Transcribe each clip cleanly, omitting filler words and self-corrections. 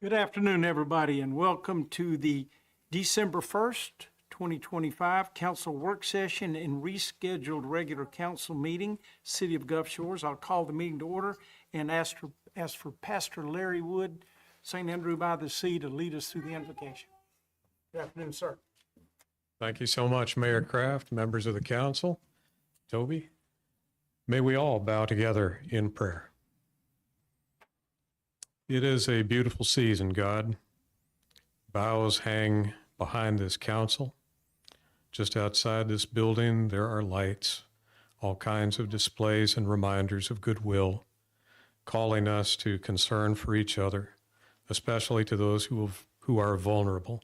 Good afternoon, everybody, and welcome to the December 1st, 2025 Council Work Session and Rescheduled Regular Council Meeting, City of Gulf Shores. I'll call the meeting to order and ask for Pastor Larry Wood, St. Andrew by the Sea, to lead us through the invocation. Good afternoon, sir. Thank you so much, Mayor Kraft, members of the council. Toby, may we all bow together in prayer. It is a beautiful season, God. Boughs hang behind this council. Just outside this building, there are lights, all kinds of displays and reminders of goodwill, calling us to concern for each other, especially to those who are vulnerable.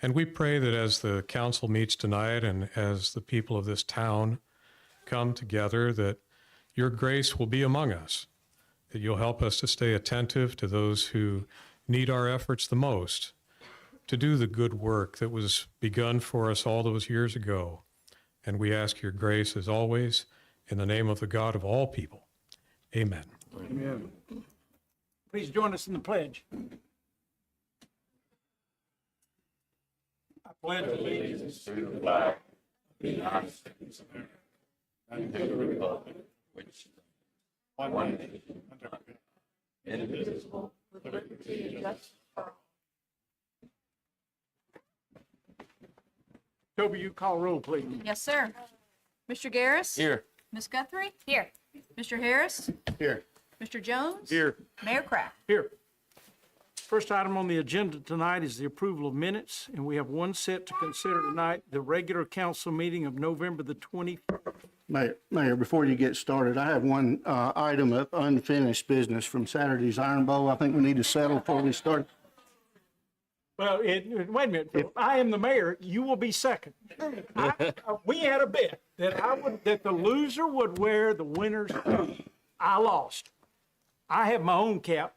And we pray that as the council meets tonight and as the people of this town come together, that your grace will be among us, that you'll help us to stay attentive to those who need our efforts the most, to do the good work that was begun for us all those years ago. And we ask your grace, as always, in the name of the God of all people. Amen. Amen. Please join us in the pledge. I pledge allegiance to the flag of the United States of America and to the republic which is one nation under God, indivisible, with liberty and justice for all. Toby, you call roll, please. Yes, sir. Mr. Garris? Here. Ms. Guthrie? Here. Mr. Harris? Here. Mr. Jones? Here. Mayor Kraft? Here. First item on the agenda tonight is the approval of minutes, and we have one set to consider tonight, the regular council meeting of November the 24th. Mayor, before you get started, I have one item of unfinished business from Saturday's Iron Bowl. I think we need to settle before we start. Well, wait a minute. If I am the mayor, you will be second. We had a bet that the loser would wear the winner's cap. I lost. I have my own cap.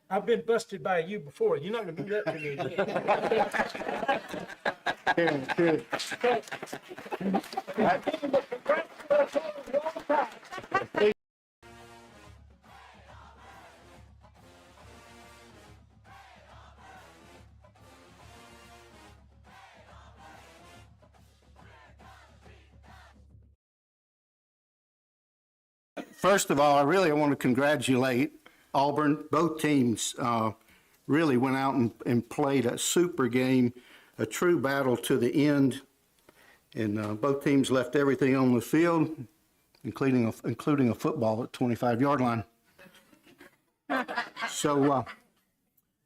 I've been busted by you before. You're not going to do that to me again. First of all, I want to congratulate Auburn. Both teams really went out and played a super game, a true battle to the end. And both teams left everything on the field, including a football at 25-yard line. So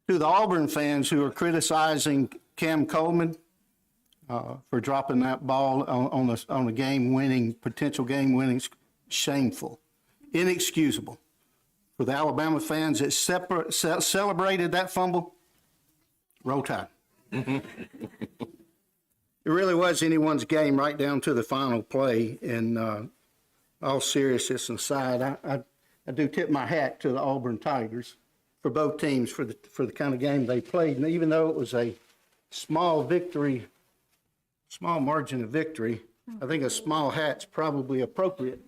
to the Auburn fans who are criticizing Cam Coleman for dropping that ball on a potential game-winning, shameful, inexcusable. For the Alabama fans that celebrated that fumble, roll tide. It really was anyone's game right down to the final play. And all seriousness aside, I do tip my hat to the Auburn Tigers for both teams for the kind of game they played. And even though it was a small margin of victory, I think a small hat's probably appropriate.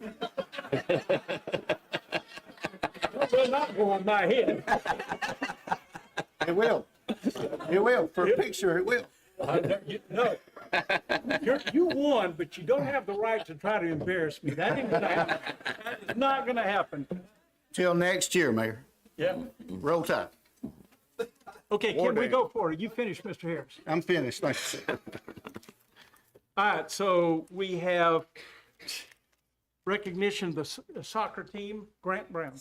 Will not go on my head. It will. It will. For a picture, it will. No. You won, but you don't have the right to try to embarrass me. That ain't gonna happen. That is not gonna happen. Till next year, Mayor. Yeah. Roll tide. Okay, can we go for it? You finished, Mr. Harris. I'm finished. Thank you, sir. All right, so we have recognition of the soccer team, Grant Brown.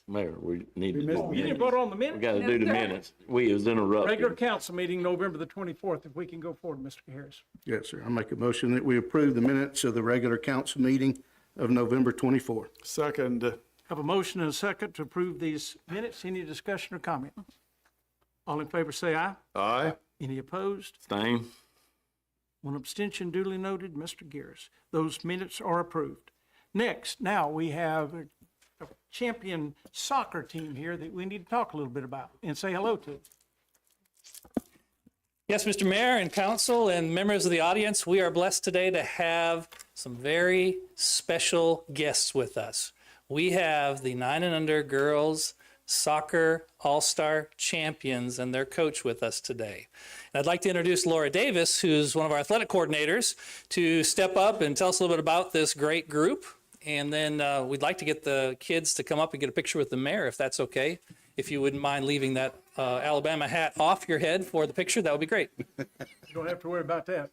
Mayor, we need to. You didn't vote on the We minutes? got to do the minutes. We was interrupted. Regular council meeting, November the 24th, if we can go forward, Mr. Harris. Yes, sir. I make a motion that we approve the minutes of the regular council meeting of November 24th. Second. Have a motion and a second to approve these minutes. Any discussion or comment? All in favor say aye. Aye. Any opposed? Stain. One abstention duly noted, Mr. Garris. Those minutes are approved. Next, now we have a champion soccer team here that we need to talk a little bit about and say hello to. Yes, Mr. Mayor and council and members of the audience, we are blessed today to have some very special guests with us. We have the 9 and under girls soccer all-star champions and their coach with us today. And I'd like to introduce Laura Davis, who's one of our athletic coordinators, to step up and tell us a little bit about this great group. And then we'd like to get the kids to come up and get a picture with the mayor, if that's okay. If you wouldn't mind leaving that Alabama hat off your head for the picture, that would be great. You don't have to worry about that.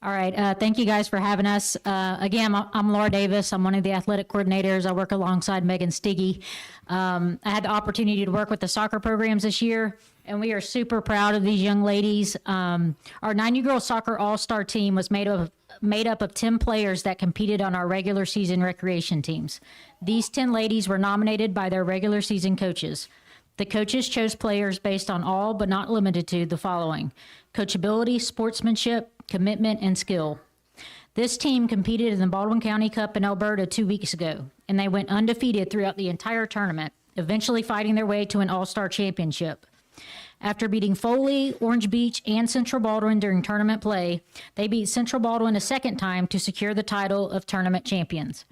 All right, thank you guys for having us. Again, I'm Laura Davis. I'm one of the athletic coordinators. I work alongside Megan Stiggy. I had the opportunity to work with the soccer programs this year, and we are super proud of these young ladies. Our 9U Girls Soccer All-Star team was made up of 10 players that competed on our regular season recreation teams. These 10 ladies were nominated by their regular season coaches. The coaches chose players based on all, but not limited to, the following: coachability, sportsmanship, commitment, and skill. This team competed in the Baldwin County Cup in Alberta 2 weeks ago, and they went undefeated throughout the entire tournament, eventually fighting their way to an all-star championship. After beating Foley, Orange Beach, and Central Baldwin during tournament play, they beat Central Baldwin a second time to secure the title of tournament champions.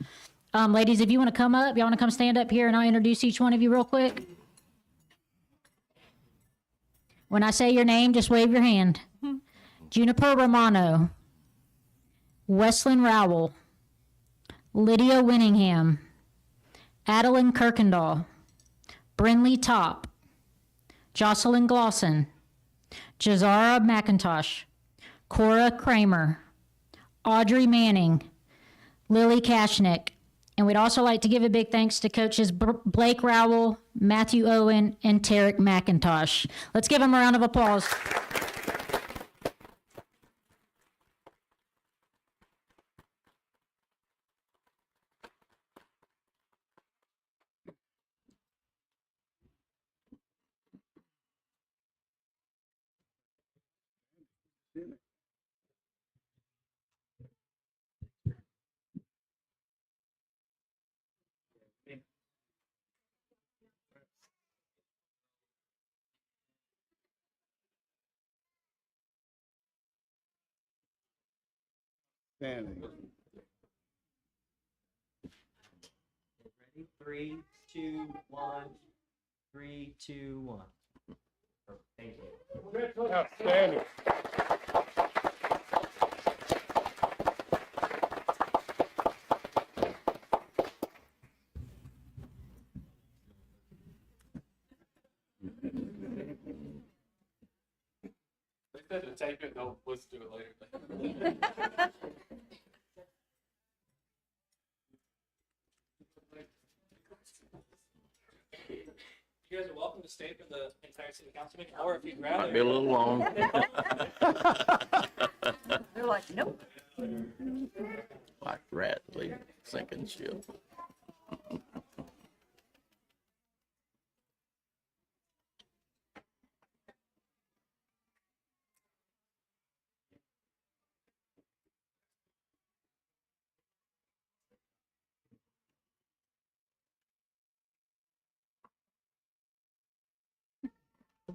Ladies, if you want to come up, y'all want to come stand up here and I'll introduce each one of you real quick. When I say your name, just wave your hand. Juniper Romano, Weslyn Rowell, Lydia Winningham, Adeline Kirkendall, Brinley Top, Jocelyn Glosson, Jazara McIntosh, Cora Kramer, Audrey Manning, Lily Kashnick. And we'd also like to give a big thanks to coaches Blake Rowell, Matthew Owen, and Tarek McIntosh. Let's give them a round of applause. Standing. Ready? 3, 2, 1. 3, 2, 1. Thank you. Outstanding. They said to tape it, no, let's do it later. You guys are welcome to stay for the entire city council meeting, or if you'd rather. Might be a little long. They're like, nope. Like rat leaving sinking ship.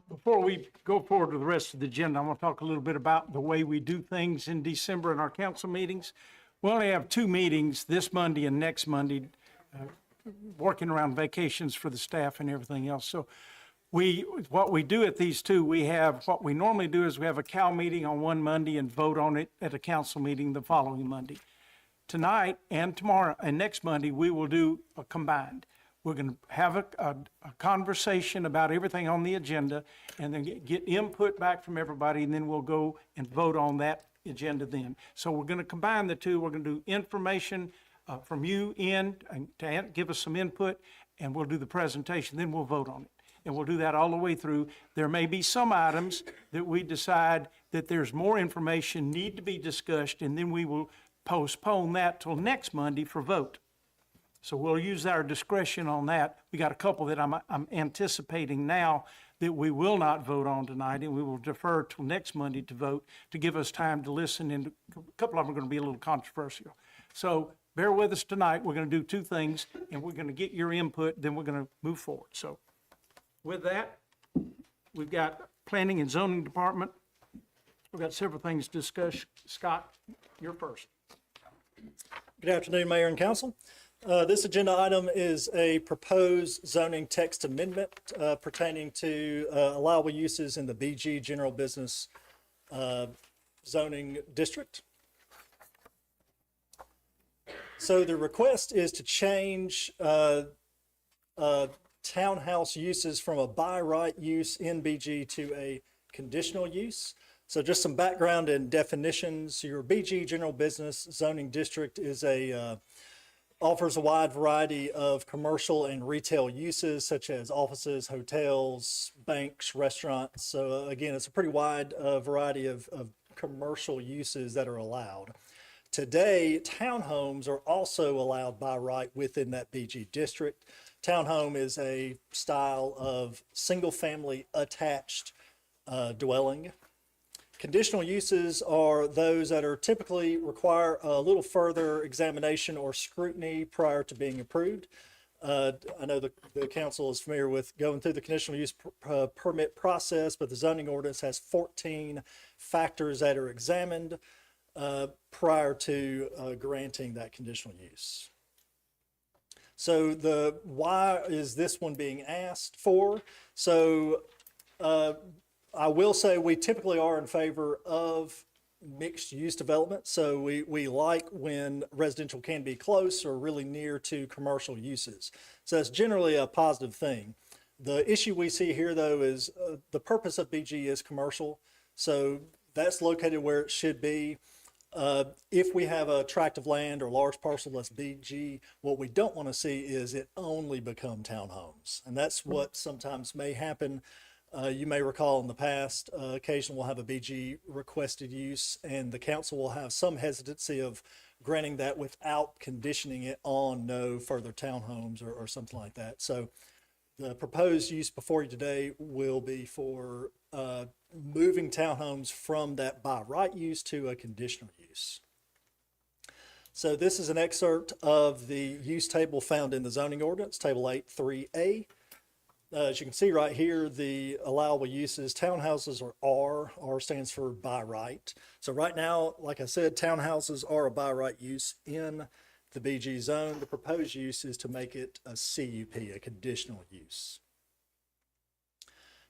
Before we go forward to the rest of the agenda, I want to talk a little bit about the way we do things in December in our council meetings. We only have 2 meetings, this Monday and next Monday, working around vacations for the staff and everything else. So what we do at these 2, what we normally do is we have a CAL meeting on one Monday and vote on it at a council meeting the following Monday. Tonight and tomorrow and next Monday, we will do a combined. We're going to have a conversation about everything on the agenda and then get input back from everybody, and then we'll go and vote on that agenda then. So we're going to combine the 2. We're going to do information from you and to give us some input, and we'll do the presentation, then we'll vote on it. And we'll do that all the way through. There may be some items that we decide that there's more information need to be discussed, and then we will postpone that till next Monday for vote. So we'll use our discretion on that. We got a couple that I'm anticipating now that we will not vote on tonight, and we will defer till next Monday to vote to give us time to listen, and a couple of them are going to be a little controversial. So bear with us tonight. We're going to do 2 things, and we're going to get your input, then we're going to move forward. So with that, we've got Planning and Zoning Department. We've got several things to discuss. Scott, you're first. Good afternoon, Mayor and Council. This agenda item is a proposed zoning text amendment pertaining to allowable uses in the BG General Business zoning district. So the request is to change townhouse uses from a by right use in BG to a conditional use. So just some background and definitions. Your BG General Business zoning district is offers a wide variety of commercial and retail uses such as offices, hotels, banks, restaurants. So again, it's a pretty wide variety of commercial uses that are allowed. Today, townhomes are also allowed by right within that BG district. Townhome is a style of single-family attached dwelling. Conditional uses are those that are typically require a little further examination or scrutiny prior to being approved. I know the council is familiar with going through the conditional use permit process, but the zoning ordinance has 14 factors that are examined prior to granting that conditional use. So why is this one being asked for? So I will say we typically are in favor of mixed use development. So we like when residential can be close or really near to commercial uses. So that's generally a positive thing. The issue we see here though is the purpose of BG is commercial. So that's located where it should be. If we have a tract of land or large parcel that's BG, what we don't want to see is it only become townhomes. And that's what sometimes may happen. You may recall in the past, occasionally we'll have a BG requested use and the council will have some hesitancy of granting that without conditioning it on no further townhomes or something like that. So the proposed use before you today will be for moving townhomes from that by right use to a conditional use. So this is an excerpt of the use table found in the zoning ordinance, table 8.3a. As you can see right here, the allowable uses, townhouses are R. R stands for by right. So right now, like I said, townhouses are a by right use in the BG zone. The proposed use is to make it a CUP, a conditional use.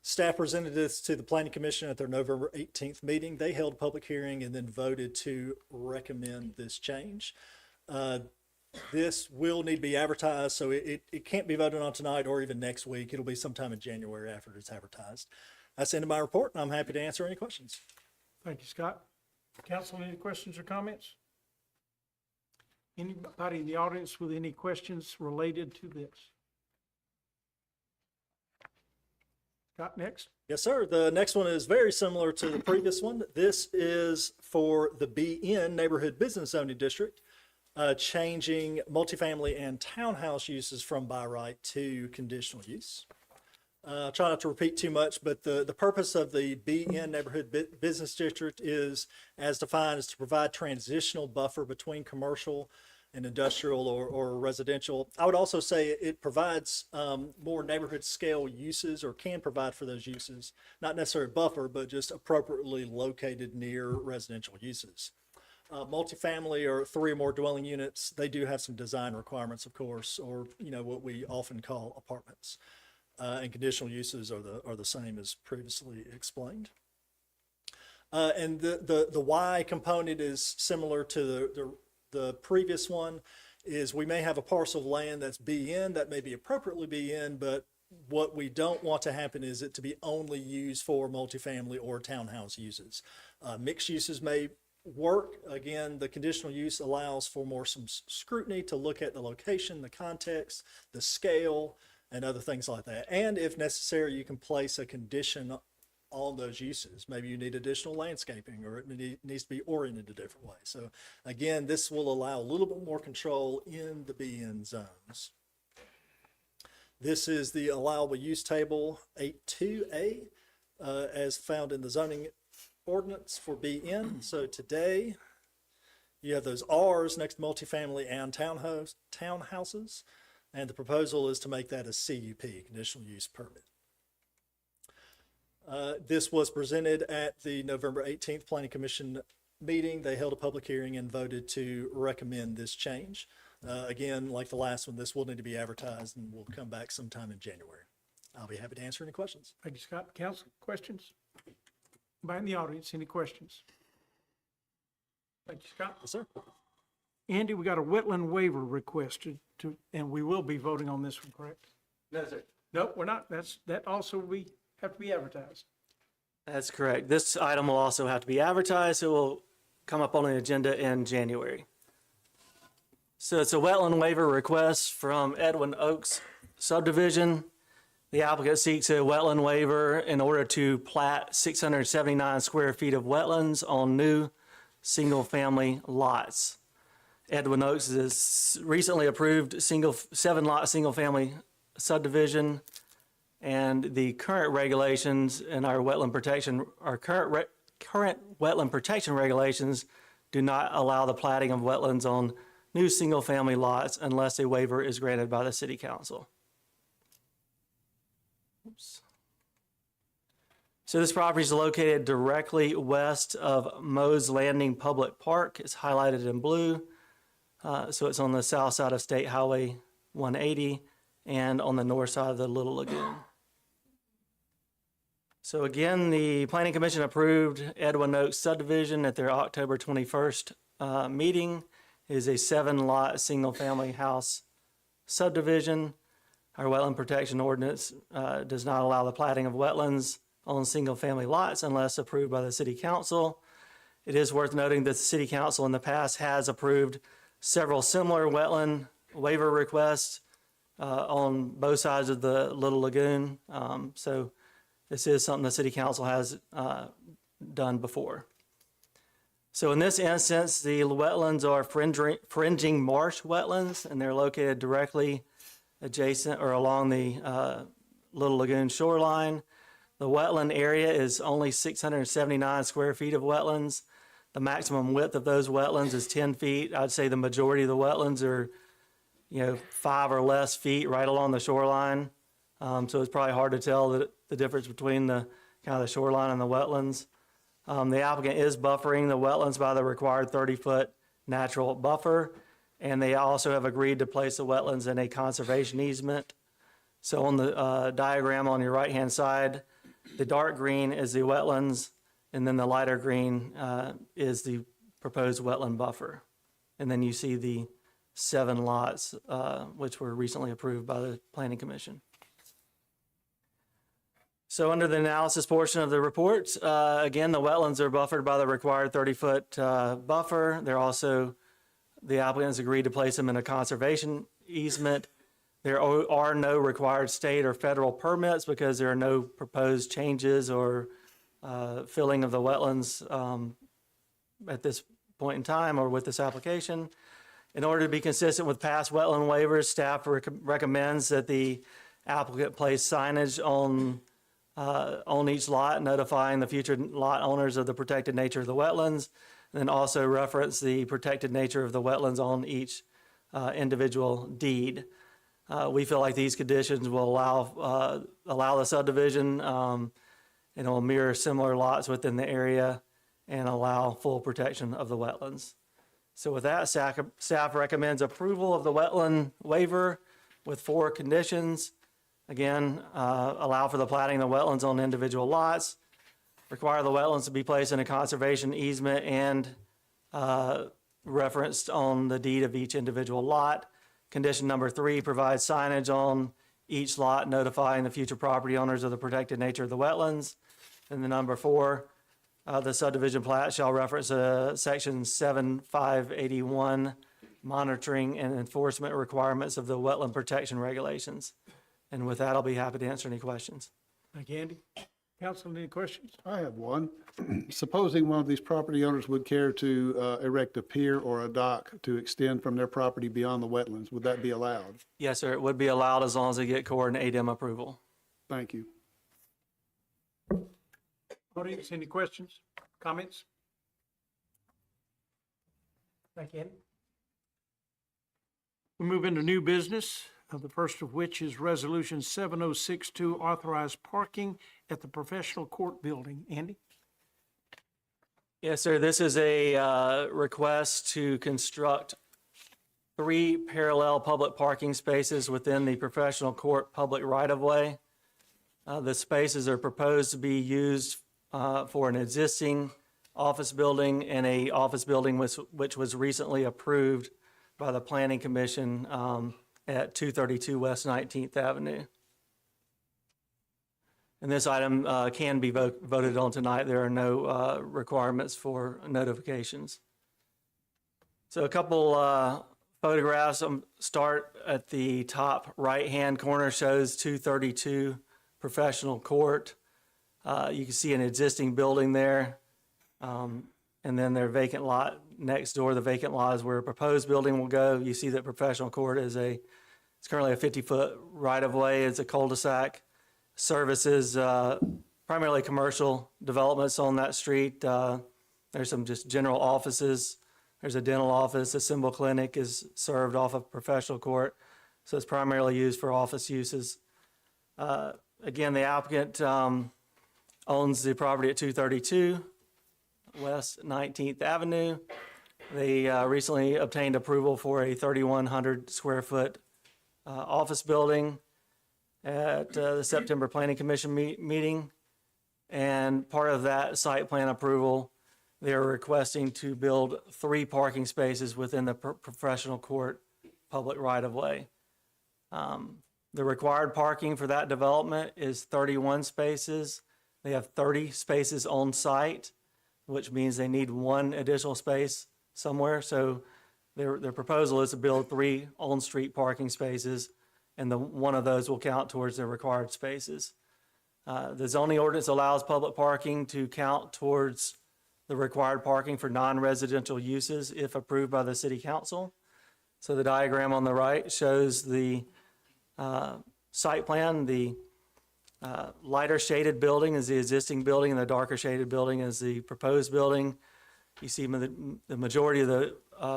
Staff presented this to the Planning Commission at their November 18th meeting. They held a public hearing and then voted to recommend this change. This will need to be advertised, so it can't be voted on tonight or even next week. It'll be sometime in January after it's advertised. That's the end of my report, and I'm happy to answer any questions. Thank you, Scott. Council, any questions or comments? Anybody in the audience with any questions related to this? Scott, next. Yes, sir. The next one is very similar to the previous one. This is for the BN Neighborhood Business Zoning District. Changing multifamily and townhouse uses from by right to conditional use. Try not to repeat too much, but the purpose of the BN Neighborhood Business District is, as defined, is to provide transitional buffer between commercial and industrial or residential. I would also say it provides more neighborhood scale uses, or can provide for those uses, not necessarily buffer, but just appropriately located near residential uses. Multifamily or 3 or more dwelling units, they do have some design requirements, of course, or what we often call apartments. And conditional uses are the same as previously explained. And the Y component is similar to the previous one. Is we may have a parcel of land that's BN that may be appropriately BN, but what we don't want to happen is it to be only used for multifamily or townhouse uses. Mixed uses may work. Again, the conditional use allows for some scrutiny to look at the location, the context, the scale, and other things like that. And if necessary, you can place a condition on those uses. Maybe you need additional landscaping, or it needs to be oriented a different way. So again, this will allow a little bit more control in the BN zones. This is the allowable use table 8.2a as found in the zoning ordinance for BN. So today you have those R's next to multifamily and townhouses, and the proposal is to make that a CUP, conditional use permit. This was presented at the November 18th Planning Commission meeting. They held a public hearing and voted to recommend this change. Again, like the last one, this will need to be advertised and will come back sometime in January. I'll be happy to answer any questions. Thank you, Scott. Council, questions? Anybody in the audience, any questions? Thank you, Scott. Yes, sir. Andy, we got a wetland waiver requested to, and we will be voting on this one, correct? No, sir. Nope, we're not. That also have to be advertised. That's correct. This item will also have to be advertised. It will come up on the agenda in January. So it's a wetland waiver request from Edwin Oaks subdivision. The applicant seeks a wetland waiver in order to plat 679 square feet of wetlands on new single-family lots. Edwin Oaks is recently approved 7-lot single-family subdivision, and the current regulations in our wetland protection, our current wetland protection regulations do not allow the platting of wetlands on new single-family lots unless a waiver is granted by the city council. Oops. So this property is located directly west of Moe's Landing Public Park. It's highlighted in blue. So it's on the south side of State Highway 180 and on the north side of the Little Lagoon. So again, the Planning Commission approved Edwin Oaks subdivision at their October 21st meeting. It is a 7-lot single-family house subdivision. Our wetland protection ordinance does not allow the platting of wetlands on single-family lots unless approved by the city council. It is worth noting that the city council in the past has approved several similar wetland waiver requests on both sides of the Little Lagoon. So this is something the city council has done before. So in this instance, the wetlands are fringing marsh wetlands, and they're located directly adjacent or along the Little Lagoon shoreline. The wetland area is only 679 square feet of wetlands. The maximum width of those wetlands is 10 feet. I'd say the majority of the wetlands are, 5 or less feet right along the shoreline. So it's probably hard to tell the difference between the kind of the shoreline and the wetlands. The applicant is buffering the wetlands by the required 30-foot natural buffer, and they also have agreed to place the wetlands in a conservation easement. So on the diagram on your right-hand side, the dark green is the wetlands, and then the lighter green is the proposed wetland buffer. And then you see the 7 lots, which were recently approved by the Planning Commission. So under the analysis portion of the report, again, the wetlands are buffered by the required 30-foot buffer. They're also, the applicants agreed to place them in a conservation easement. There are no required state or federal permits because there are no proposed changes or filling of the wetlands at this point in time or with this application. In order to be consistent with past wetland waivers, staff recommends that the applicant place signage on each lot, notifying the future lot owners of the protected nature of the wetlands, and then also reference the protected nature of the wetlands on each individual deed. We feel like these conditions will allow the subdivision and it will mirror similar lots within the area and allow full protection of the wetlands. So with that, staff recommends approval of the wetland waiver with 4 conditions. Again, allow for the platting of the wetlands on individual lots, require the wetlands to be placed in a conservation easement and referenced on the deed of each individual lot. Condition number 3, provide signage on each lot notifying the future property owners of the protected nature of the wetlands. And the number 4, the subdivision plat shall reference section 7581, monitoring and enforcement requirements of the wetland protection regulations. And with that, I'll be happy to answer any questions. Thank you, Andy. Council, any questions? I have one. Supposing one of these property owners would care to erect a pier or a dock to extend from their property beyond the wetlands, would that be allowed? Yes, sir. It would be allowed as long as they get Corps and ADEM approval. Thank you. Audience, any questions, comments? Thank you, Andy. We move into new business. The first of which is Resolution 7062, authorized parking at the professional court building. Andy? Yes, sir. This is a request to construct 3 parallel public parking spaces within the professional court public right-of-way. The spaces are proposed to be used for an existing office building and a office building which was recently approved by the Planning Commission at 232 West 19th Avenue. And this item can be voted on tonight. There are no requirements for notifications. So a couple photographs. Start at the top right-hand corner, shows 232 Professional Court. You can see an existing building there. And then their vacant lot next door. The vacant lot is where a proposed building will go. You see that Professional Court is it's currently a 50-foot right-of-way. It's a cul-de-sac. Services primarily commercial developments on that street. There's some just general offices. There's a dental office. A symbol clinic is served off of Professional Court. So it's primarily used for office uses. Again, the applicant owns the property at 232 West 19th Avenue. They recently obtained approval for a 3,100 square foot office building at the September Planning Commission meeting. And part of that site plan approval, they're requesting to build 3 parking spaces within the Professional Court public right-of-way. The required parking for that development is 31 spaces. They have 30 spaces on site, which means they need 1 additional space somewhere. So their proposal is to build 3 on-street parking spaces, and one of those will count towards the required spaces. The zoning ordinance allows public parking to count towards the required parking for non-residential uses if approved by the city council. So the diagram on the right shows the site plan. The lighter shaded building is the existing building, and the darker shaded building is the proposed building. You see the majority of the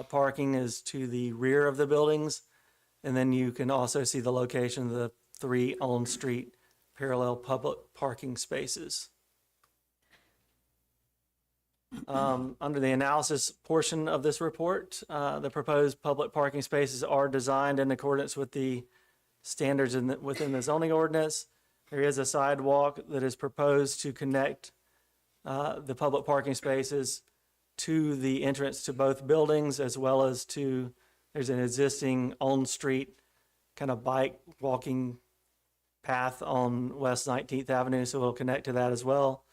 parking is to the rear of the buildings. And then you can also see the location of the 3 on-street parallel public parking spaces. Under the analysis portion of this report, the proposed public parking spaces are designed in accordance with the standards within the zoning ordinance. There is a sidewalk that is proposed to connect the public parking spaces to the entrance to both buildings, as well as there's an existing on-street kind of bike walking path on West 19th Avenue, so we'll connect to that as well.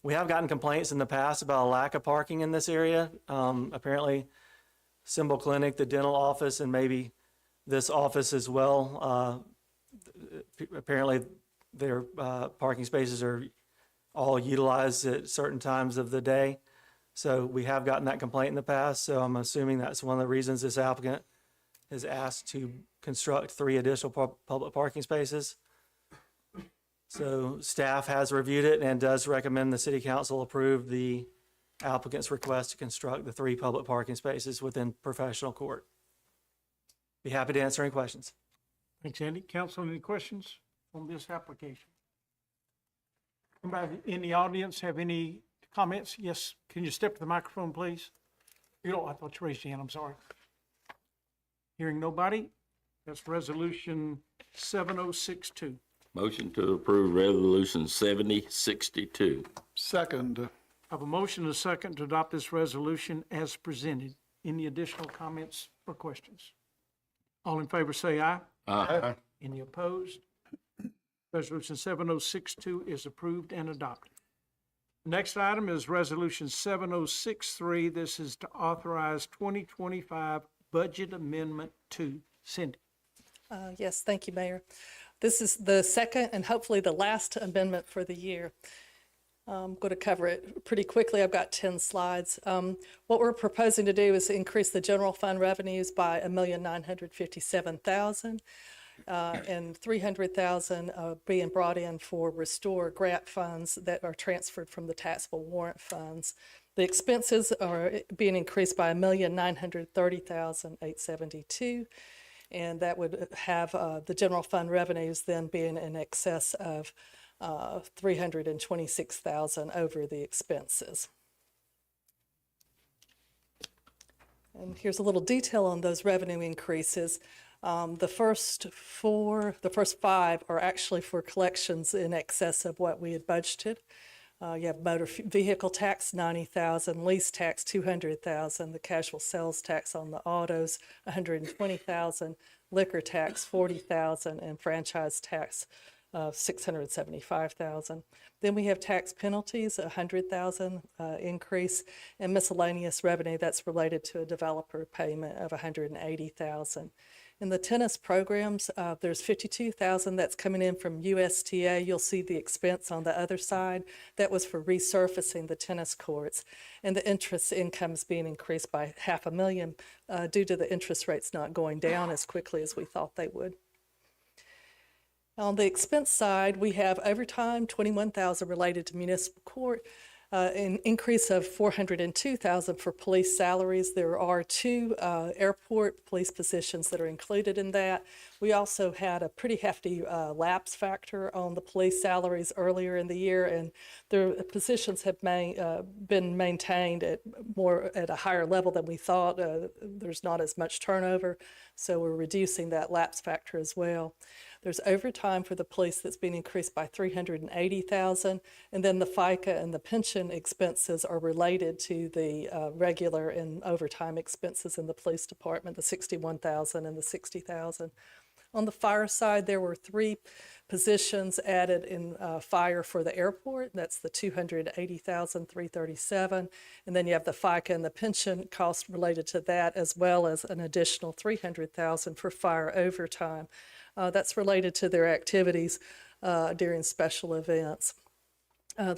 We have gotten complaints in the past about a lack of parking in this area. Apparently, Symbol Clinic, the dental office, and maybe this office as well, apparently their parking spaces are all utilized at certain times of the day. So we have gotten that complaint in the past, so I'm assuming that's one of the reasons this applicant is asked to construct 3 additional public parking spaces. So staff has reviewed it and does recommend the city council approve the applicant's request to construct the 3 public parking spaces within Professional Court. Be happy to answer any questions. Thanks, Andy. Council, any questions on this application? Anybody in the audience have any comments? Yes, can you step to the microphone, please? I thought you raised your hand, I'm sorry. Hearing nobody, that's resolution 7062. Motion to approve resolution 7062. Second. I have a motion and a second to adopt this resolution as presented. Any additional comments or questions? All in favor say aye. Aye. Any opposed? Resolution 7062 is approved and adopted. Next item is Resolution 7063. This is to authorize 2025 Budget Amendment 2. Cindy. Yes, thank you, Mayor. This is the second and hopefully the last amendment for the year. I'm going to cover it pretty quickly. I've got 10 slides. What we're proposing to do is increase the general fund revenues by $1,957,000. And $300,000 being brought in for restore grant funds that are transferred from the taxable warrant funds. The expenses are being increased by $1,930,872, and that would have the general fund revenues then being in excess of $326,000 over the expenses. And here's a little detail on those revenue increases. The first five are actually for collections in excess of what we had budgeted. You have motor vehicle tax, 90,000, lease tax, 200,000, the casual sales tax on the autos, 120,000, liquor tax, 40,000, and franchise tax, 675,000. Then we have tax penalties, 100,000 increase, and miscellaneous revenue that's related to a developer payment of 180,000. In the tennis programs, there's 52,000 that's coming in from USTA. You'll see the expense on the other side. That was for resurfacing the tennis courts. And the interest income is being increased by $500,000 due to the interest rates not going down as quickly as we thought they would. On the expense side, we have overtime, 21,000 related to municipal court, an increase of 402,000 for police salaries. There are 2 airport police positions that are included in that. We also had a pretty hefty lapse factor on the police salaries earlier in the year, and their positions have been maintained at a higher level than we thought. There's not as much turnover, so we're reducing that lapse factor as well. There's overtime for the police that's been increased by 380,000, and then the FICA and the pension expenses are related to the regular and overtime expenses in the police department, the 61,000 and the 60,000. On the fire side, there were 3 positions added in fire for the airport. That's the 280,337, and then you have the FICA and the pension cost related to that, as well as an additional 300,000 for fire overtime. That's related to their activities during special events.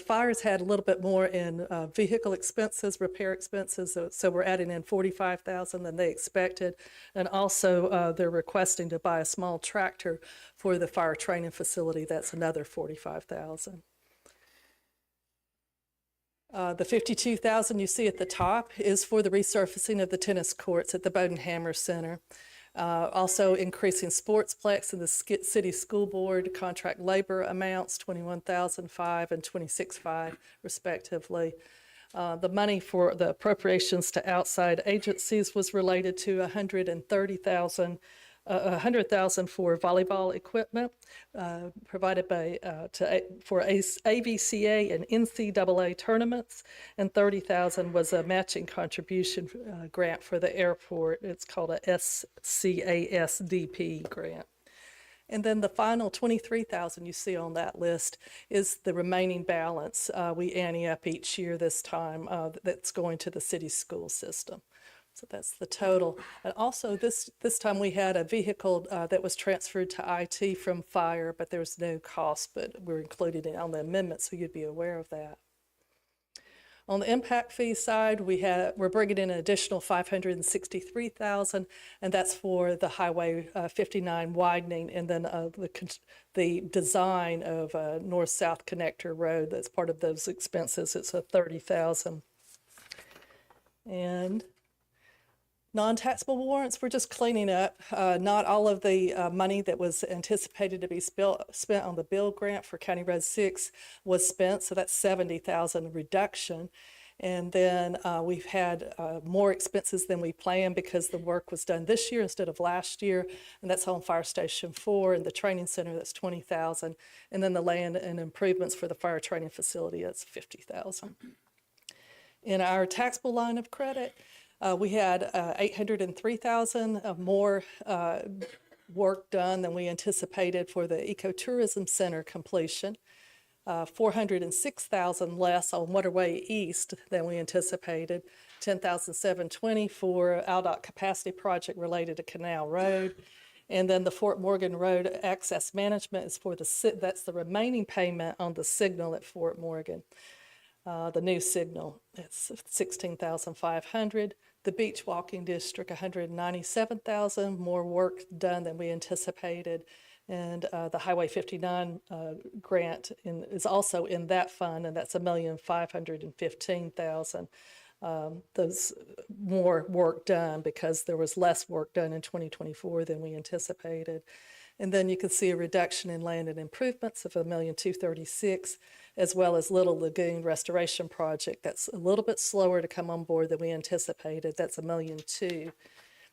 Fires had a little bit more in vehicle expenses, repair expenses, so we're adding in 45,000 than they expected. And also they're requesting to buy a small tractor for the fire training facility. That's another 45,000. The 52,000 you see at the top is for the resurfacing of the tennis courts at the Bodenhammer Center. Also increasing sportsplex and the city school board contract labor amounts, 21,005 and 26,5 respectively. The money for the appropriations to outside agencies was related to 130,000, 100,000 for volleyball equipment provided by for AVCA and NCAA tournaments, and 30,000 was a matching contribution grant for the airport. It's called a SCASDP grant. And then the final 23,000 you see on that list is the remaining balance. We ante up each year this time that's going to the city school system. So that's the total. And also this time we had a vehicle that was transferred to IT from fire, but there was no cost, but we're included on the amendment, so you'd be aware of that. On the impact fee side, we're bringing in an additional 563,000, and that's for the Highway 59 widening, and then the design of north-south connector road. That's part of those expenses. It's a 30,000. And non-taxable warrants, we're just cleaning up. Not all of the money that was anticipated to be spent on the bill grant for County Road 6 was spent, so that's 70,000 reduction. And then we've had more expenses than we planned because the work was done this year instead of last year, and that's on Fire Station 4 and the training center, that's 20,000. And then the land and improvements for the fire training facility, that's 50,000. In our taxable line of credit, we had 803,000 more work done than we anticipated for the Ecotourism Center completion. 406,000 less on Waterway East than we anticipated. 10,720 for ALDOT capacity project related to Canal Road. And then the Fort Morgan Road access management is for that's the remaining payment on the signal at Fort Morgan. The new signal, it's 16,500. The beach walking district, 197,000, more work done than we anticipated. And the Highway 59 grant is also in that fund, and that's 1,515,000. Those more work done because there was less work done in 2024 than we anticipated. And then you can see a reduction in land and improvements of $1,236,000, as well as Little Lagoon Restoration Project. That's a little bit slower to come on board than we anticipated. That's $1,200,000.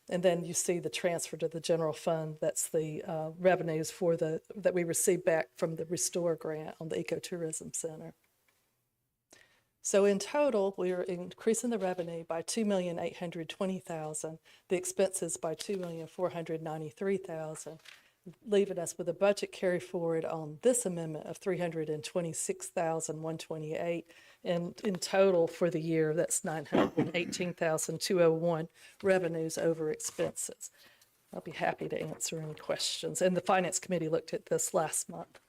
And then you see the transfer to the general fund. That's the revenues that we received back from the Restore grant on the Ecotourism Center. So in total, we are increasing the revenue by $2,820,000, the expenses by $2,493,000, leaving us with a budget carry forward on this amendment of $326,128. And in total for the year, that's $918,201 revenues over expenses. I'll be happy to answer any questions. And the Finance Committee looked at this last month.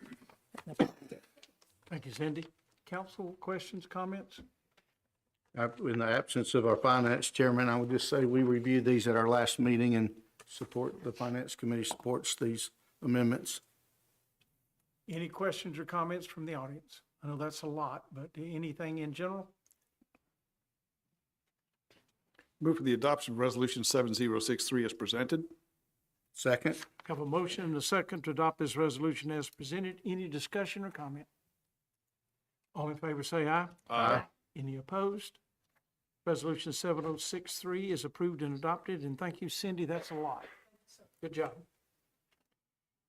Thank you, Cindy. Council, questions, comments? In the absence of our finance chairman, I would just say we reviewed these at our last meeting and the Finance Committee supports these amendments. Any questions or comments from the audience? I know that's a lot, but anything in general? Move for the adoption of Resolution 7063 as presented. Second. Have a motion and a second to adopt this resolution as presented. Any discussion or comment? All in favor say aye. Aye. Any opposed? Resolution 7063 is approved and adopted, and thank you, Cindy, that's a lot. Good job.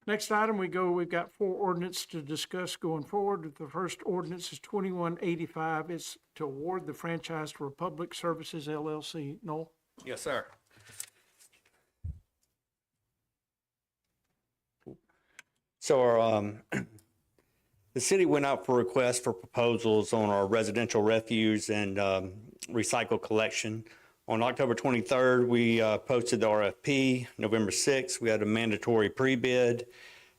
Next item, we've got 4 ordinance to discuss going forward. The first ordinance is 2185. It's to award the franchise to Republic Services LLC. Noel? Yes, sir. So our, the city went out for requests for proposals on our residential refuse and recycle collection. On October 23rd, we posted the RFP. November 6th, we had a mandatory pre-bid,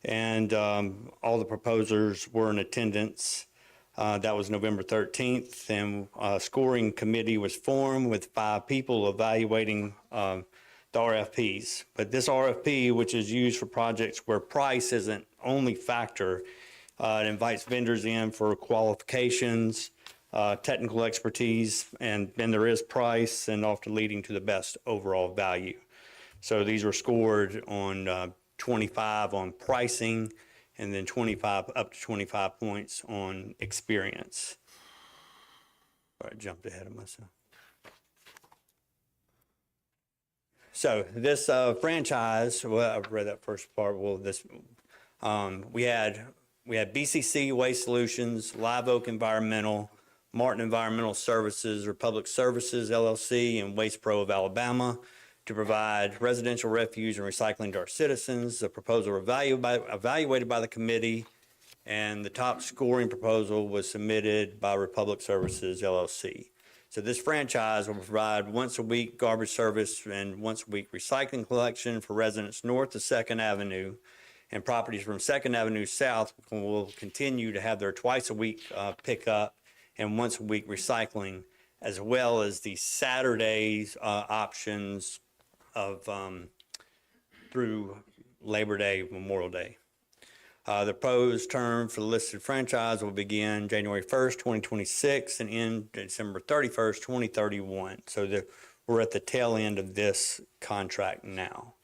and all the proposers were in attendance. That was November 13th, and a scoring committee was formed with 5 people evaluating the RFPs. But this RFP, which is used for projects where price isn't only factor, it invites vendors in for qualifications, technical expertise, and then there is price, and often leading to the best overall value. So these were scored on 25 on pricing, and then 25 up to 25 points on experience. I jumped ahead of myself. So this franchise, well, I've read that first part. Well, this we had BCC Waste Solutions, Live Oak Environmental, Martin Environmental Services, Republic Services LLC, and Waste Pro of Alabama to provide residential refuse and recycling to our citizens. The proposal was evaluated by the committee, and the top scoring proposal was submitted by Republic Services LLC. So this franchise will provide once a week garbage service and once a week recycling collection for residents north of 2nd Avenue, and properties from 2nd Avenue South will continue to have their twice a week pickup and once a week recycling, as well as the Saturdays options of through Labor Day, Memorial Day. The proposed term for the listed franchise will begin January 1st, 2026 and end December 31st, 2031. So we're at the tail end of this contract now.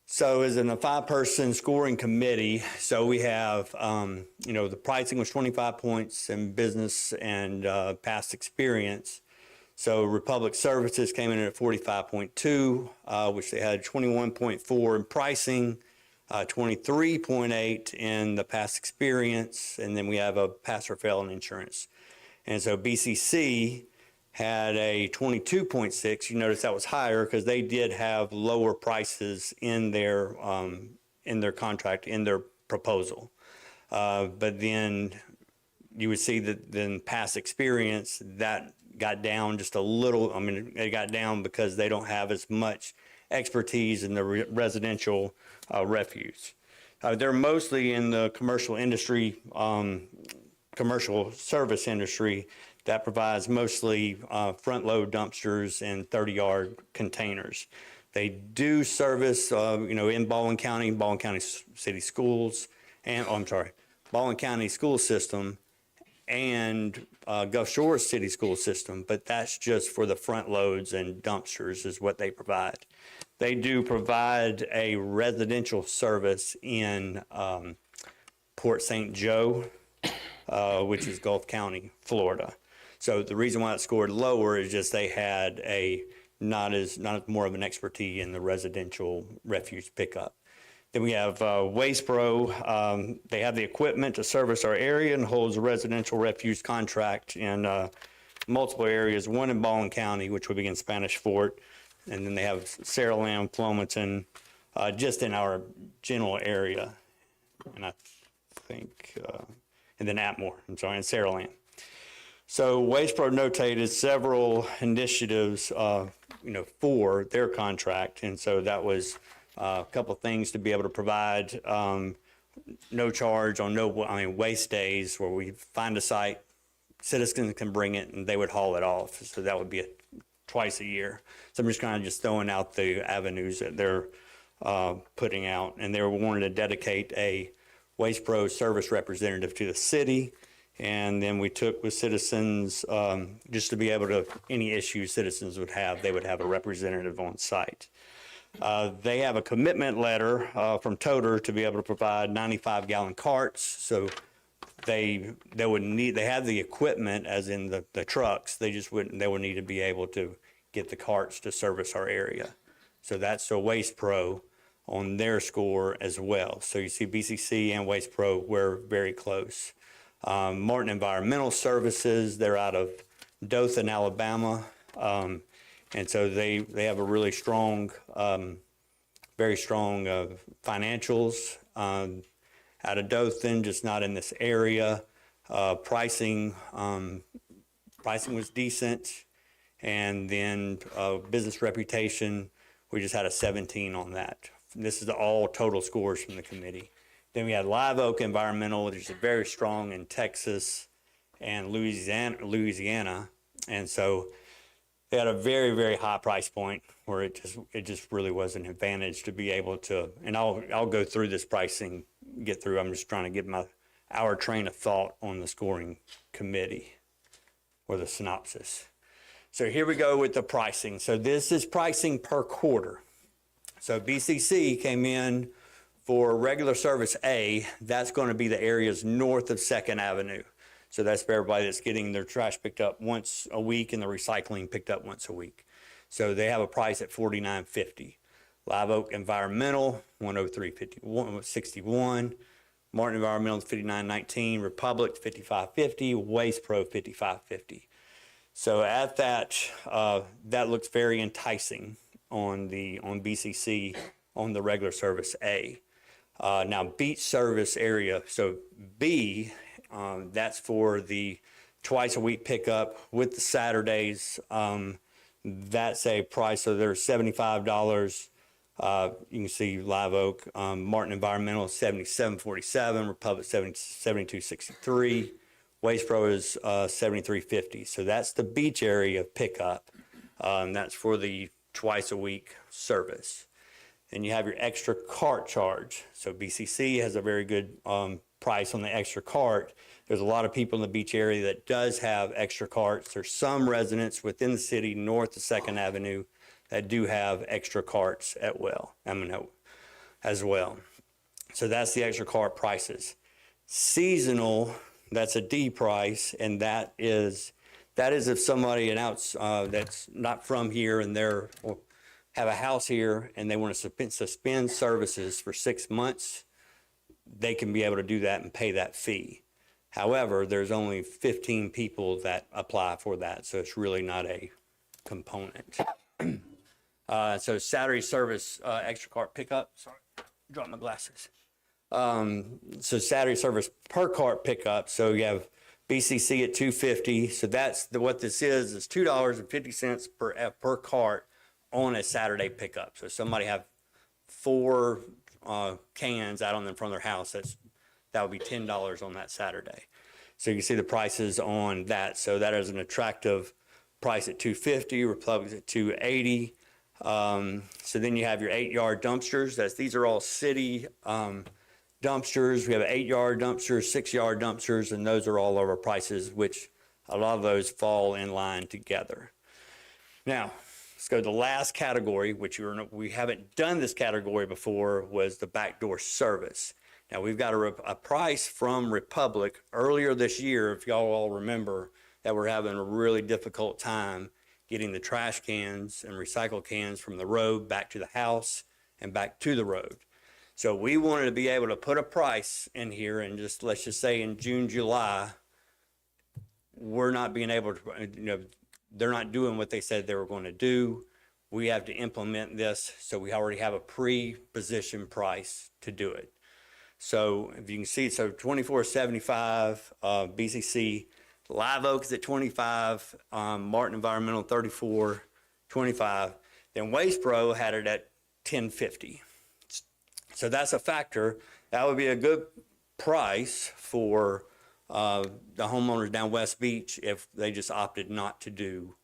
So as in a 5-person scoring committee, so we have, the pricing was 25 points in business and past experience. So Republic Services came in at 45.2, which they had 21.4 in pricing, 23.8 in the past experience, and then we have a pass or fail in insurance. And so BCC had a 22.6. You notice that was higher because they did have lower prices in their contract, in their proposal. But then you would see that then past experience, that got down just a little. I mean, it got down because they don't have as much expertise in the residential refuse. They're mostly in the commercial industry, commercial service industry that provides mostly front load dumpsters and 30-yard containers. They do service, in Baldwin County City Schools, and Baldwin County School System, and Gulf Shores City School System, but that's just for the front loads and dumpsters is what they provide. They do provide a residential service in Port St. Joe, which is Gulf County, Florida. So the reason why it scored lower is just they had not as more of an expertise in the residential refuse pickup. Then we have Waste Pro. They have the equipment to service our area and holds a residential refuse contract in multiple areas, one in Baldwin County, which would be in Spanish Fort, and then they have Saraland, Flomaton, just in our general area, and I think, and then Atmore, and Saraland. So Waste Pro notated several initiatives, for their contract, and so that was a couple of things to be able to provide no charge on waste days where we find a site, citizens can bring it and they would haul it off. So that would be twice a year. So I'm just kind of just throwing out the avenues that they're putting out. And they were wanting to dedicate a Waste Pro service representative to the city. And then we took with citizens, just to be able to, any issues citizens would have, they would have a representative on site. They have a commitment letter from Toter to be able to provide 95-gallon carts. So they have the equipment as in the trucks. They would need to be able to get the carts to service our area. So that's a Waste Pro on their score as well. So you see BCC and Waste Pro, we're very close. Martin Environmental Services, they're out of Dothan, Alabama. And so they have a really strong, very strong financials out of Dothan, just not in this area. Pricing was decent. And then business reputation, we just had a 17 on that. This is all total scores from the committee. Then we had Live Oak Environmental, which is very strong in Texas and Louisiana. And so they had a very, very high price point where it just really was an advantage to be able to, and I'll go through this pricing, get through. I'm just trying to get our train of thought on the scoring committee or the synopsis. So here we go with the pricing. So this is pricing per quarter. So BCC came in for regular service A, that's going to be the areas north of 2nd Avenue. So that's for everybody that's getting their trash picked up once a week and the recycling picked up once a week. So they have a price at $49.50. Live Oak Environmental, $103.61. Martin Environmental, $59.19. Republic, $55.50. Waste Pro, $55.50. So at that, that looks very enticing on BCC on the regular service A. Now beach service area, so B, that's for the twice a week pickup with the Saturdays. That's a price, so there's $75. You can see Live Oak, Martin Environmental, $77.47, Republic, $72.63. Waste Pro is $73.50. So that's the beach area pickup. That's for the twice a week service. Then you have your extra cart charge. So BCC has a very good price on the extra cart. There's a lot of people in the beach area that does have extra carts. There's some residents within the city north of 2nd Avenue that do have extra carts as well. So that's the extra cart prices. Seasonal, that's a D price, and that is if somebody that's not from here and they're have a house here and they want to suspend services for 6 months, they can be able to do that and pay that fee. However, there's only 15 people that apply for that, so it's really not a component. So Saturday service extra cart pickup, sorry, dropped my glasses. So Saturday service per cart pickup, so you have BCC at $2.50, so that's what this is $2.50 per cart on a Saturday pickup. So somebody have 4 cans out in front of their house, that would be $10 on that Saturday. So you can see the prices on that. So that is an attractive price at $2.50, Republic's at $2.80. So then you have your 8-yard dumpsters. These are all city dumpsters. We have 8-yard dumpsters, 6-yard dumpsters, and those are all of our prices, which a lot of those fall in line together. Now, let's go to the last category, which we haven't done this category before, was the backdoor service. Now, we've got a price from Republic earlier this year, if y'all all remember, that we're having a really difficult time getting the trash cans and recycle cans from the road back to the house and back to the road. So we wanted to be able to put a price in here, and just, let's just say in June, July, we're not being able to, they're not doing what they said they were going to do. We have to implement this, so we already have a pre-positioned price to do it. So if you can see, so $24.75, BCC, Live Oak is at $25, Martin Environmental $34.25. Then Waste Pro had it at $10.50. So that's a factor. That would be a good price for the homeowners down West Beach if they just opted not to do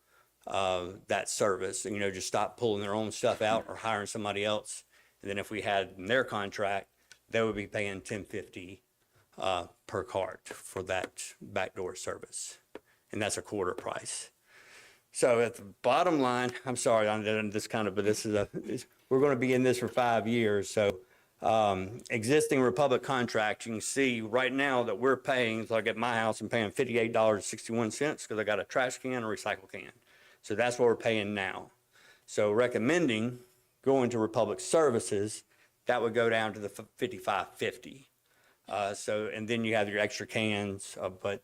that service, and, just stop pulling their own stuff out or hiring somebody else. And then if we had in their contract, they would be paying $10.50 per cart for that backdoor service, and that's a quarter price. So at the bottom line, I'm sorry, I'm doing this kind of, but we're going to be in this for 5 years. So existing Republic contract, you can see right now that we're paying, like at my house, I'm paying $58.61 because I got a trash can and a recycle can. So that's what we're paying now. So recommending going to Republic Services, that would go down to the $55.50. And then you have your extra cans, but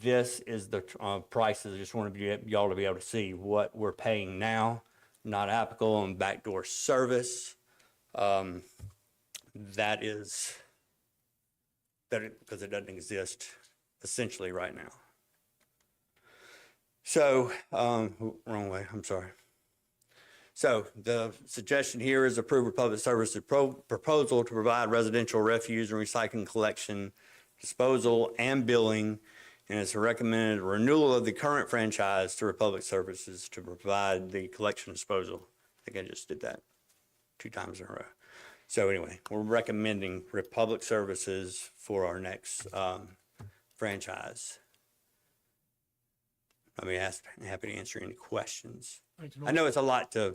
this is the prices. I just wanted y'all to be able to see what we're paying now, not applicable on backdoor service. That is, because it doesn't exist essentially right now. So, wrong way, I'm sorry. So the suggestion here is approve Republic Services proposal to provide residential refuse and recycling collection, disposal, and billing, and it's a recommended renewal of the current franchise to Republic Services to provide the collection and disposal. I think I just did that 2 times in a row. So anyway, we're recommending Republic Services for our next franchise. I'll be happy to answer any questions. I know it's a lot to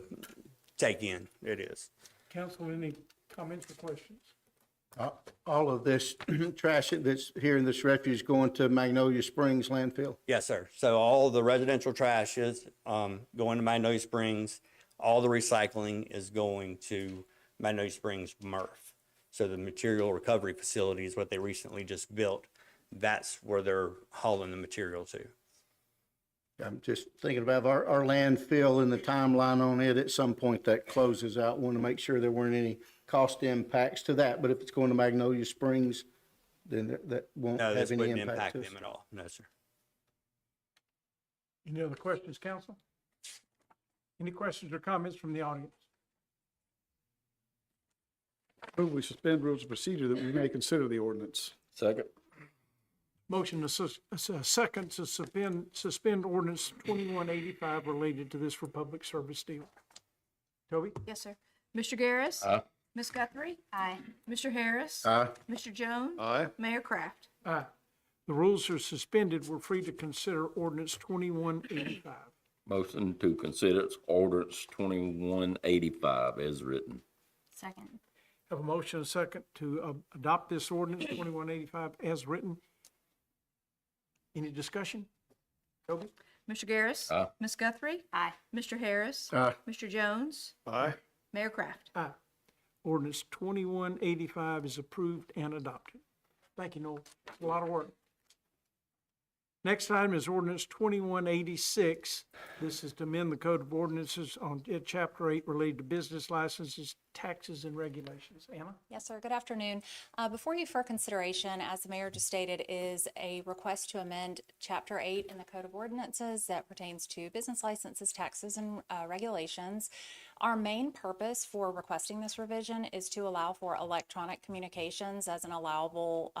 take in. It is. Council, any comments or questions? All of this trash that's here in this refuse going to Magnolia Springs landfill? Yes, sir. So all the residential trash is going to Magnolia Springs. All the recycling is going to Magnolia Springs MRF. So the material recovery facility is what they recently just built. That's where they're hauling the material to. I'm just thinking about our landfill and the timeline on it. At some point that closes out. Want to make sure there weren't any cost impacts to that. But if it's going to Magnolia Springs, then that won't No, have this any wouldn't impact impact to us. them at all. No, sir. Any other questions, council? Any questions or comments from the audience? Move we suspend rules of procedure that we may consider the ordinance. Second. Motion to second to suspend ordinance 2185 related to this Republic Service deal. Toby? Yes, sir. Mr. Garris? Aye. Ms. Guthrie? Aye. Mr. Harris? Aye. Mr. Jones? Aye. Mayor Kraft? Aye. The rules are suspended. We're free to consider ordinance 2185. Motion to consider ordinance 2185 as written. Second. Have a motion and a second to adopt this ordinance 2185 as written. Any discussion? Toby? Mr. Garris? Aye. Ms. Guthrie? Aye. Mr. Harris? Aye. Mr. Jones? Aye. Mayor Kraft? Aye. Ordinance 2185 is approved and adopted. Thank you, Noel. It's a lot of work. Next item is ordinance 2186. This is to amend the Code of Ordinances on Chapter 8 related to business licenses, taxes, and regulations. Anna? Yes, sir. Good afternoon. Before you for consideration, as the mayor just stated, is a request to amend Chapter 8 in the Code of Ordinances that pertains to business licenses, taxes, and regulations. Our main purpose for requesting this revision is to allow for electronic communications as an allowable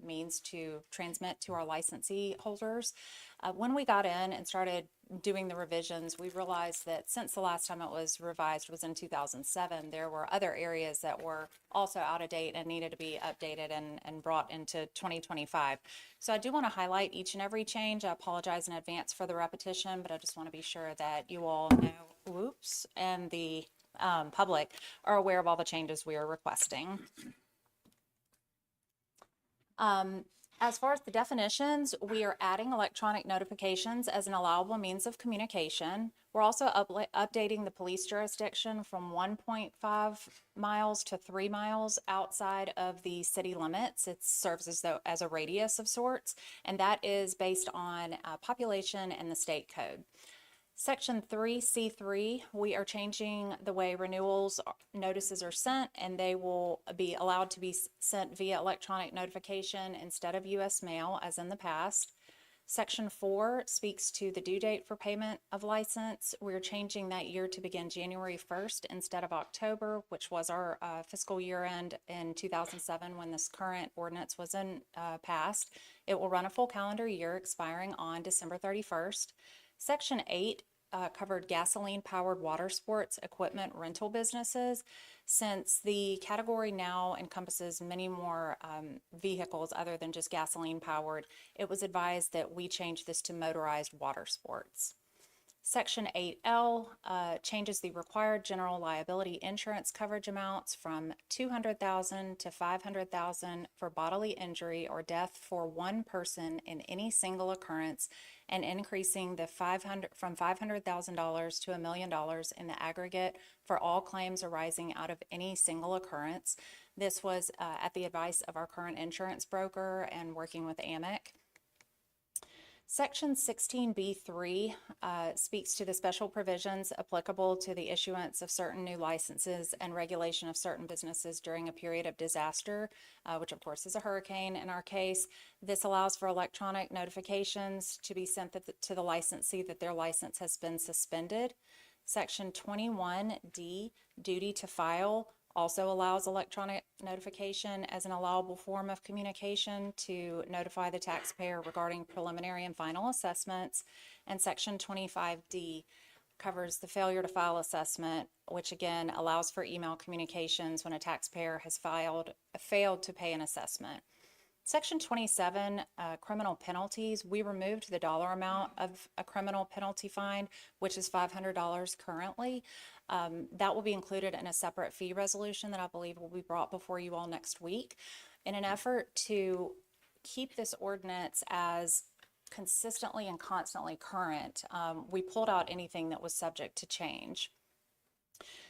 means to transmit to our licensee holders. When we got in and started doing the revisions, we realized that since the last time it was revised was in 2007, there were other areas that were also out of date and needed to be updated and brought into 2025. So I do want to highlight each and every change. I apologize in advance for the repetition, but I just want to be sure that you all know, and the public are aware of all the changes we are requesting. As far as the definitions, we are adding electronic notifications as an allowable means of communication. We're also updating the police jurisdiction from 1.5 miles to 3 miles outside of the city limits. It serves as a radius of sorts, and that is based on population and the state code. Section 3C3, we are changing the way renewals notices are sent, and they will be allowed to be sent via electronic notification instead of U.S. mail as in the past. Section 4 speaks to the due date for payment of license. We're changing that year to begin January 1st instead of October, which was our fiscal year end in 2007 when this current ordinance was passed. It will run a full calendar year expiring on December 31st. Section 8 covered gasoline-powered water sports equipment rental businesses. Since the category now encompasses many more vehicles other than just gasoline-powered, it was advised that we change this to motorized water sports. Section 8L changes the required general liability insurance coverage amounts from $200,000 to $500,000 for bodily injury or death for one person in any single occurrence, and increasing the from $500,000 to $1 million in the aggregate for all claims arising out of any single occurrence. This was at the advice of our current insurance broker and working with AMIC. Section 16B3 speaks to the special provisions applicable to the issuance of certain new licenses and regulation of certain businesses during a period of disaster, which of course is a hurricane in our case. This allows for electronic notifications to be sent to the licensee that their license has been suspended. Section 21D, duty to file, also allows electronic notification as an allowable form of communication to notify the taxpayer regarding preliminary and final assessments. And Section 25D covers the failure to file assessment, which again allows for email communications when a taxpayer has failed to pay an assessment. Section 27, criminal penalties, we removed the dollar amount of a criminal penalty fine, which is $500 currently. That will be included in a separate fee resolution that I believe will be brought before you all next week. In an effort to keep this ordinance as consistently and constantly current, we pulled out anything that was subject to change.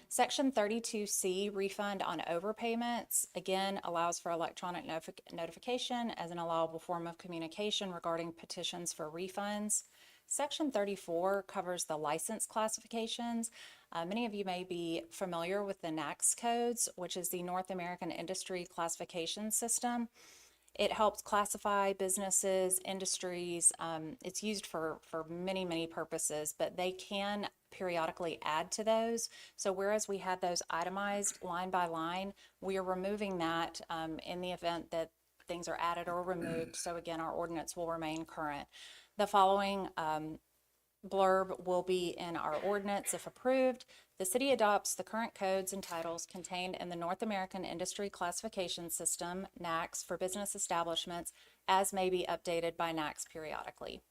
Section 32C, refund on overpayments, again allows for electronic notification as an allowable form of communication regarding petitions for refunds. Section 34 covers the license classifications. Many of you may be familiar with the NAICS codes, which is the North American Industry Classification System. It helps classify businesses, industries. It's used for many, many purposes, but they can periodically add to those. So whereas we had those itemized line by line, we are removing that in the event that things are added or removed. So again, our ordinance will remain current. The following blurb will be in our ordinance if approved. The city adopts the current codes and titles contained in the North American Industry Classification System, NAICS, for business establishments as may be updated by NAICS periodically.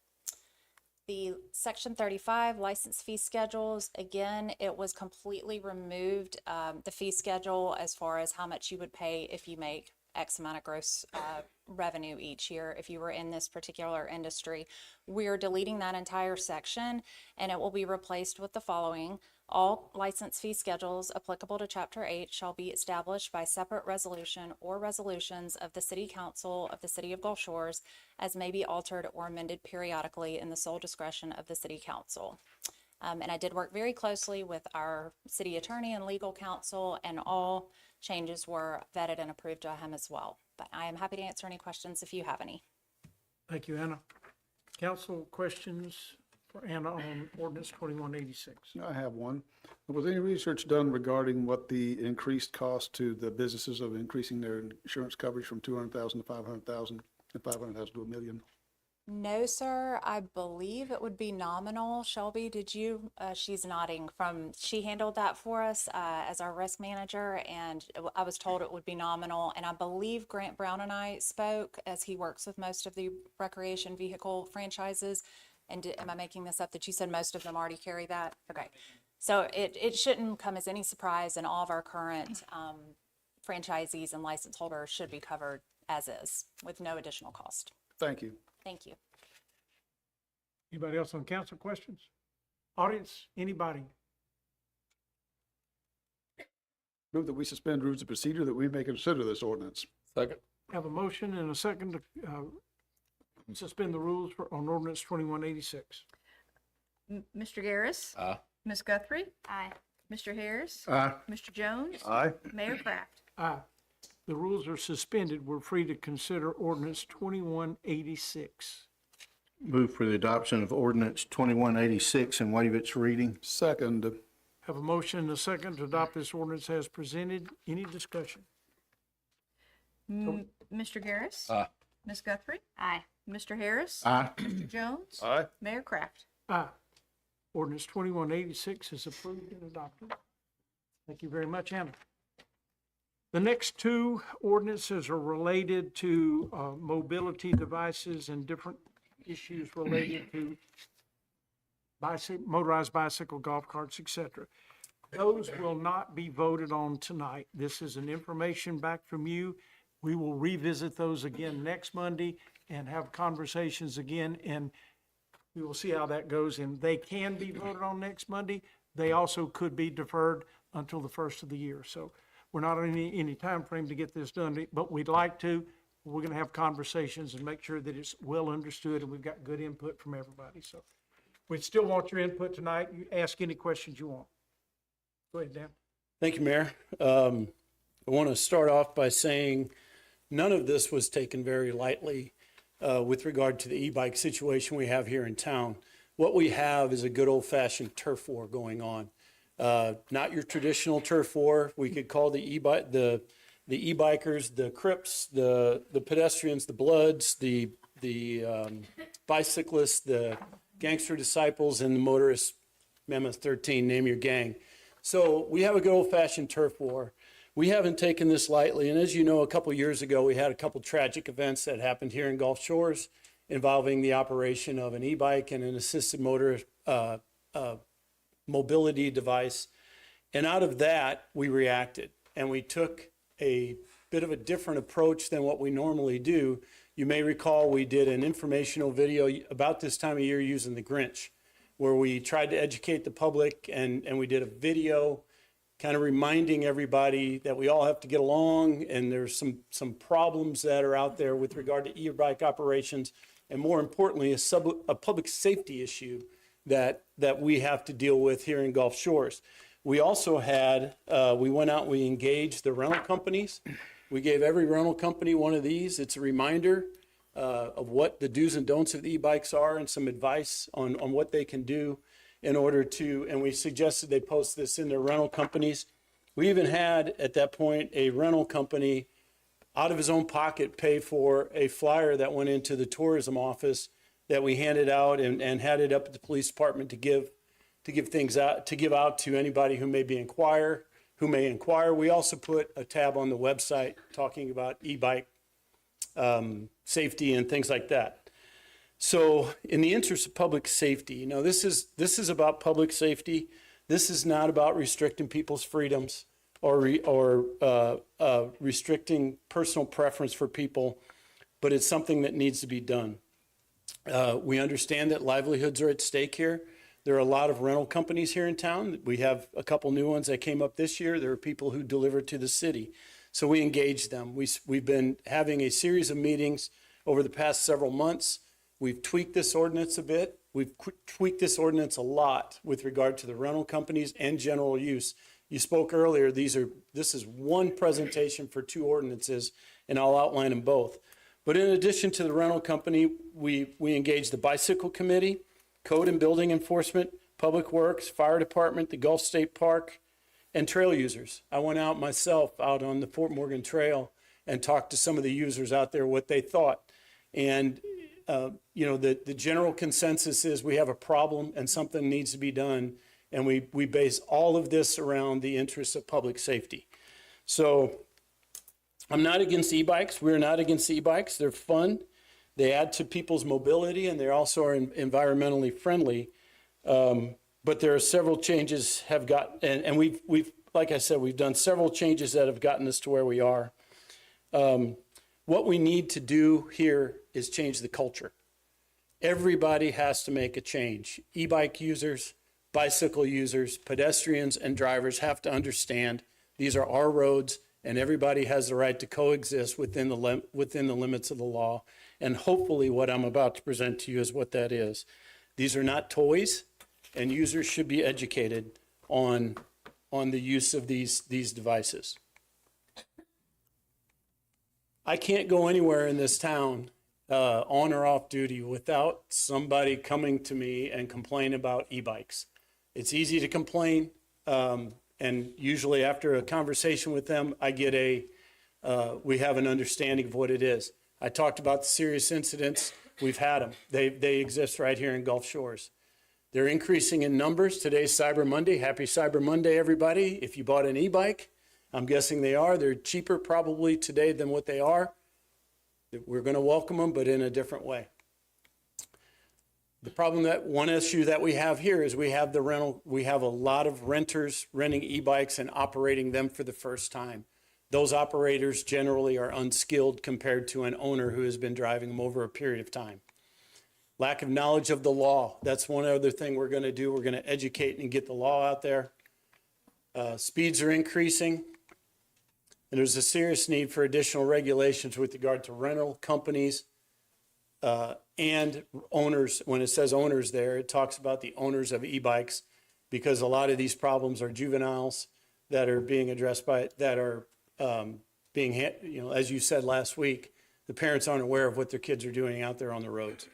The Section 35 license fee schedules, again, it was completely removed, the fee schedule as far as how much you would pay if you make X amount of gross revenue each year if you were in this particular industry. We're deleting that entire section, and it will be replaced with the following. All license fee schedules applicable to Chapter 8 shall be established by separate resolution or resolutions of the City Council of the City of Gulf Shores as may be altered or amended periodically in the sole discretion of the City Council. And I did work very closely with our city attorney and legal counsel, and all changes were vetted and approved by him as well. But I am happy to answer any questions if you have any. Thank you, Anna. Council questions for Anna on ordinance 2186? I have one. Was any research done regarding what the increased cost to the businesses of increasing their insurance coverage from 200,000 to 500,000 and 500,000 to $1 million? No, sir. I believe it would be nominal. Shelby, did you? She's nodding she handled that for us as our risk manager, and I was told it would be nominal. And I believe Grant Brown and I spoke, as he works with most of the recreation vehicle franchises. And am I making this up that you said most of them already carry that? Okay. So it shouldn't come as any surprise, and all of our current franchisees and license holders should be covered as is with no additional cost. Thank you. Thank you. Anybody else on council questions? Audience, anybody? Move that we suspend rules of procedure that we may consider this ordinance. Second. Have a motion and a second to suspend the rules on ordinance 2186. Mr. Garris. Aye. Ms. Guthrie. Aye. Mr. Harris. Aye. Mr. Jones. Aye. Mayor Kraft. Aye. The rules are suspended. We're free to consider ordinance 2186. Move for the adoption of ordinance 2186 and waive its reading. Second. Have a motion and a second to adopt this ordinance as presented. Any discussion? Mr. Garris. Aye. Ms. Guthrie. Aye. Mr. Harris. Aye. Mr. Jones. Aye. Mayor Kraft. Aye. Ordinance 2186 is approved and adopted. Thank you very much, Anna. The next two ordinances are related to mobility devices and different issues related to motorized bicycle, golf carts, etc. Those will not be voted on tonight. This is an information back from you. We will revisit those again next Monday and have conversations again, and we will see how that goes. And they can be voted on next Monday. They also could be deferred until the first of the year. So we're not on any time frame to get this done, but we'd like to. We're going to have conversations and make sure that it's well understood and we've got good input from everybody. So we still want your input tonight. You ask any questions you want. Go ahead, Dan. Thank you, Mayor. I want to start off by saying none of this was taken very lightly with regard to the e-bike situation we have here in town. What we have is a good old-fashioned turf war going on. Not your traditional turf war. We could call the e-bikers, the Crips, the pedestrians, the Bloods, the bicyclists, the gangster disciples, and the motorists, Mammoth 13, name your gang. So we have a good old-fashioned turf war. We haven't taken this lightly, and as you know, a couple years ago, we had a couple tragic events that happened here in Gulf Shores involving the operation of an e-bike and an assisted motor mobility device. And out of that, we reacted, and we took a bit of a different approach than what we normally do. You may recall we did an informational video about this time of year using the Grinch, where we tried to educate the public, and we did a video kind of reminding everybody that we all have to get along, and there's some problems that are out there with regard to e-bike operations, and more importantly, a public safety issue that we have to deal with here in Gulf Shores. We also had, we went out and we engaged the rental companies. We gave every rental company one of these. It's a reminder of what the do's and don'ts of the e-bikes are and some advice on what they can do in order to, and we suggested they post this in their rental companies. We even had, at that point, a rental company out of his own pocket pay for a flyer that went into the tourism office that we handed out and had it up at the police department to give out to anybody who may inquire. We also put a tab on the website talking about e-bike safety and things like that. So in the interest of public safety, this is about public safety. This is not about restricting people's freedoms or restricting personal preference for people, but it's something that needs to be done. We understand that livelihoods are at stake here. There are a lot of rental companies here in town. We have a couple new ones that came up this year. There are people who deliver to the city. So we engage them. We've been having a series of meetings over the past several months. We've tweaked this ordinance a bit. We've tweaked this ordinance a lot with regard to the rental companies and general use. You spoke earlier, this is one presentation for two ordinances, and I'll outline them both. But in addition to the rental company, we engaged the bicycle committee, code and building enforcement, public works, fire department, the Gulf State Park, and trail users. I went out myself out on the Fort Morgan Trail and talked to some of the users out there what they thought. And the general consensus is we have a problem and something needs to be done. And we base all of this around the interests of public safety. So I'm not against e-bikes. We're not against e-bikes. They're fun. They add to people's mobility, and they also are environmentally friendly. But there are several changes have got, and we've like I said, we've done several changes that have gotten us to where we are. What we need to do here is change the culture. Everybody has to make a change. E-bike users, bicycle users, pedestrians, and drivers have to understand these are our roads, and everybody has the right to coexist within the limits of the law. And hopefully what I'm about to present to you is what that is. These are not toys, and users should be educated on the use of these devices. I can't go anywhere in this town on or off duty without somebody coming to me and complain about e-bikes. It's easy to complain, and usually after a conversation with them, I get we have an understanding of what it is. I talked about the serious incidents. We've had them. They exist right here in Gulf Shores. They're increasing in numbers. Today's Cyber Monday. Happy Cyber Monday, everybody. If you bought an e-bike, I'm guessing they are. They're cheaper probably today than what they are. We're going to welcome them, but in a different way. The problem one issue that we have here is we have a lot of renters renting e-bikes and operating them for the first time. Those operators generally are unskilled compared to an owner who has been driving them over a period of time. Lack of knowledge of the law. That's one other thing we're going to do. We're going to educate and get the law out there. Speeds are increasing. And there's a serious need for additional regulations with regard to rental companies and owners. When it says owners there, it talks about the owners of e-bikes, because a lot of these problems are juveniles that are being addressed as you said last week, the parents aren't aware of what their kids are doing out there on the roads.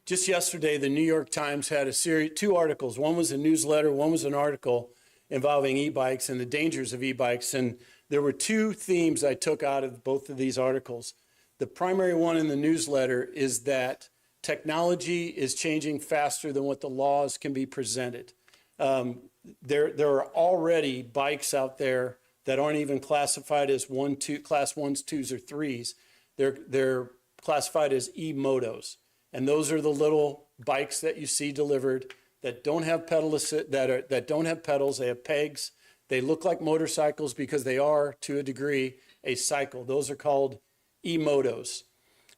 Just yesterday, the New York Times had two articles. One was a newsletter, one was an article involving e-bikes and the dangers of e-bikes. And there were two themes I took out of both of these articles. The primary one in the newsletter is that technology is changing faster than what the laws can be presented. There are already bikes out there that aren't even classified as class 1s, 2s, or 3s. They're classified as e-motos. And those are the little bikes that you see delivered that don't have pedals, that don't have pedals. They have pegs. They look like motorcycles because they are, to a degree, a cycle. Those are called e-motos.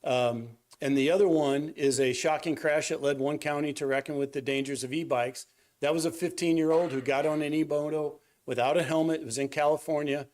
And the other one is a shocking crash that led one county to reckon with the dangers of e-bikes. That was a 15-year-old who got on an e-moto without a helmet. It was in California.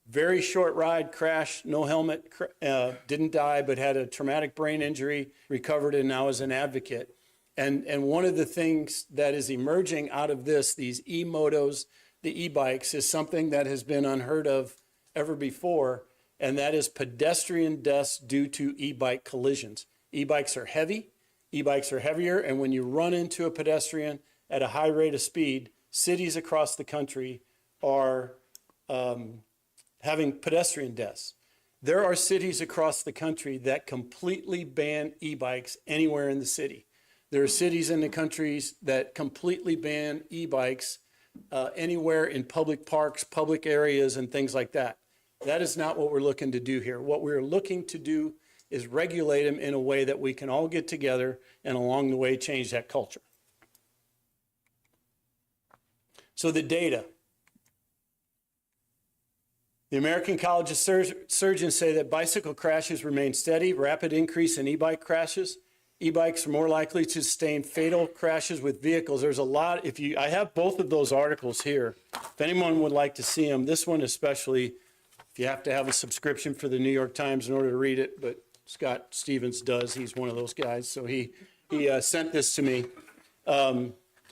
Very short ride, crashed, no helmet, didn't die, but had a traumatic brain injury, recovered, and now is an advocate. And one of the things that is emerging out of these e-motos, the e-bikes, is something that has been unheard of ever before, and that is pedestrian deaths due to e-bike collisions. E-bikes are heavy, e-bikes are heavier, and when you run into a pedestrian at a high rate of speed, cities across the country are having pedestrian deaths. There are cities across the country that completely ban e-bikes anywhere in the city. There are cities in the countries that completely ban e-bikes anywhere in public parks, public areas, and things like that. That is not what we're looking to do here. What we're looking to do is regulate them in a way that we can all get together and along the way change that culture. So the data. The American College of Surgeons say that bicycle crashes remain steady, rapid increase in e-bike crashes. E-bikes are more likely to sustain fatal crashes with vehicles. There's a lot. I have both of those articles here. If anyone would like to see them, this one especially, if you have to have a subscription for the New York Times in order to read it, but Scott Stevens does. He's one of those guys. So he sent this to me.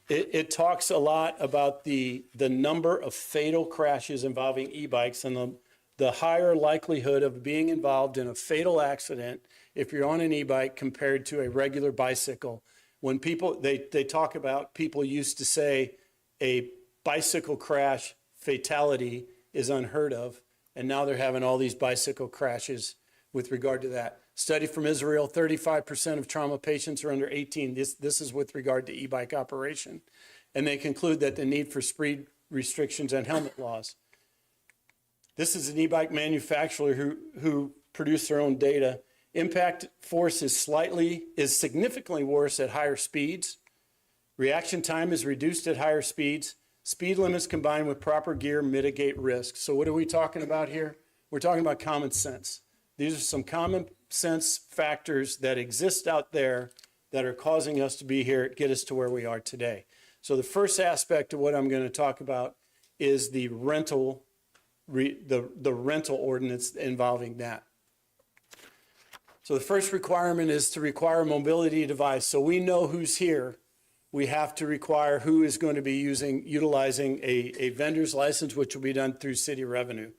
It talks a lot about the number of fatal crashes involving e-bikes and the higher likelihood of being involved in a fatal accident if you're on an e-bike compared to a regular bicycle. When they talk about, people used to say a bicycle crash fatality is unheard of, and now they're having all these bicycle crashes with regard to that. Study from Israel, 35% of trauma patients are under 18. This is with regard to e-bike operation. And they conclude that the need for speed restrictions and helmet laws. This is an e-bike manufacturer who produced their own data. Impact force is significantly worse at higher speeds. Reaction time is reduced at higher speeds. Speed limits combined with proper gear mitigate risk. So what are we talking about here? We're talking about common sense. These are some common sense factors that exist out there that are causing us to be here, get us to where we are today. So the first aspect of what I'm going to talk about is the rental ordinance involving that. So the first requirement is to require a mobility device. So we know who's here. We have to require who is going to be utilizing a vendor's license, which will be done through city revenue.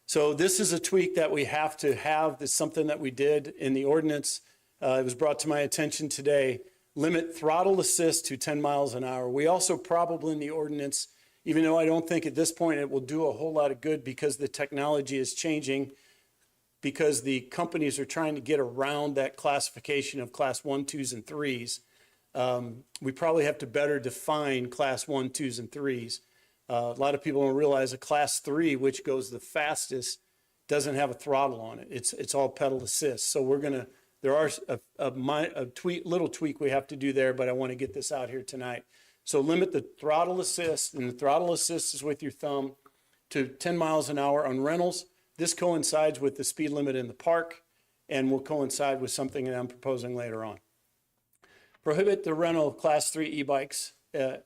So this is a tweak that we have to have. This is something that we did in the ordinance. It was brought to my attention today. Limit throttle assist to 10 miles an hour. We also probably in the ordinance, even though I don't think at this point it will do a whole lot of good because the technology is changing, because the companies are trying to get around that classification of class 1, 2s, and 3s. We probably have to better define class 1, 2s, and 3s. A lot of people don't realize a class 3, which goes the fastest, doesn't have a throttle on it. It's all pedal assist. So there are a little tweak we have to do there, but I want to get this out here tonight. So limit the throttle assist, and the throttle assist is with your thumb, to 10 miles an hour on rentals. This coincides with the speed limit in the park and will coincide with something that I'm proposing later on. Prohibit the rental of class 3 e-bikes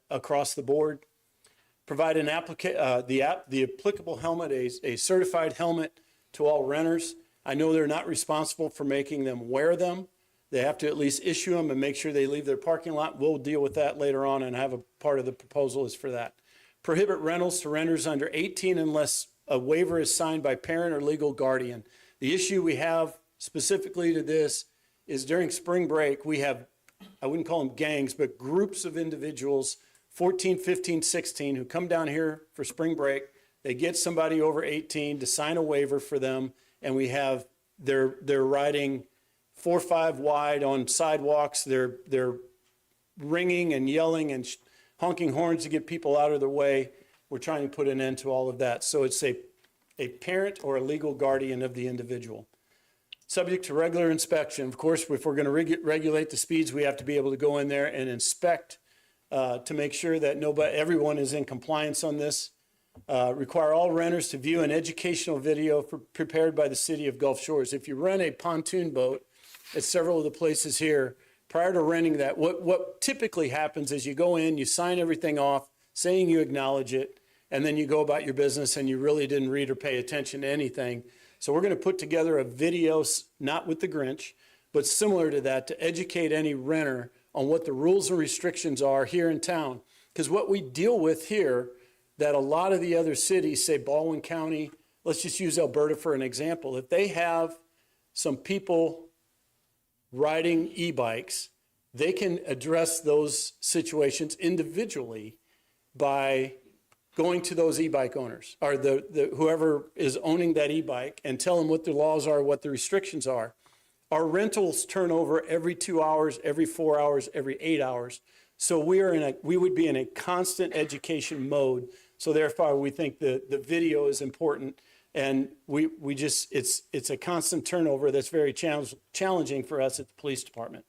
across the board. Provide the applicable helmet, a certified helmet to all renters. I know they're not responsible for making them wear them. They have to at least issue them and make sure they leave their parking lot. We'll deal with that later on, and I have a part of the proposal is for that. Prohibit rentals to renters under 18 unless a waiver is signed by parent or legal guardian. The issue we have specifically to this is during spring break, we have, I wouldn't call them gangs, but groups of individuals, 14, 15, 16, who come down here for spring break. They get somebody over 18 to sign a waiver for them, and we have, they're riding 4 or 5 wide on sidewalks. They're ringing and yelling and honking horns to get people out of their way. We're trying to put an end to all of that. So it's a parent or a legal guardian of the individual. Subject to regular inspection. Of course, if we're going to regulate the speeds, we have to be able to go in there and inspect to make sure that everyone is in compliance on this. Require all renters to view an educational video prepared by the city of Gulf Shores. If you rent a pontoon boat at several of the places here, prior to renting that, what typically happens is you go in, you sign everything off, saying you acknowledge it, and then you go about your business and you really didn't read or pay attention to anything. So we're going to put together a video, not with the Grinch, but similar to that, to educate any renter on what the rules and restrictions are here in town. Because what we deal with here, that a lot of the other cities, say Baldwin County, let's just use Alberta for an example. If they have some people riding e-bikes, they can address those situations individually by going to those e-bike owners or whoever is owning that e-bike and tell them what the laws are, what the restrictions are. Our rentals turn over every 2 hours, every 4 hours, every 8 hours. So we would be in a constant education mode. So therefore, we think the video is important, and it's a constant turnover that's very challenging for us at the police department.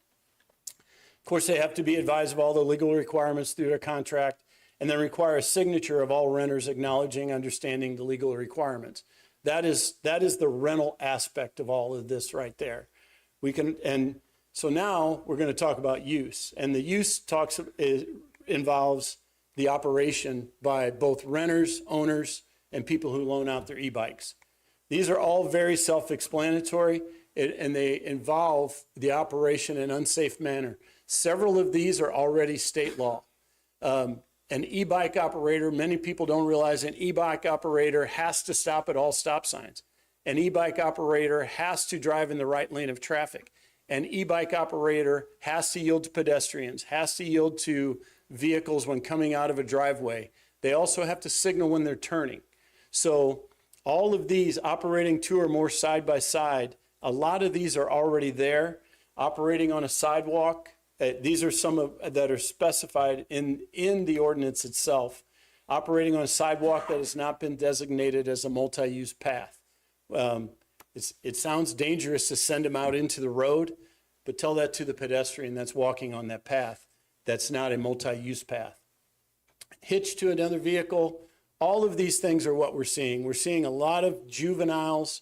Of course, they have to be advised of all the legal requirements through their contract, and then require a signature of all renters acknowledging, understanding the legal requirements. That is the rental aspect of all of this right there. So now we're going to talk about use, and the use involves the operation by both renters, owners, and people who loan out their e-bikes. These are all very self-explanatory, and they involve the operation in an unsafe manner. Several of these are already state law. An e-bike operator, many people don't realize an e-bike operator has to stop at all stop signs. An e-bike operator has to drive in the right lane of traffic. An e-bike operator has to yield to pedestrians, has to yield to vehicles when coming out of a driveway. They also have to signal when they're turning. So all of these operating 2 or more side by side A lot of these are already there, operating on a sidewalk. These are some that are specified in the ordinance itself. Operating on a sidewalk that has not been designated as a multi-use path. It sounds dangerous to send them out into the road, but tell that to the pedestrian that's walking on that path. That's not a multi-use path. Hitched to another vehicle. All of these things are what we're seeing. We're seeing a lot of juveniles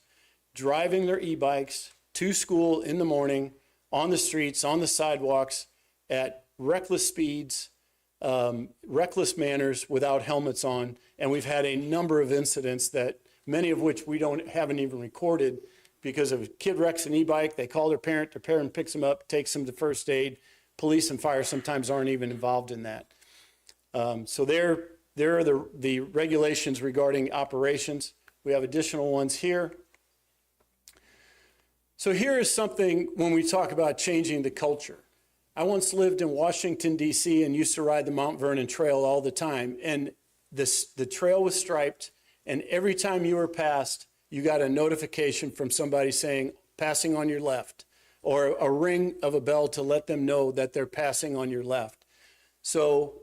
driving their e-bikes to school in the morning, on the streets, on the sidewalks, at reckless speeds, reckless manners, without helmets on. And we've had a number of incidents that, many of which we haven't even recorded, because if a kid wrecks an e-bike, they call their parent picks them up, takes them to first aid. Police and fire sometimes aren't even involved in that. So there are the regulations regarding operations. We have additional ones here. So here is something when we talk about changing the culture. I once lived in Washington, D.C. and used to ride the Mount Vernon Trail all the time. And the trail was striped, and every time you were passed, you got a notification from somebody saying, passing on your left, or a ring of a bell to let them know that they're passing on your left. So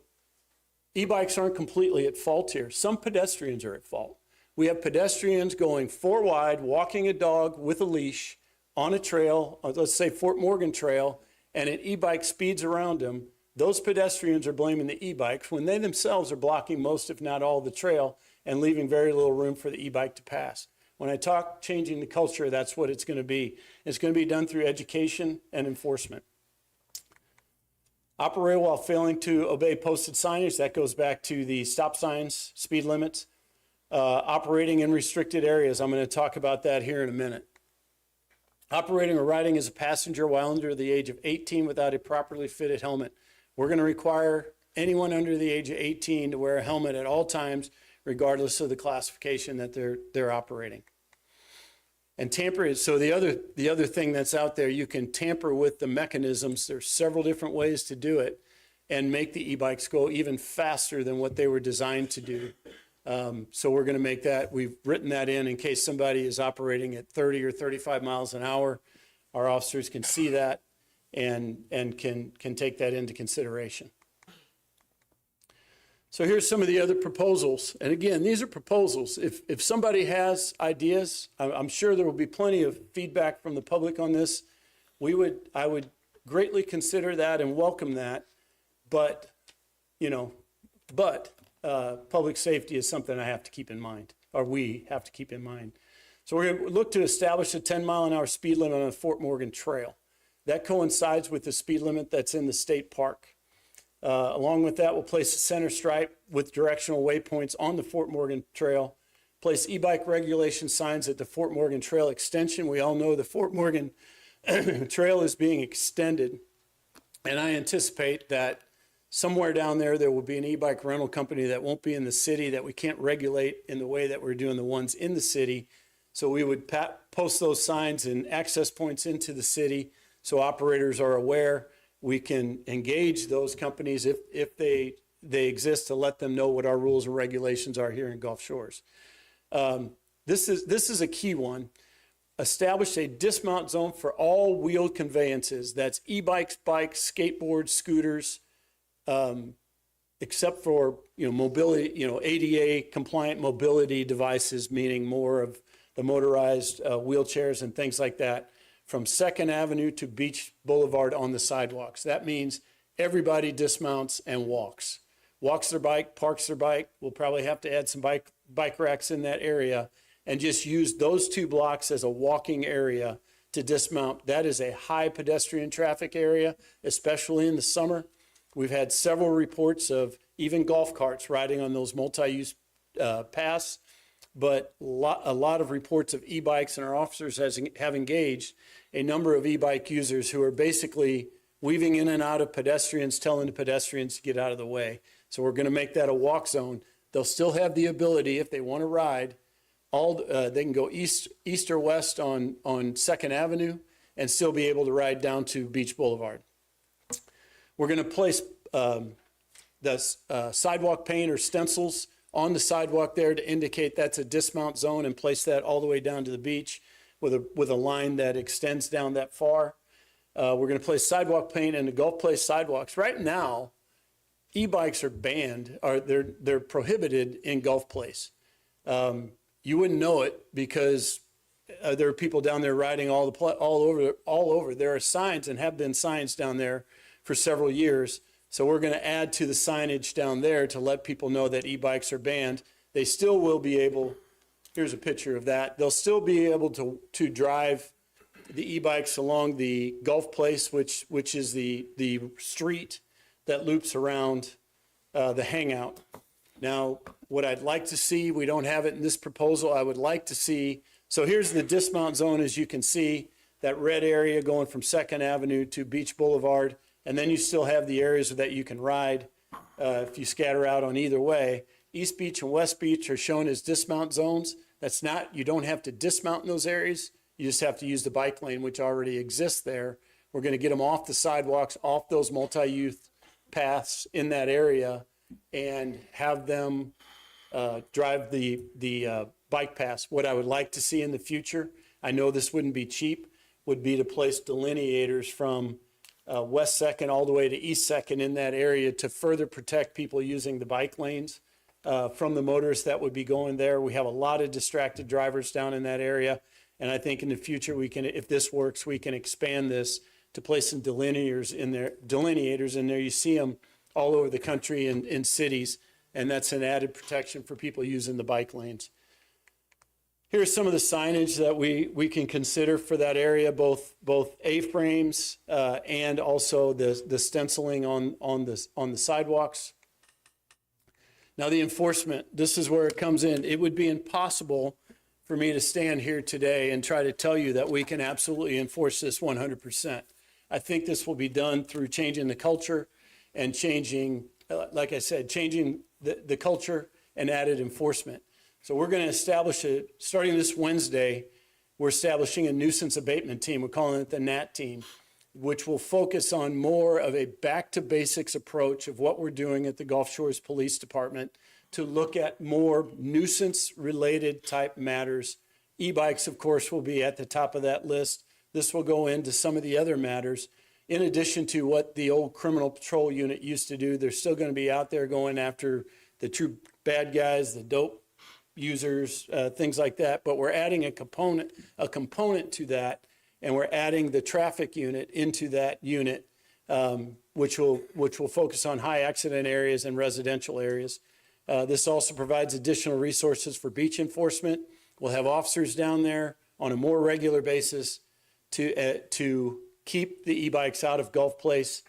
e-bikes aren't completely at fault here. Some pedestrians are at fault. We have pedestrians going 4 wide, walking a dog with a leash on a trail, let's say Fort Morgan Trail, and an e-bike speeds around them. Those pedestrians are blaming the e-bikes when they themselves are blocking most, if not all, of the trail and leaving very little room for the e-bike to pass. When I talk changing the culture, that's what it's going to be. It's going to be done through education and enforcement. Operate while failing to obey posted signage. That goes back to the stop signs, speed limits. Operating in restricted areas. I'm going to talk about that here in a minute. Operating or riding as a passenger while under the age of 18 without a properly fitted helmet. We're going to require anyone under the age of 18 to wear a helmet at all times, regardless of the classification that they're operating. And tamper, so the other thing that's out there, you can tamper with the mechanisms. There's several different ways to do it and make the e-bikes go even faster than what they were designed to do. So we're going to make that, we've written that in case somebody is operating at 30 or 35 miles an hour. Our officers can see that and can take that into consideration. So here's some of the other proposals. And again, these are proposals. If somebody has ideas, I'm sure there will be plenty of feedback from the public on this. I would greatly consider that and welcome that. But, public safety is something I have to keep in mind, or we have to keep in mind. So we're going to look to establish a 10-mile-an-hour speed limit on the Fort Morgan Trail. That coincides with the speed limit that's in the state park. Along with that, we'll place a center stripe with directional waypoints on the Fort Morgan Trail, place e-bike regulation signs at the Fort Morgan Trail extension. We all know the Fort Morgan Trail is being extended, and I anticipate that somewhere down there will be an e-bike rental company that won't be in the city, that we can't regulate in the way that we're doing the ones in the city. So we would post those signs and access points into the city so operators are aware. We can engage those companies if they exist to let them know what our rules and regulations are here in Gulf Shores. This is a key one. Establish a dismount zone for all wheeled conveyances. That's e-bikes, bikes, skateboards, scooters, except for mobility, ADA compliant mobility devices, meaning more of the motorized wheelchairs and things like that, from 2nd Avenue to Beach Boulevard on the sidewalks. That means everybody dismounts and walks their bike, parks their bike. We'll probably have to add some bike racks in that area and just use those 2 blocks as a walking area to dismount. That is a high pedestrian traffic area, especially in the summer. We've had several reports of even golf carts riding on those multi-use paths, but a lot of reports of e-bikes, and our officers have engaged a number of e-bike users who are basically weaving in and out of pedestrians, telling the pedestrians to get out of the way. So we're going to make that a walk zone. They'll still have the ability, if they want to ride, they can go east or west on 2nd Avenue and still be able to ride down to Beach Boulevard. We're going to place the sidewalk paint or stencils on the sidewalk there to indicate that's a dismount zone and place that all the way down to the beach. with a line that extends down that far. We're going to place sidewalk paint in the Gulf Place sidewalks. Right now, e-bikes are banned, or they're prohibited in Gulf Place. You wouldn't know it because there are people down there riding all over. There are signs and have been signs down there for several years. So we're going to add to the signage down there to let people know that e-bikes are banned. They still will be able, here's a picture of that. They'll still be able to drive the e-bikes along the Gulf Place, which is the street that loops around the hangout. Now, what I'd like to see, we don't have it in this proposal, I would like to see, so here's the dismount zone, as you can see, that red area going from 2nd Avenue to Beach Boulevard, and then you still have the areas that you can ride if you scatter out on either way. East Beach and West Beach are shown as dismount zones. That's not, you don't have to dismount in those areas. You just have to use the bike lane, which already exists there. We're going to get them off the sidewalks, off those multi-use paths in that area, and have them drive the bike paths. What I would like to see in the future, I know this wouldn't be cheap, would be to place delineators from West 2nd all the way to East 2nd in that area to further protect people using the bike lanes from the motorists that would be going there. We have a lot of distracted drivers down in that area. And I think in the future, we can, if this works, we can expand this to place some delineators in there. You see them all over the country in cities, and that's an added protection for people using the bike lanes. Here's some of the signage that we can consider for that area, both A-frames and also the stenciling on the sidewalks. Now the enforcement, this is where it comes in. It would be impossible for me to stand here today and try to tell you that we can absolutely enforce this 100%. I think this will be done through changing the culture and changing, like I said, changing the culture and added enforcement. So we're going to establish starting this Wednesday, we're establishing a nuisance abatement team. We're calling it the NAT team, which will focus on more of a back to basics approach of what we're doing at the Gulf Shores Police Department to look at more nuisance related type matters. E-bikes, of course, will be at the top of that list. This will go into some of the other matters. In addition to what the old criminal patrol unit used to do, they're still going to be out there going after the true bad guys, the dope users, things like that. But we're adding a component to that, and we're adding the traffic unit into that unit, which will focus on high accident areas and residential areas. This also provides additional resources for beach enforcement. We'll have officers down there on a more regular basis to keep the e-bikes out of Gulf Place.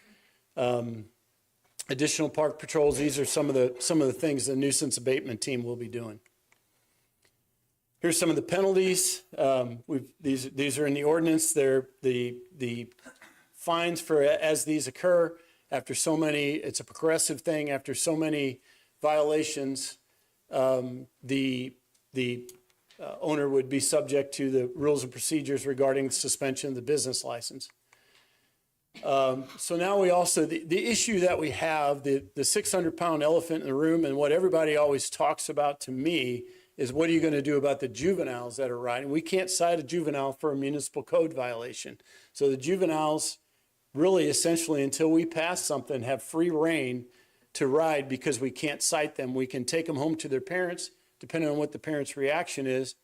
Additional park patrols. These are some of the things the nuisance abatement team will be doing. Here's some of the penalties. These are in the ordinance. They're the fines for as these occur after so many. It's a progressive thing. After so many violations, the owner would be subject to the rules and procedures regarding suspension of the business license. So now we also, the issue that we have, the 600-pound elephant in the room, and what everybody always talks about to me is, what are you going to do about the juveniles that are riding? We can't cite a juvenile for a municipal code violation. So the juveniles really essentially, until we pass something, have free reign to ride because we can't cite them. We can take them home to their parents, depending on what the parents' reaction is.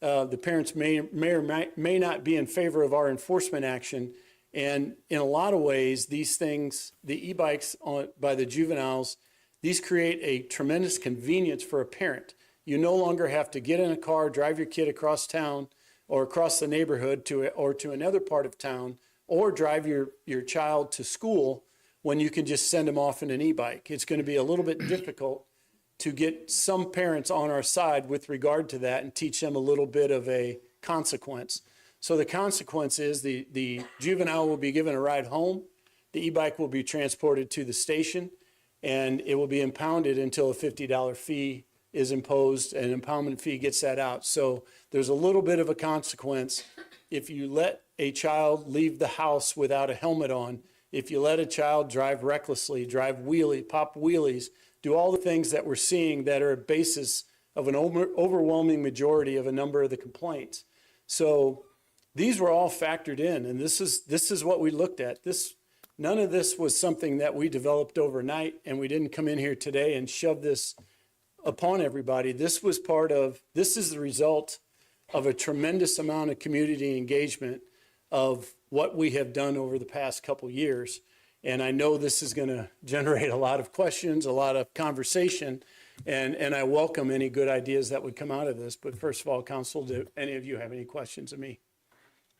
The parents may or may not be in favor of our enforcement action. And in a lot of ways, these things, the e-bikes by the juveniles, these create a tremendous convenience for a parent. You no longer have to get in a car, drive your kid across town or across the neighborhood to another part of town, or drive your child to school when you can just send them off in an e-bike. It's going to be a little bit difficult to get some parents on our side with regard to that and teach them a little bit of a consequence. So the consequence is the juvenile will be given a ride home, the e-bike will be transported to the station, and it will be impounded until a $50 fee is imposed, and an impoundment fee gets that out. So there's a little bit of a consequence if you let a child leave the house without a helmet on, if you let a child drive recklessly, pop wheelies, do all the things that we're seeing that are a basis of an overwhelming majority of a number of the complaints. So these were all factored in, and this is what we looked at. None of this was something that we developed overnight, and we didn't come in here today and shove this upon everybody. This is the result of a tremendous amount of community engagement of what we have done over the past couple years. And I know this is going to generate a lot of questions, a lot of conversation, and I welcome any good ideas that would come out of this. But first of all, council, do any of you have any questions of me?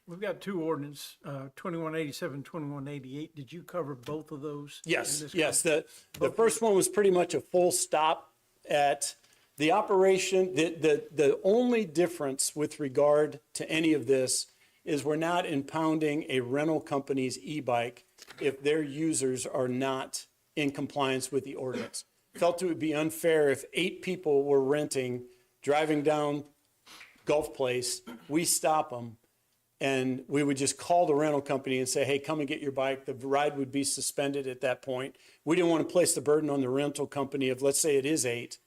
We've got two ordinance, 2187, 2188. Did you cover both of those? Yes, in this yes. conference? The first one was pretty much a full stop at the operation. The only difference with regard to any of this is we're not impounding a rental company's e-bike if their users are not in compliance with the ordinance. Felt it would be unfair if 8 people were renting, driving down Gulf Place, we stop them, and we would just call the rental company and say, hey, come and get your bike. The ride would be suspended at that point. We didn't want to place the burden on the rental company of, let's say it is 8,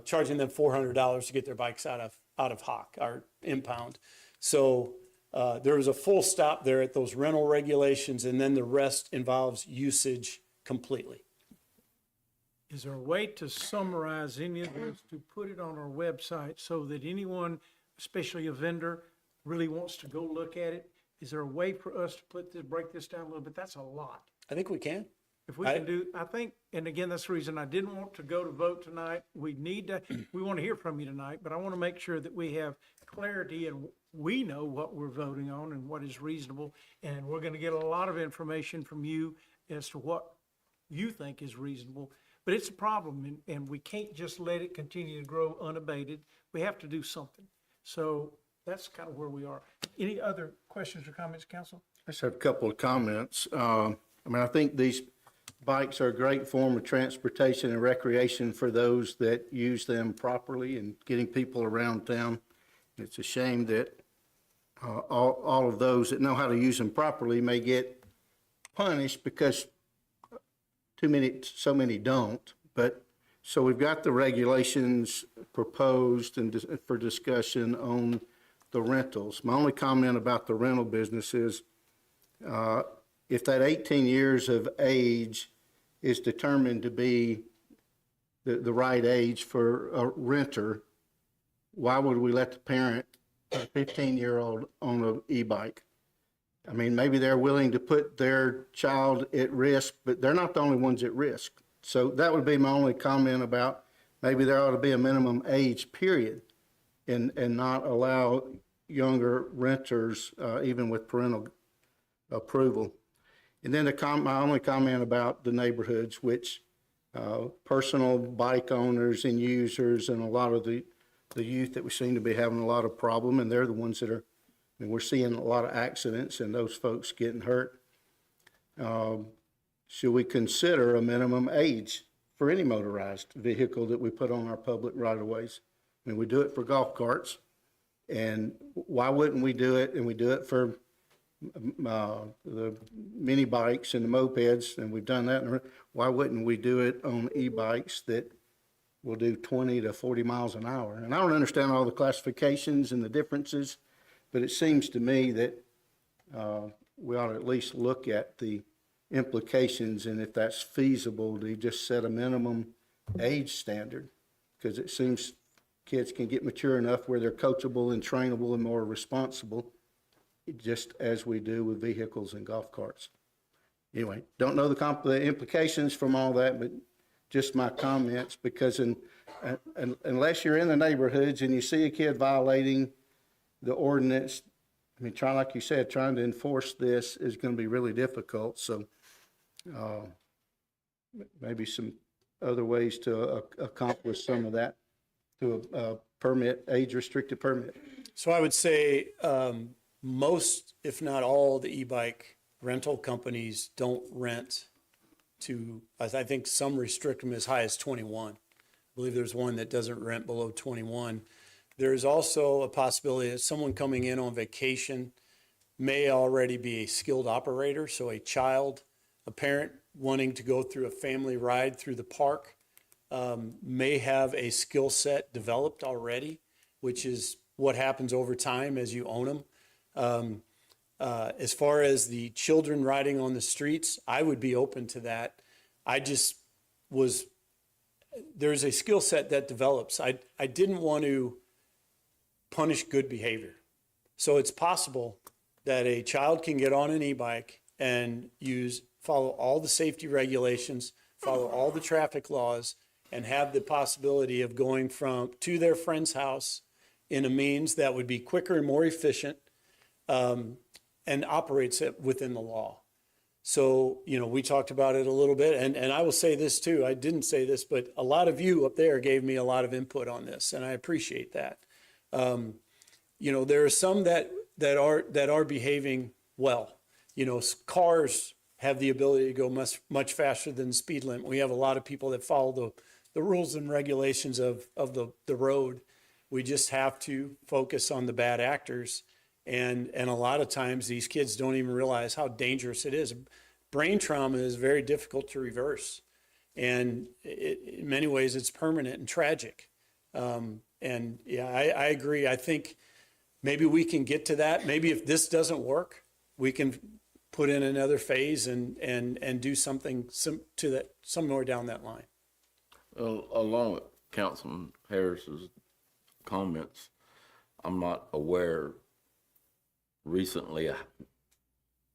charging them $400 to get their bikes out of hock or impound. So there was a full stop there at those rental regulations, and then the rest involves usage completely. Is there a way to summarize any of this, to put it on our website so that anyone, especially a vendor, really wants to go look at it? Is there a way for us to break this down a little bit? That's a lot. I think we can. If we can do, I think, and again, that's the reason I didn't want to go to vote tonight. We want to hear from you tonight, but I want to make sure that we have clarity and we know what we're voting on and what is reasonable. And we're going to get a lot of information from you as to what you think is reasonable. But it's a problem, and we can't just let it continue to grow unabated. We have to do something. So that's kind of where we are. Any other questions or comments, council? I just have a couple of comments. I think these bikes are a great form of transportation and recreation for those that use them properly and getting people around town. It's a shame that all of those that know how to use them properly may get punished because so many don't. But so we've got the regulations proposed and for discussion on the rentals. My only comment about the rental business is if that 18 years of age is determined to be the right age for a renter, why would we let the parent, a 15-year-old, on an e-bike? I mean, maybe they're willing to put their child at risk, but they're not the only ones at risk. So that would be my only comment about maybe there ought to be a minimum age period and not allow younger renters, even with parental approval. And then my only comment about the neighborhoods, which personal bike owners and users and a lot of the youth that we seem to be having a lot of problem, and they're the ones that are, we're seeing a lot of accidents and those folks getting hurt. Should we consider a minimum age for any motorized vehicle that we put on our public right-of-ways? I mean, we do it for golf carts, and why wouldn't we do it? And we do it for the mini bikes and the mopeds, and we've done that. Why wouldn't we do it on e-bikes that will do 20 to 40 miles an hour? And I don't understand all the classifications and the differences, but it seems to me that we ought to at least look at the implications and if that's feasible to just set a minimum age standard, because it seems kids can get mature enough where they're coachable and trainable and more responsible, just as we do with vehicles and golf carts. Anyway, don't know the implications from all that, but just my comments, because unless you're in the neighborhoods and you see a kid violating the ordinance, I mean, like you said, trying to enforce this is going to be really difficult. So maybe some other ways to accomplish some of that through a permit, age-restricted permit. So I would say most, if not all, the e-bike rental companies don't rent to, I think some restrict them as high as 21. I believe there's one that doesn't rent below 21. There's also a possibility that someone coming in on vacation may already be a skilled operator. So a child, a parent wanting to go through a family ride through the park may have a skill set developed already, which is what happens over time as you own them. As far as the children riding on the streets, I would be open to that. I just there's a skill set that develops. I didn't want to punish good behavior. So it's possible that a child can get on an e-bike and follow all the safety regulations, follow all the traffic laws, and have the possibility of going to their friend's house in a means that would be quicker and more efficient, and operates it within the law. So, we talked about it a little bit, and I will say this too. I didn't say this, but a lot of you up there gave me a lot of input on this, and I appreciate that. There are some that are behaving well. Cars have the ability to go much faster than the speed limit. We have a lot of people that follow the rules and regulations of the road. We just have to focus on the bad actors. And a lot of times these kids don't even realize how dangerous it is. Brain trauma is very difficult to reverse. And in many ways, it's permanent and tragic. And yeah, I agree. I think maybe we can get to that. Maybe if this doesn't work, we can put in another phase and do something somewhere down that line. Well, along with Councilman Harris's comments, I'm not aware recently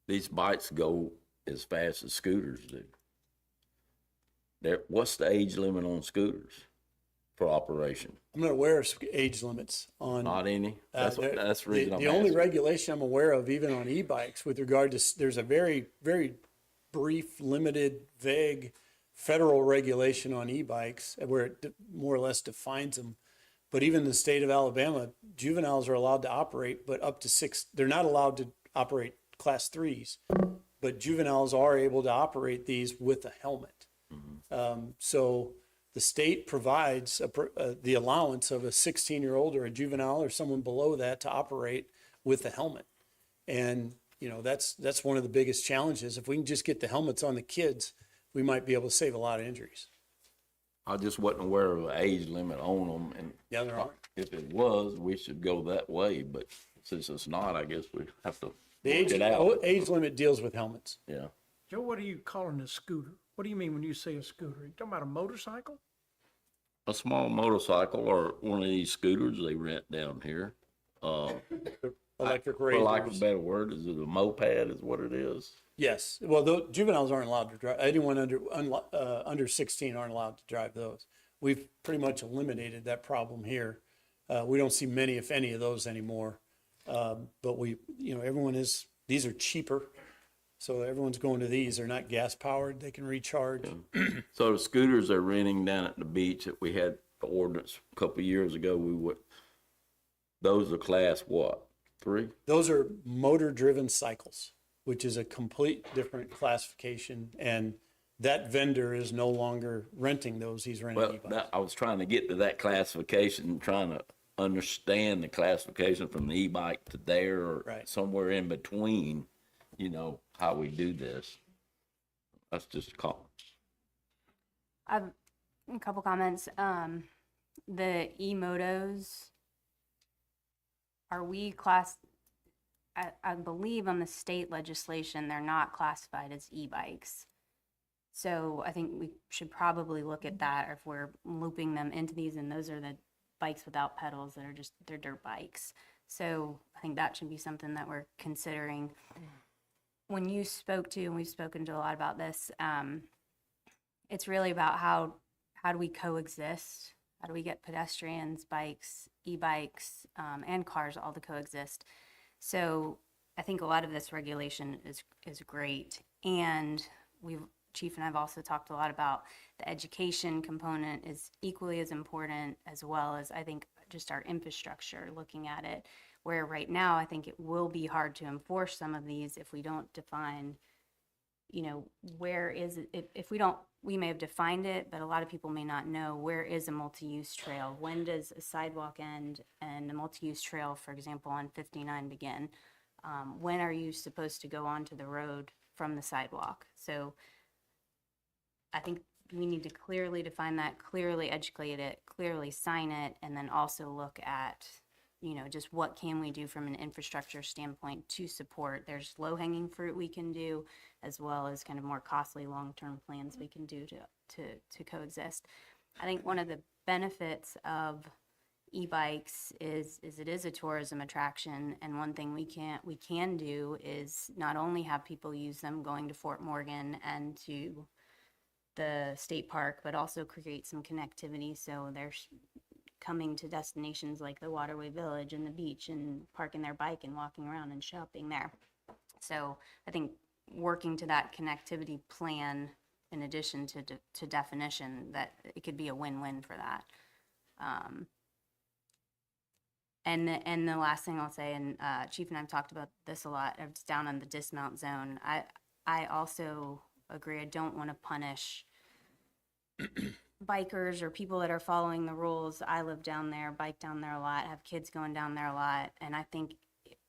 these bikes go as fast as scooters do. What's the age limit on scooters for operation? I'm not aware of age limits on. Not any? That's the reason The only regulation I'm aware of, even on e-bikes, with regard to, there's a very, very brief, limited, vague federal regulation on e-bikes where it more or less defines them. But even in the state of Alabama, juveniles are allowed to operate, but up to 6, they're not allowed to operate class 3s, but juveniles are able to operate these with a helmet. So the state provides the allowance of a 16-year-old or a juvenile or someone below that to operate with a helmet. And, that's one of the biggest challenges. If we can just get the helmets on the kids, we might be able to save a lot of injuries. I just wasn't aware of an age limit on them, and Yeah, there are. if it was, we should go that way, but since it's not, I guess we have to The work it out. age limit deals with helmets. Yeah. Joe, what are you calling a scooter? What do you mean when you say a scooter? You talking about a motorcycle? A small motorcycle or one of these scooters they rent down here. Electric For lack of a razors. better word, is it a moped is what it is? Yes. Well, juveniles aren't allowed to drive. Anyone under 16 aren't allowed to drive those. We've pretty much eliminated that problem here. We don't see many, if any, of those anymore. But these are cheaper. So everyone's going to these. They're not gas powered. They can recharge. So the scooters they're renting down at the beach that we had the ordinance a couple of years ago, those are class what? 3? Those are motor driven cycles, which is a complete different classification. And that vendor is no longer renting those. He's renting Well, e-bikes. I was trying to get to that classification, trying to understand the classification from the e-bike to there or Right. somewhere in between, how we do this. That's just a call. I've a couple comments. The e-motos, are we I believe on the state legislation, they're not classified as e-bikes. So I think we should probably look at that if we're looping them into these, and those are the bikes without pedals that are they're dirt bikes. So I think that should be something that we're considering. When you spoke to, and we've spoken to a lot about this, it's really about how do we coexist? How do we get pedestrians, bikes, e-bikes, and cars all to coexist? So I think a lot of this regulation is great. And Chief and I have also talked a lot about the education component is equally as important, as well as I think just our infrastructure, looking at it, where right now I think it will be hard to enforce some of these if we don't define, where is it, we may have defined it, but a lot of people may not know where is a multi-use trail. When does a sidewalk end and a multi-use trail, for example, on 59 begin? When are you supposed to go onto the road from the sidewalk? So I think we need to clearly define that, clearly educate it, clearly sign it, and then also look at just what can we do from an infrastructure standpoint to support. There's low hanging fruit we can do, as well as kind of more costly long-term plans we can do to coexist. I think one of the benefits of e-bikes is it is a tourism attraction, and one thing we can do is not only have people use them going to Fort Morgan and to the state park, but also create some connectivity, so they're coming to destinations like the Waterway Village and the beach and parking their bike and walking around and shopping there. So I think working to that connectivity plan, in addition to definition, that it could be a win-win for that. And the last thing I'll say, and Chief and I've talked about this a lot, it's down on the dismount zone. I also agree. I don't want to punish bikers or people that are following the rules. I live down there, bike down there a lot, have kids going down there a lot. And I think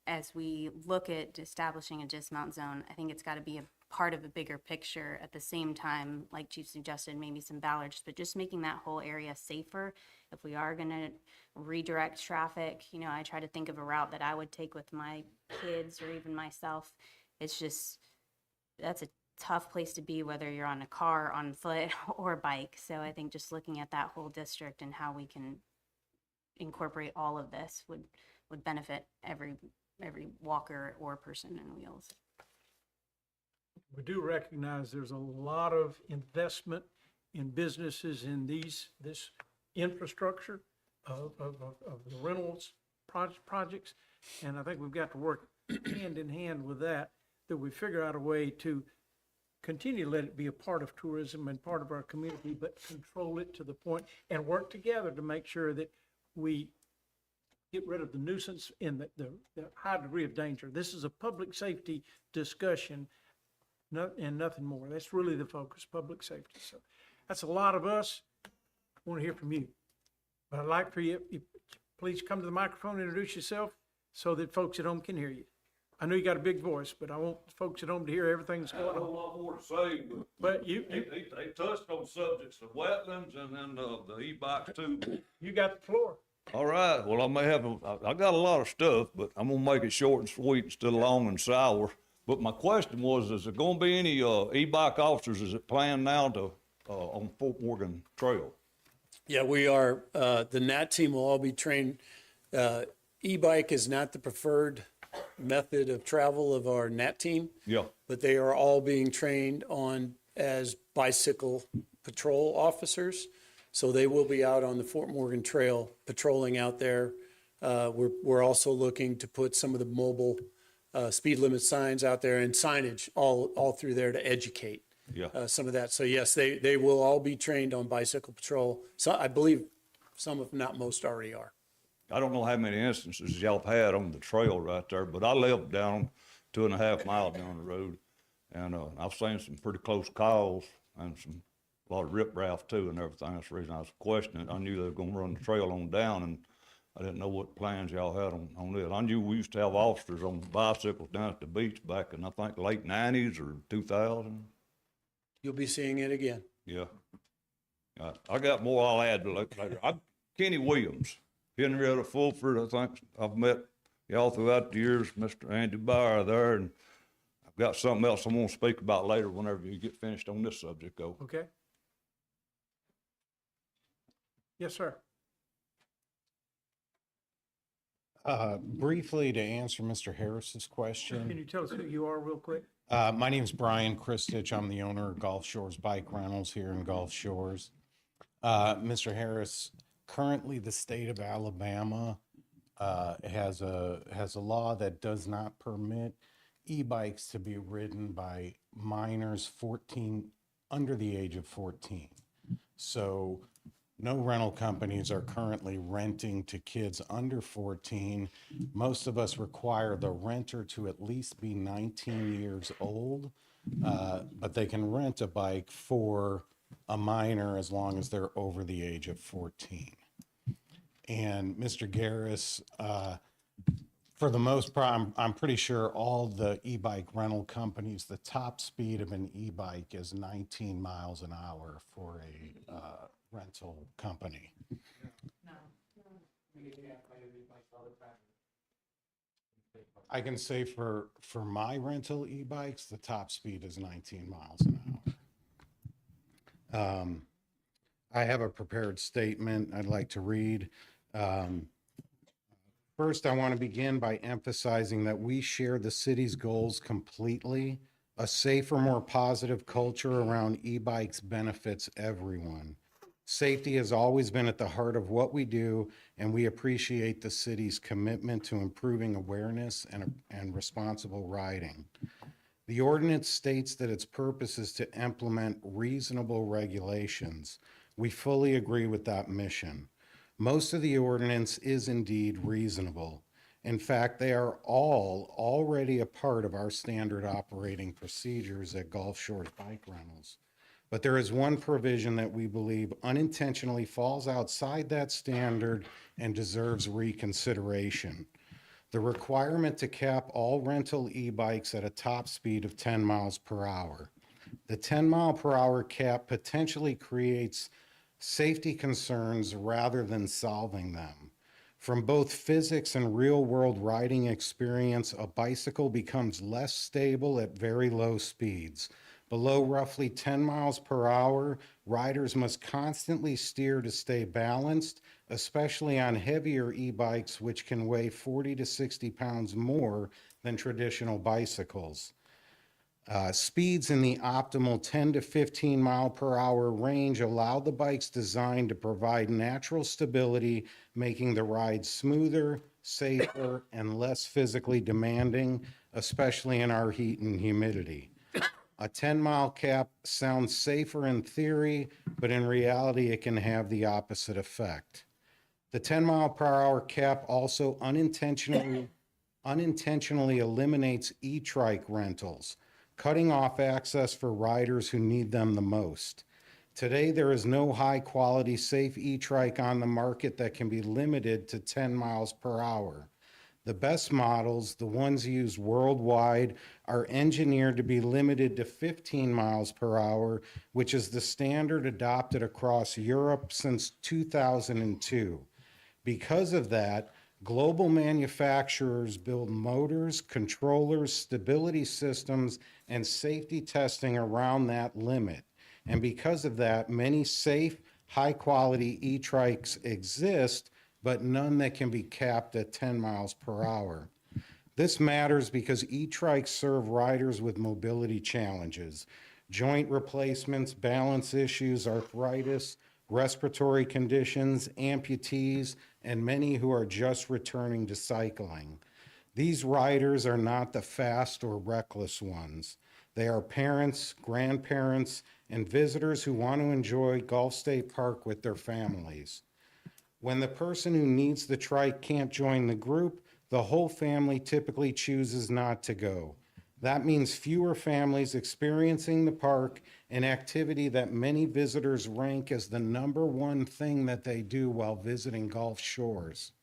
as we look at establishing a dismount zone, I think it's got to be a part of a bigger picture. At the same time, like Chief suggested, maybe some ballards, but just making that whole area safer. If we are going to redirect traffic, I try to think of a route that I would take with my kids or even myself. It's just, that's a tough place to be, whether you're on a car, on foot, or bike. So I think just looking at that whole district and how we can incorporate all of this would benefit every walker or person in wheels. We do recognize there's a lot of investment in businesses in this infrastructure of the rentals projects. And I think we've got to work hand in hand with that we figure out a way to continue to let it be a part of tourism and part of our community, but control it to the point and work together to make sure that we get rid of the nuisance and the high degree of danger. This is a public safety discussion and nothing more. That's really the focus, public safety. So that's a lot of us. I want to hear from you. But I'd like for you, please come to the microphone and introduce yourself so that folks at home can hear you. I know you got a big voice, but I want folks at home to hear everything that's going on. I have a lot more to say, But they touched on subjects of wetlands and then the e-bikes too. You got the floor. All right, well, I got a lot of stuff, but I'm gonna make it short and sweet instead of long and sour. But my question was, is there gonna be any e-bike officers, is it planned now to on Fort Morgan Trail? Yeah, we are. The NAT team will all be trained. E-bike is not the preferred method of travel of our NAT team. Yeah. But they are all being trained as bicycle patrol officers. So they will be out on the Fort Morgan Trail patrolling out there. We're also looking to put some of the mobile speed limit signs out there and signage all through there to educate some of that. So yes, they will all be trained on bicycle patrol. So I believe some, if not most, already are. I don't know how many instances y'all have had on the trail right there, but I live down 2.5 miles down the road, and I've seen some pretty close calls and a lot of riprap too and everything. That's the reason I was questioning it. I knew they were gonna run the trail on down, and I didn't know what plans y'all had on it. I knew we used to have officers on bicycles down at the beach back in, I think, late 90s or 2000. You'll be seeing it again. Yeah. I got more I'll add later. Kenny Williams, Henrietta Fulford, I think I've met y'all throughout the years, Mr. Andy Byer there, and I've got something else I'm gonna speak about later whenever you get finished on this subject, though. Okay. Yes, sir. Briefly, to answer Mr. Harris's Can question, you tell us who you are real quick? my name's Brian Christich. I'm the owner of Gulf Shores Bike Rentals here in Gulf Shores. Mr. Harris, currently the state of Alabama has a law that does not permit e-bikes to be ridden by minors under the age of 14. So no rental companies are currently renting to kids under 14. Most of us require the renter to at least be 19 years old, but they can rent a bike for a minor as long as they're over the age of 14. And Mr. Garris, for the most part, I'm pretty sure all the e-bike rental companies, the top speed of an e-bike is 19 miles an hour for a rental company. I can say for my rental e-bikes, the top speed is 19 miles an hour. I have a prepared statement I'd like to read. First, I want to begin by emphasizing that we share the city's goals completely. A safer, more positive culture around e-bikes benefits everyone. Safety has always been at the heart of what we do, and we appreciate the city's commitment to improving awareness and responsible riding. The ordinance states that its purpose is to implement reasonable regulations. We fully agree with that mission. Most of the ordinance is indeed reasonable. In fact, they are all already a part of our standard operating procedures at Gulf Shores Bike Rentals. But there is one provision that we believe unintentionally falls outside that standard and deserves reconsideration. The requirement to cap all rental e-bikes at a top speed of 10 miles per hour. The 10-mile-per-hour cap potentially creates safety concerns rather than solving them. From both physics and real-world riding experience, a bicycle becomes less stable at very low speeds. Below roughly 10 miles per hour, riders must constantly steer to stay balanced, especially on heavier e-bikes, which can weigh 40 to 60 pounds more than traditional bicycles. Speeds in the optimal 10 to 15 mile per hour range allow the bike's design to provide natural stability, making the ride smoother, safer, and less physically demanding, especially in our heat and humidity. A 10-mile cap sounds safer in theory, but in reality, it can have the opposite effect. The 10-mile-per-hour cap also unintentionally eliminates e-trike rentals, cutting off access for riders who need them the most. Today, there is no high-quality, safe e-trike on the market that can be limited to 10 miles per hour. The best models, the ones used worldwide, are engineered to be limited to 15 miles per hour, which is the standard adopted across Europe since 2002. Because of that, global manufacturers build motors, controllers, stability systems, and safety testing around that limit. And because of that, many safe, high-quality e-trikes exist, but none that can be capped at 10 miles per hour. This matters because e-trikes serve riders with mobility challenges, joint replacements, balance issues, arthritis, respiratory conditions, amputees, and many who are just returning to cycling. These riders are not the fast or reckless ones. They are parents, grandparents, and visitors who want to enjoy Gulf State Park with their families. When the person who needs the trike can't join the group, the whole family typically chooses not to go. That means fewer families experiencing the park, an activity that many visitors rank as the #1 thing that they do while visiting Gulf Shores.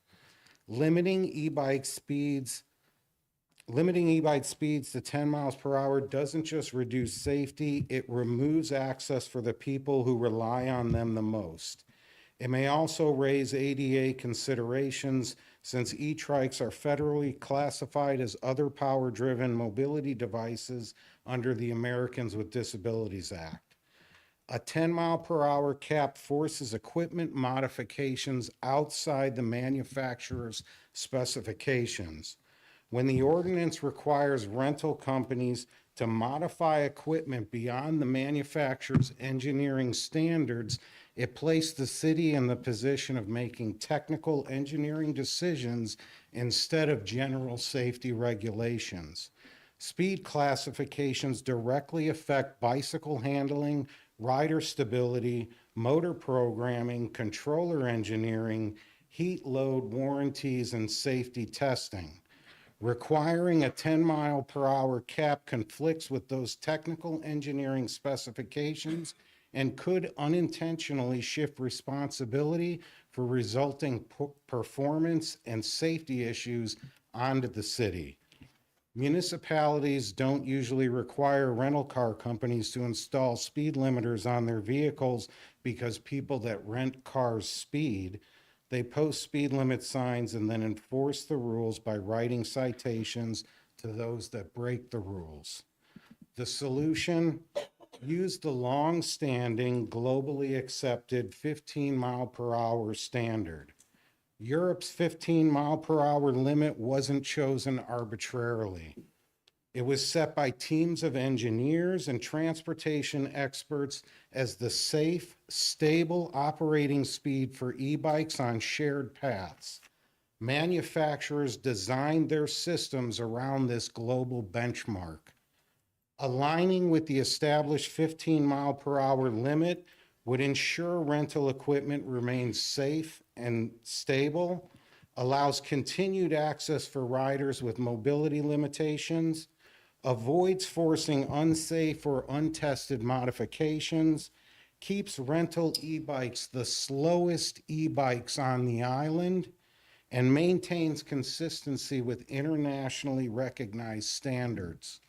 Limiting e-bike speeds to 10 miles per hour doesn't just reduce safety, it removes access for the people who rely on them the most. It may also raise ADA considerations since e-trikes are federally classified as other power-driven mobility devices under the Americans with Disabilities Act. A 10-mile-per-hour cap forces equipment modifications outside the manufacturer's specifications. When the ordinance requires rental companies to modify equipment beyond the manufacturer's engineering standards, it placed the city in the position of making technical engineering decisions instead of general safety regulations. Speed classifications directly affect bicycle handling, rider stability, motor programming, controller engineering, heat load warranties, and safety testing. Requiring a 10-mile-per-hour cap conflicts with those technical engineering specifications and could unintentionally shift responsibility for resulting performance and safety issues onto the city. Municipalities don't usually require rental car companies to install speed limiters on their vehicles because people that rent cars speed. They post speed limit signs and then enforce the rules by writing citations to those that break the rules. The solution: use the long-standing, globally accepted 15 mile per hour standard. Europe's 15 mile per hour limit wasn't chosen arbitrarily. It was set by teams of engineers and transportation experts as the safe, stable operating speed for e-bikes on shared paths. Manufacturers designed their systems around this global benchmark. Aligning with the established 15 mile per hour limit would ensure rental equipment remains safe and stable, allows continued access for riders with mobility limitations, avoids forcing unsafe or untested modifications, keeps rental e-bikes the slowest e-bikes on the island, and maintains consistency with internationally recognized standards.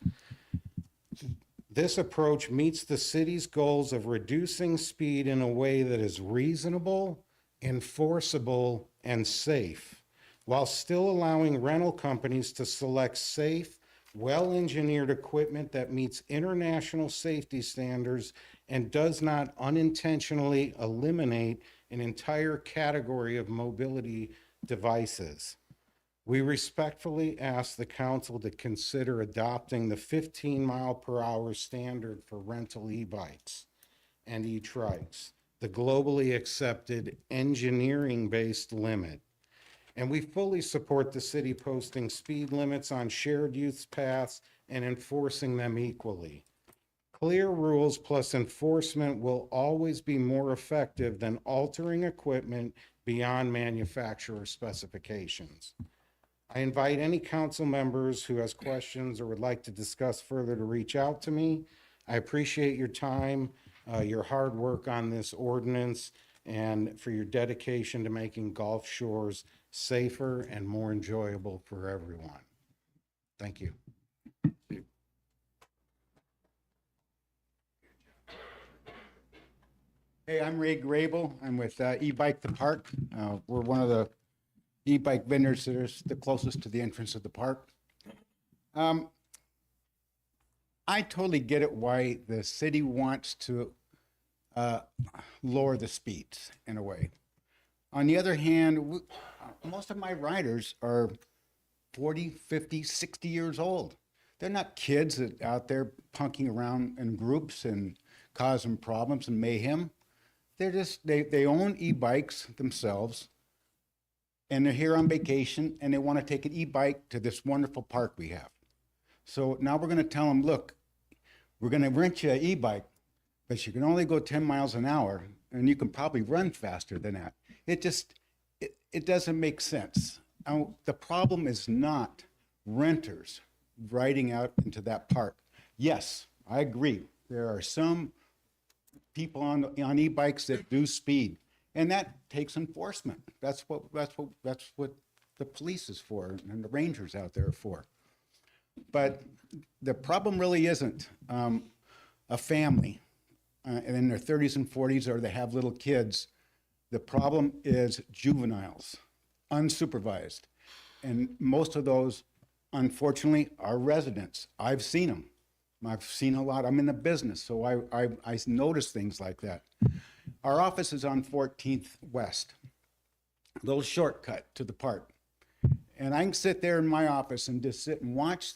This approach meets the city's goals of reducing speed in a way that is reasonable, enforceable, and safe, while still allowing rental companies to select safe, well-engineered equipment that meets international safety standards and does not unintentionally eliminate an entire category of mobility devices. We respectfully ask the council to consider adopting the 15 mile per hour standard for rental e-bikes and e-trikes, the globally accepted engineering-based limit. And we fully support the city posting speed limits on shared use paths and enforcing them equally. Clear rules plus enforcement will always be more effective than altering equipment beyond manufacturer specifications. I invite any council members who has questions or would like to discuss further to reach out to me. I appreciate your time, your hard work on this ordinance, and for your dedication to making Gulf Shores safer and more enjoyable for everyone. Thank you. Hey, I'm Ray Grable. I'm with E-Bike the Park. We're one of the e-bike vendors that are the closest to the entrance of the park. I totally get it why the city wants to lower the speeds in a way. On the other hand, most of my riders are 40, 50, 60 years old. They're not kids that out there punking around in groups and causing problems and mayhem. They're just, they own e-bikes themselves, and they're here on vacation, and they want to take an e-bike to this wonderful park we have. So now we're going to tell them, look, we're going to rent you an e-bike, but you can only go 10 miles an hour, and you can probably run faster than that. It doesn't make sense. Now, the problem is not renters riding out into that park. Yes, I agree. There are some people on e-bikes that do speed, and that takes enforcement. That's what the police is for, and the rangers out there are for. But the problem really isn't a family in their 30s and 40s, or they have little kids. The problem is juveniles, unsupervised. And most of those, unfortunately, are residents. I've seen them. I've seen a lot. I'm in the business, so I notice things like that. Our office is on 14th West, a little shortcut to the park. And I can sit there in my office and just sit and watch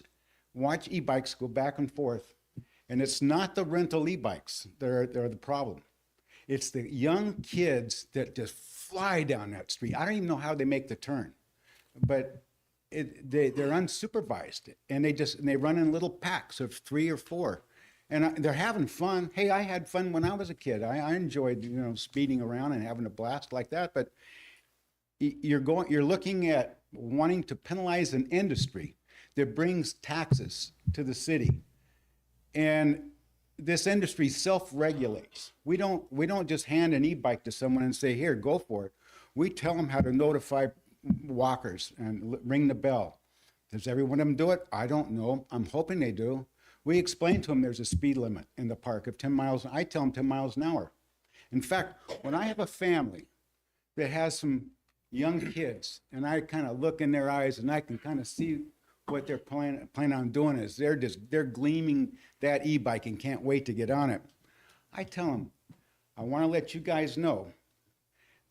e-bikes go back and forth. And it's not the rental e-bikes that are the problem. It's the young kids that just fly down that street. I don't even know how they make the turn, but they're unsupervised, and they run in little packs of 3 or 4, and they're having fun. Hey, I had fun when I was a kid. I enjoyed speeding around and having a blast like that. But you're looking at wanting to penalize an industry that brings taxes to the city, and this industry self-regulates. We don't just hand an e-bike to someone and say, here, go for it. We tell them how to notify walkers and ring the bell. Does every one of them do it? I don't know. I'm hoping they do. We explain to them there's a speed limit in the park of 10 miles. I tell them 10 miles an hour. In fact, when I have a family that has some young kids, and I kind of look in their eyes and I can kind of see what they're planning on doing is they're gleaming that e-bike and can't wait to get on it. I tell them, I want to let you guys know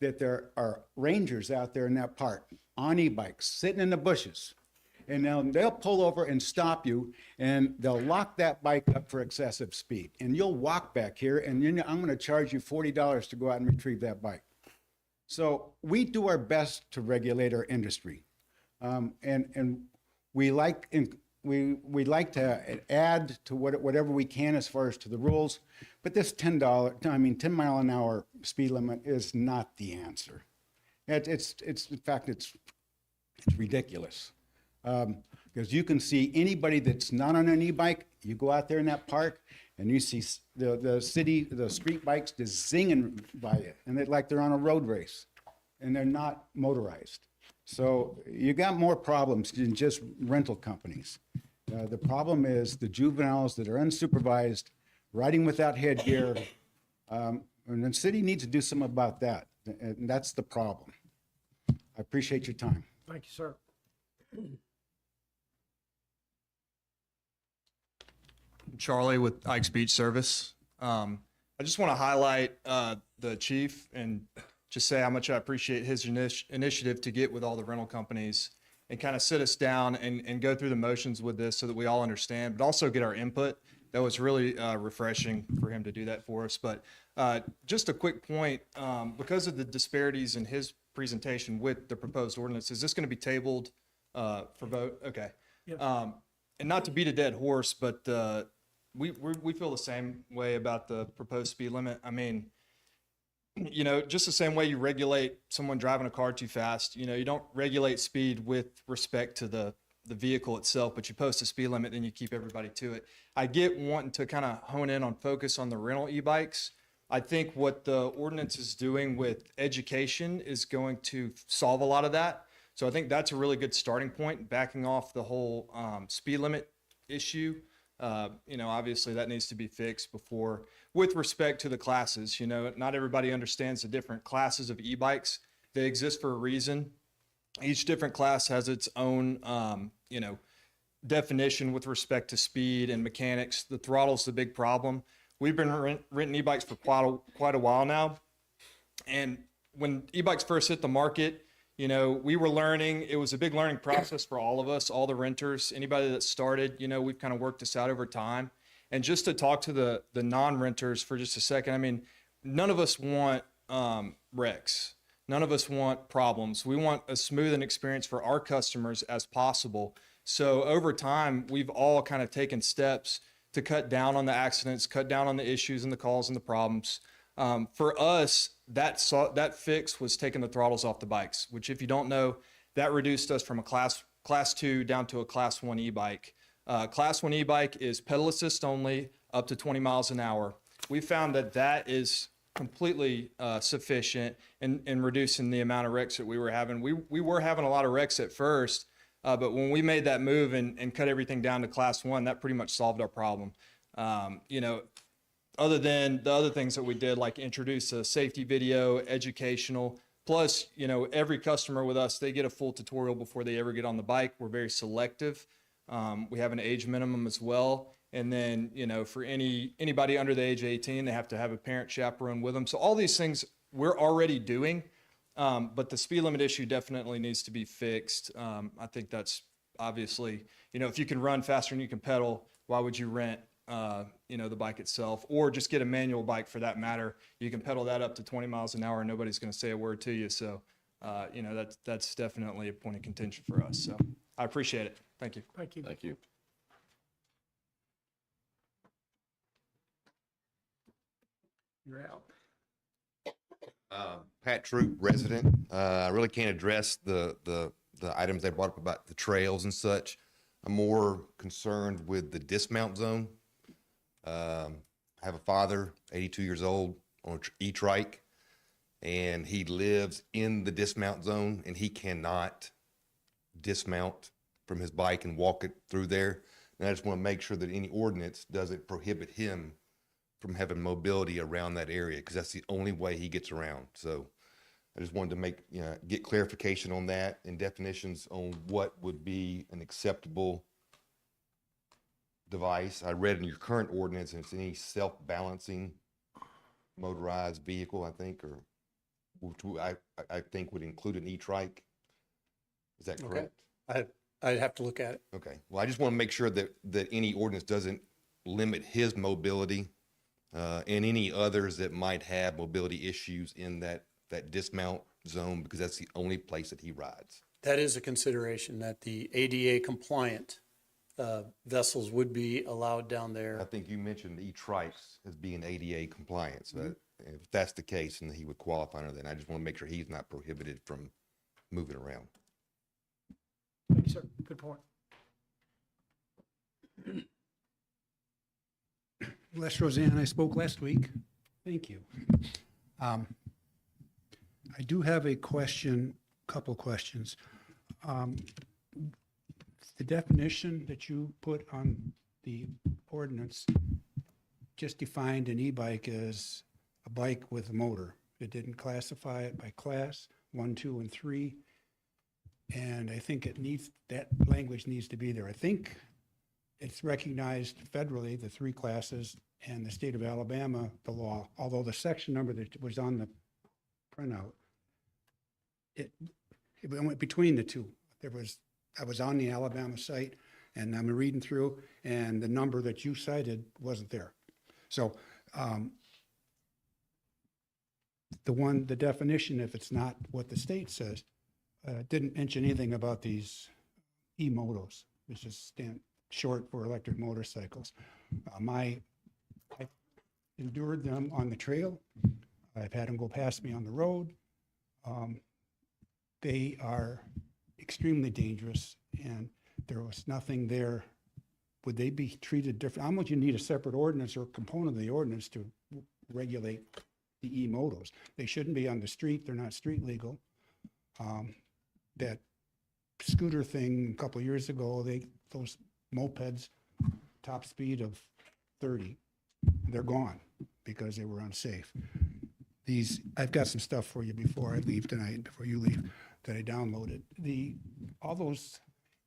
that there are rangers out there in that park on e-bikes sitting in the bushes, and they'll pull over and stop you, and they'll lock that bike up for excessive speed, and you'll walk back here, and I'm going to charge you $40 to go out and retrieve that bike. So we do our best to regulate our industry, and we like to add to whatever we can as far as to the rules, but this 10 mile an hour speed limit is not the answer. It's in fact, it's ridiculous. Because you can see anybody that's not on an e-bike, you go out there in that park and you see the street bikes just zinging by it, and they're on a road race, and they're not motorized. So you got more problems than just rental companies. The problem is the juveniles that are unsupervised, riding without headgear, and the city needs to do something about that, and that's the problem. I appreciate your time. Thank you, sir. Charlie with Ike's Beach Service. I just want to highlight the chief and just say how much I appreciate his initiative to get with all the rental companies and kind of sit us down and go through the motions with this so that we all understand, but also get our input. That was really refreshing for him to do that for us. But just a quick point, because of the disparities in his presentation with the proposed ordinance, is this going to be tabled for vote? Okay. Yes. And not to beat a dead horse, but we feel the same way about the proposed speed limit. I mean, you know, just the same way you regulate someone driving a car too fast, you know, you don't regulate speed with respect to the vehicle itself, but you post a speed limit and you keep everybody to it. I get wanting to kind of hone in on focus on the rental e-bikes. I think what the ordinance is doing with education is going to solve a lot of that. So I think that's a really good starting point, backing off the whole speed limit issue. You know, obviously that needs to be fixed before, with respect to the classes. You know, not everybody understands the different classes of e-bikes. They exist for a reason. Each different class has its own, you know, definition with respect to speed and mechanics. The throttle's the big problem. We've been renting e-bikes for quite a while now. And when e-bikes first hit the market, you know, we were learning. It was a big learning process for all of us, all the renters, anybody that started. You know, we've kind of worked this out over time. And just to talk to the non-renters for just a second, I mean, none of us want wrecks. None of us want problems. We want a smooth and experience for our customers as possible. So over time, we've all kind of taken steps to cut down on the accidents, cut down on the issues and the calls and the problems. For us, that fix was taking the throttles off the bikes, which, if you don't know, that reduced us from a class 2 down to a class 1 e-bike. Class 1 e-bike is pedal assist only, up to 20 miles an hour. We found that is completely sufficient in reducing the amount of wrecks that we were having. We were having a lot of wrecks at first, but when we made that move and cut everything down to class 1, that pretty much solved our problem. You know, other than the other things that we did, like introduce a safety video, educational, plus, you know, every customer with us, they get a full tutorial before they ever get on the bike. We're very selective. We have an age minimum as well. And then, you know, for anybody under the age of 18, they have to have a parent chaperone with them. So all these things we're already doing, but the speed limit issue definitely needs to be fixed. I think that's obviously, you know, if you can run faster than you can pedal, why would you rent, you know, the bike itself, or just get a manual bike for that matter? You can pedal that up to 20 miles an hour and nobody's going to say a word to you. So, you know, that's definitely a point of contention for us. So I appreciate it. Thank you. Thank you. Thank you. You're out. Pat Troop, resident. I really can't address the items they brought up about the trails and such. I'm more concerned with the dismount zone. I have a father, 82 years old, on an e-trike, and he lives in the dismount zone, and he cannot dismount from his bike and walk it through there. And I just want to make sure that any ordinance doesn't prohibit him from having mobility around that area, because that's the only way he gets around. So I just wanted to get clarification on that and definitions on what would be an acceptable device. I read in your current ordinance, and it's any self-balancing motorized vehicle, I think, or which I think would include an e-trike. Is that correct? I'd have to look at it. Okay. Well, I just want to make sure that any ordinance doesn't limit his mobility and any others that might have mobility issues in that dismount zone, because that's the only place that he rides. That is a consideration, that the ADA compliant vessels would be allowed down there. I think you mentioned e-trikes as being ADA compliant. So if that's the case, then he would qualify under that. And I just want to make sure he's not prohibited from moving around. Thank you, sir. Good point. Les Roseanne, I spoke last week. Thank you. I do have a question, couple questions. The definition that you put on the ordinance just defined an e-bike as a bike with a motor. It didn't classify it by class, 1, 2, and 3. And I think that language needs to be there. I think it's recognized federally, the 3 classes, and the state of Alabama, the law, although the section number that was on the printout, it went between the two. I was on the Alabama site, and I'm reading through, and the number that you cited wasn't there. So the definition, if it's not what the state says, didn't mention anything about these e-motos, which is short for electric motorcycles. I endured them on the trail. I've had them go past me on the road. They are extremely dangerous, and there was nothing there. Would they be treated different? How much you need a separate ordinance or component of the ordinance to regulate the e-motos? They shouldn't be on the street. They're not street legal. That scooter thing a couple of years ago, those mopeds, top speed of 30, they're gone because they were unsafe. I've got some stuff for you before I leave tonight, before you leave, that I downloaded. All those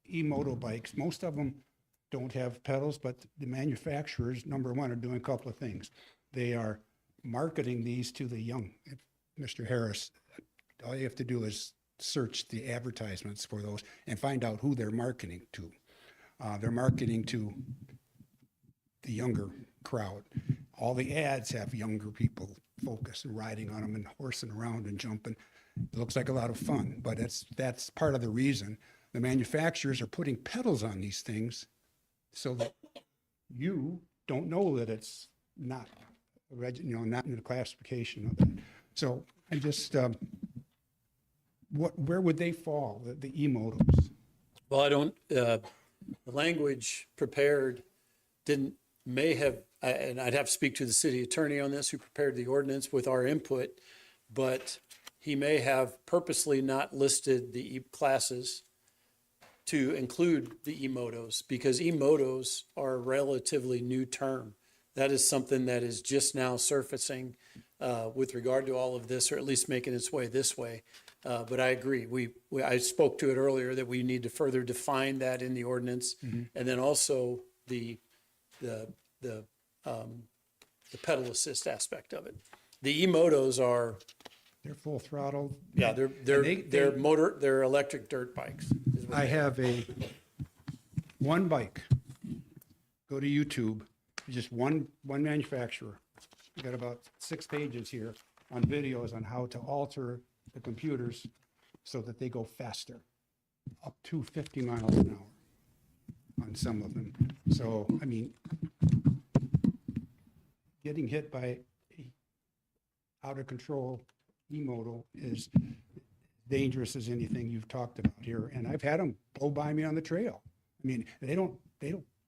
e-moto bikes, most of them don't have pedals, but the manufacturers, number one, are doing a couple of things. They are marketing these to the young. Mr. Harris, all you have to do is search the advertisements for those and find out who they're marketing to. They're marketing to the younger crowd. All the ads have younger people focused and riding on them and horsing around and jumping. It looks like a lot of fun, but that's part of the reason. The manufacturers are putting pedals on these things so that you don't know that it's not in the classification of it. So I just, where would they fall, the e-motos? Well, the language prepared may have, and I'd have to speak to the city attorney on this, who prepared the ordinance with our input, but he may have purposely not listed the classes to include the e-motos, because e-motos are a relatively new term. That is something that is just now surfacing with regard to all of this, or at least making its way this way. But I agree. I spoke to it earlier that we need to further define that in the ordinance, and then also the pedal assist aspect of it. The e-motos they're full throttle. Yeah, they're electric dirt bikes. I have one bike. Go to YouTube. Just one manufacturer. We got about 6 pages here on videos on how to alter the computers so that they go faster, up to 50 miles an hour on some of them. So, I mean, getting hit by a out of control e-moto is dangerous as anything you've talked about here. And I've had them blow by me on the trail. I mean, they don't,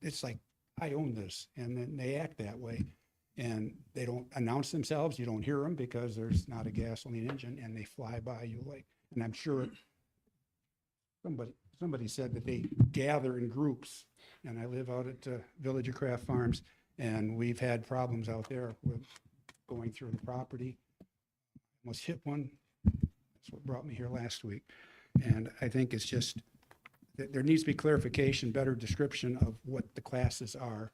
it's like, I own this, and then they act that way. And they don't announce themselves. You don't hear them because there's not a gasoline engine, and they fly by you and I'm sure somebody said that they gather in groups, and I live out at Village of Craft Farms, and we've had problems out there with going through the property. Almost hit one. That's what brought me here last week. And I think it's just, that there needs to be clarification, better description of what the classes are.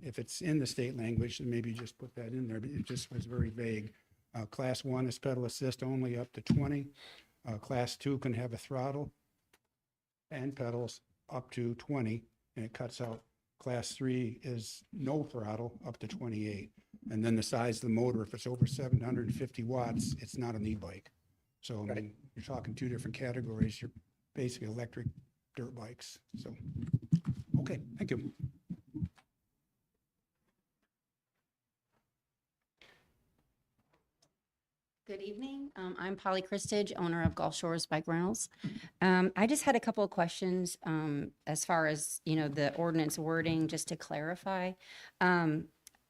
If it's in the state language, then maybe just put that in there, but it just was very vague. Class 1 is pedal assist only up to 20. Class 2 can have a throttle and pedals up to 20, and it cuts out. Class 3 is no throttle up to 28. And then the size of the motor, if it's over 750 watts, it's not an e-bike. So I mean, you're talking two different categories. You're basically electric dirt bikes. So, okay, thank you. Good evening. I'm Polly Christage, owner of Gulf Shores Bike Rentals. I just had a couple of questions as far as, the ordinance wording, just to clarify.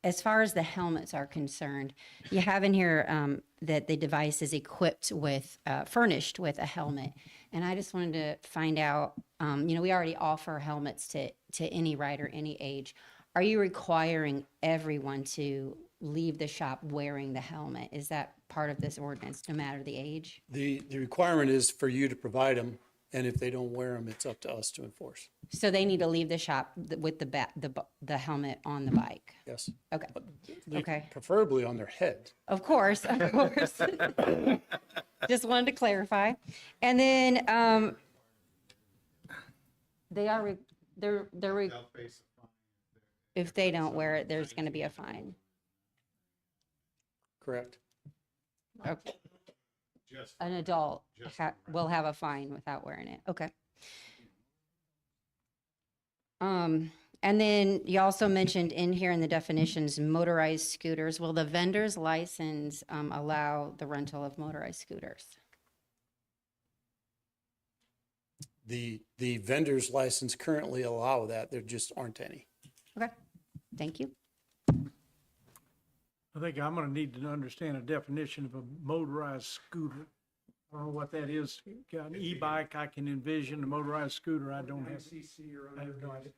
As far as the helmets are concerned, you have in here that the device is equipped with, furnished with a helmet. And I just wanted to find out, we already offer helmets to any rider, any age. Are you requiring everyone to leave the shop wearing the helmet? Is that part of this ordinance, no matter the age? The requirement is for you to provide them, and if they don't wear them, it's up to us to enforce. So they need to leave the shop with the helmet on the bike? Yes. Okay. Okay. Preferably on their head. Of course, of course. Just wanted to clarify. And then if they don't wear it, there's going to be a fine. Correct. Okay. An adult will have a fine without wearing it. Okay. And then you also mentioned in here in the definitions, motorized scooters. Will the vendor's license allow the rental of motorized scooters? The vendor's license currently allow that. There just aren't any. Okay. Thank you. I think I'm gonna need to understand a definition of a motorized scooter. I don't know what that is. Got an e-bike, I can envision. A motorized scooter, I don't have. I have no idea.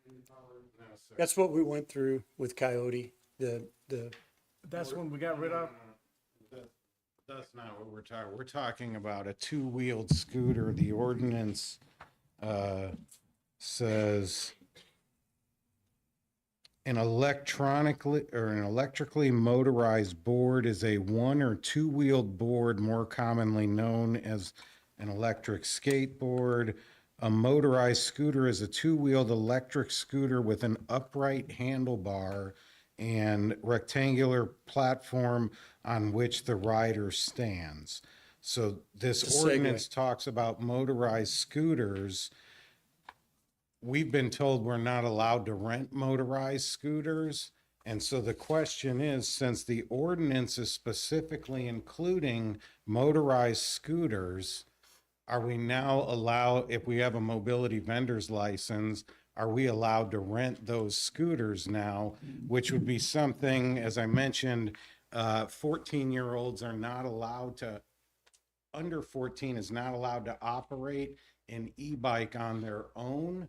That's what we went through with Coyote. That's when we got rid of. That's not what we're talking. We're talking about a two-wheeled scooter. The ordinance says an electrically motorized board is a one or two-wheeled board, more commonly known as an electric skateboard. A motorized scooter is a two-wheeled electric scooter with an upright handlebar and rectangular platform on which the rider stands. So this ordinance talks about motorized scooters. We've been told we're not allowed to rent motorized scooters. And so the question is, since the ordinance is specifically including motorized scooters, are we now allowed, if we have a mobility vendor's license, are we allowed to rent those scooters now? Which would be something, as I mentioned, 14-year-olds are not allowed to, under 14 is not allowed to operate an e-bike on their own.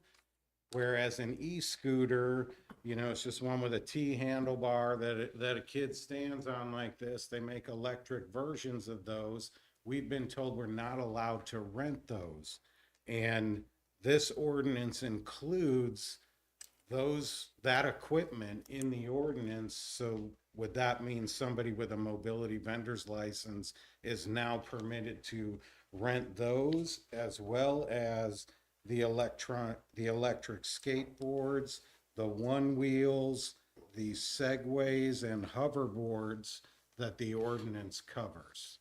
Whereas an e-scooter, it's just one with a T handlebar that a kid stands on like this. They make electric versions of those. We've been told we're not allowed to rent those. And this ordinance includes that equipment in the ordinance. So would that mean somebody with a mobility vendor's license is now permitted to rent those, as well as the electric skateboards, the one wheels, the segways and hoverboards that the ordinance covers?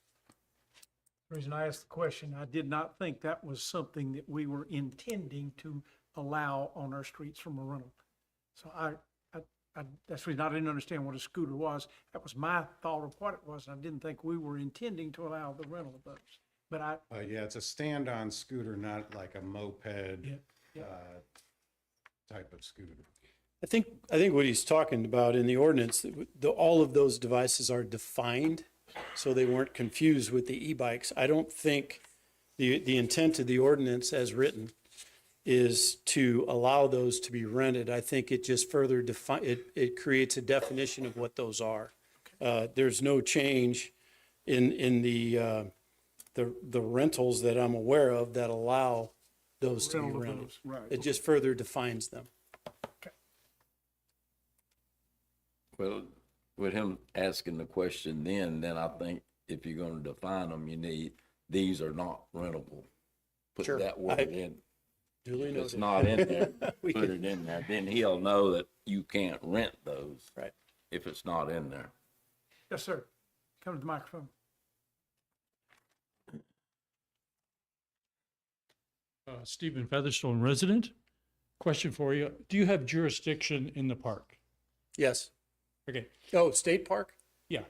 The reason I asked the question, I did not think that was something that we were intending to allow on our streets from a rental. So that's the reason I didn't understand what a scooter was. That was my thought of what it was. I didn't think we were intending to allow the rental of those. But yeah, it's a stand-on scooter, not like a moped type of scooter. I think what he's talking about in the ordinance, all of those devices are defined, so they weren't confused with the e-bikes. I don't think the intent of the ordinance as written is to allow those to be rented. I think it just further it creates a definition of what those are. There's no change in the the rentals that I'm aware of that allow those to be Rental of rented. those. Right. It just further defines them. Well, with him asking the question then I think if you're gonna define them, you need, these are not rentable. Put Sure. that word in. Duly If it's noted. not in there, We put can- it in there, then he'll know that you can't rent those. Right. If it's not in there. Yes, sir. Come to the microphone. Stephen Featherstone, resident. Question for you. Do you have jurisdiction in the park? Yes. Okay. Oh, State Park? Yeah.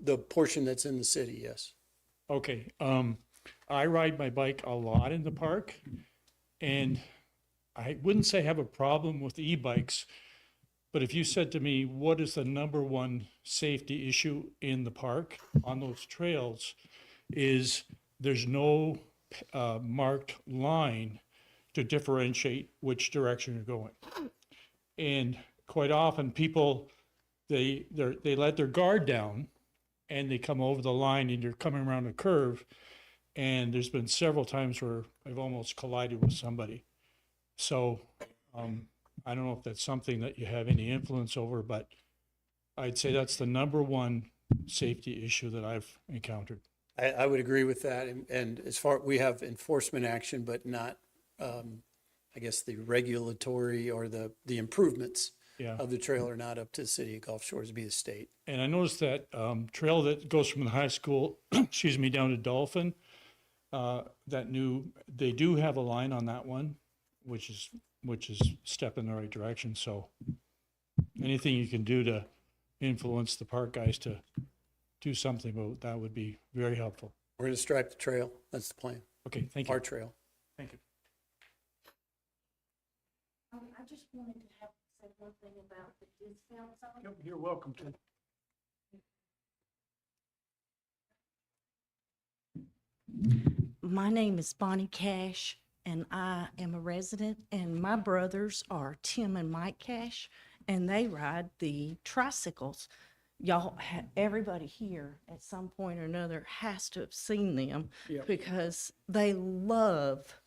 The portion that's in the city, yes. Okay. I ride my bike a lot in the park, and I wouldn't say I have a problem with e-bikes, but if you said to me, what is the number one safety issue in the park on those trails, is there's no marked line to differentiate which direction you're going. And quite often people, they let their guard down and they come over the line and you're coming around a curve. And there's been several times where I've almost collided with somebody. So I don't know if that's something that you have any influence over, but I'd say that's the number one safety issue that I've encountered. I would agree with that. And as far, we have enforcement action, but not, I guess, the regulatory or the improvements Yeah. of the trail are not up to the city of Gulf Shores, it'd be the state. And I noticed that trail that goes from the high school, excuse me, down to Dolphin, they do have a line on that one, which is a step in the right direction. So anything you can do to influence the park guys to do something about that would be very helpful. We're going to stripe the trail. That's the plan. Okay, thank you. Our trail. Thank you. I just wanted to say one thing about the discount zone. You're welcome to. My name is Bonnie Cash, and I am a resident, and my brothers are Tim and Mike Cash, and they ride the tricycles. Y'all, everybody here at some point or another has to have seen them because they love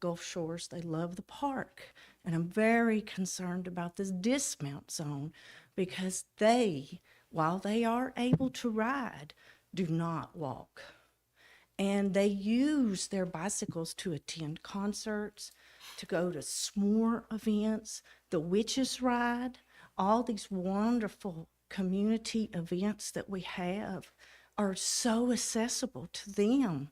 Gulf Shores. They love the park. And I'm very concerned about this dismount zone because they, while they are able to ride, do not walk. And they use their bicycles to attend concerts, to go to s'more events, the Witches Ride, all these wonderful community events that we have are so accessible to them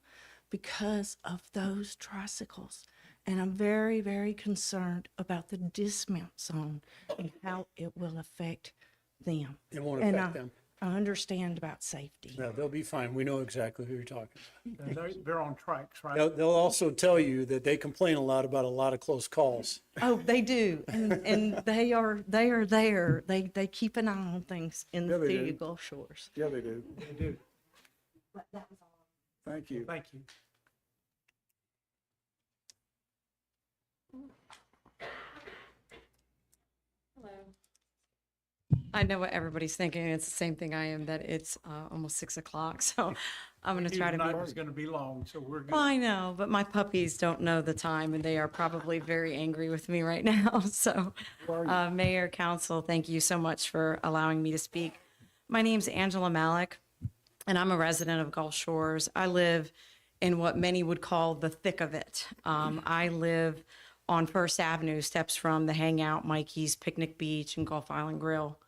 because of those tricycles. And I'm very, very concerned about the dismount zone and how it will affect them. It won't And affect them. I understand about safety. No, they'll be fine. We know exactly who you're talking about. They're on trikes, right? They'll also tell you that they complain a lot about a lot of close calls. Oh, they do, and they are there. They keep an eye on things in the Yeah, they city do. of Gulf Shores. Yeah, they do. They do. But that was all. Thank you. Thank you. I know what everybody's thinking. It's the same thing I am, that it's almost 6 o'clock. So I'm going to try to be. Tonight was going to be long, so we're good. Well, I know, but my puppies don't know the time and they are probably very angry with me right now. So Mayor, Council, thank you so much for allowing me to speak. My name's Angela Malik and I'm a resident of Gulf Shores. I live in what many would call the thick of it. I live on First Avenue, steps from the Hangout, Mikey's, Picnic Beach, and Gulf Island Grill.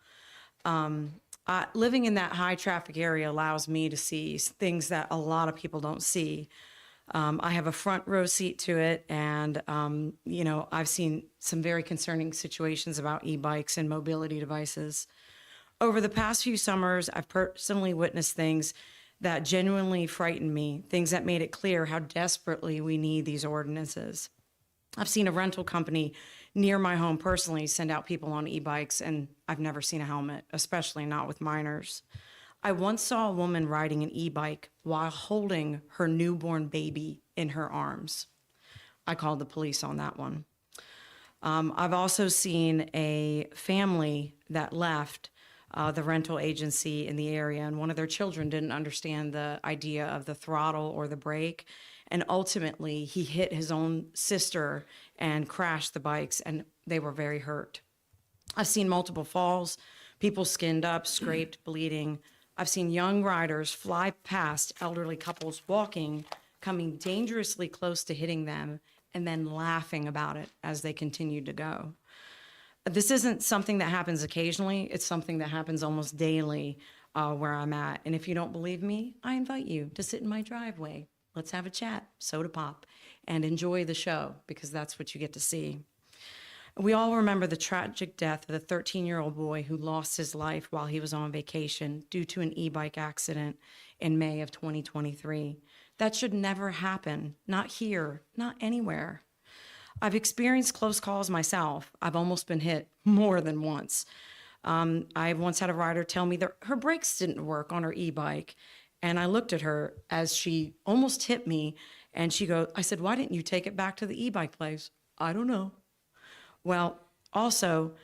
Living in that high traffic area allows me to see things that a lot of people don't see. I have a front row seat to it, and I've seen some very concerning situations about e-bikes and mobility devices. Over the past few summers, I've personally witnessed things that genuinely frightened me, things that made it clear how desperately we need these ordinances. I've seen a rental company near my home personally send out people on e-bikes, and I've never seen a helmet, especially not with minors. I once saw a woman riding an e-bike while holding her newborn baby in her arms. I called the police on that one. I've also seen a family that left the rental agency in the area, and one of their children didn't understand the idea of the throttle or the brake. And ultimately, he hit his own sister and crashed the bikes, and they were very hurt. I've seen multiple falls, people skinned up, scraped, bleeding. I've seen young riders fly past elderly couples walking, coming dangerously close to hitting them, and then laughing about it as they continued to go. This isn't something that happens occasionally. It's something that happens almost daily where I'm at. And if you don't believe me, I invite you to sit in my driveway. Let's have a chat, soda pop, and enjoy the show, because that's what you get to see. We all remember the tragic death of the 13-year-old boy who lost his life while he was on vacation due to an e-bike accident in May of 2023. That should never happen, not here, not anywhere. I've experienced close calls myself. I've almost been hit more than once. I once had a rider tell me that her brakes didn't work on her e-bike, and I looked at her as she almost hit me, and I said, "Why didn't you take it back to the e-bike place?" "I don't know." Well, also,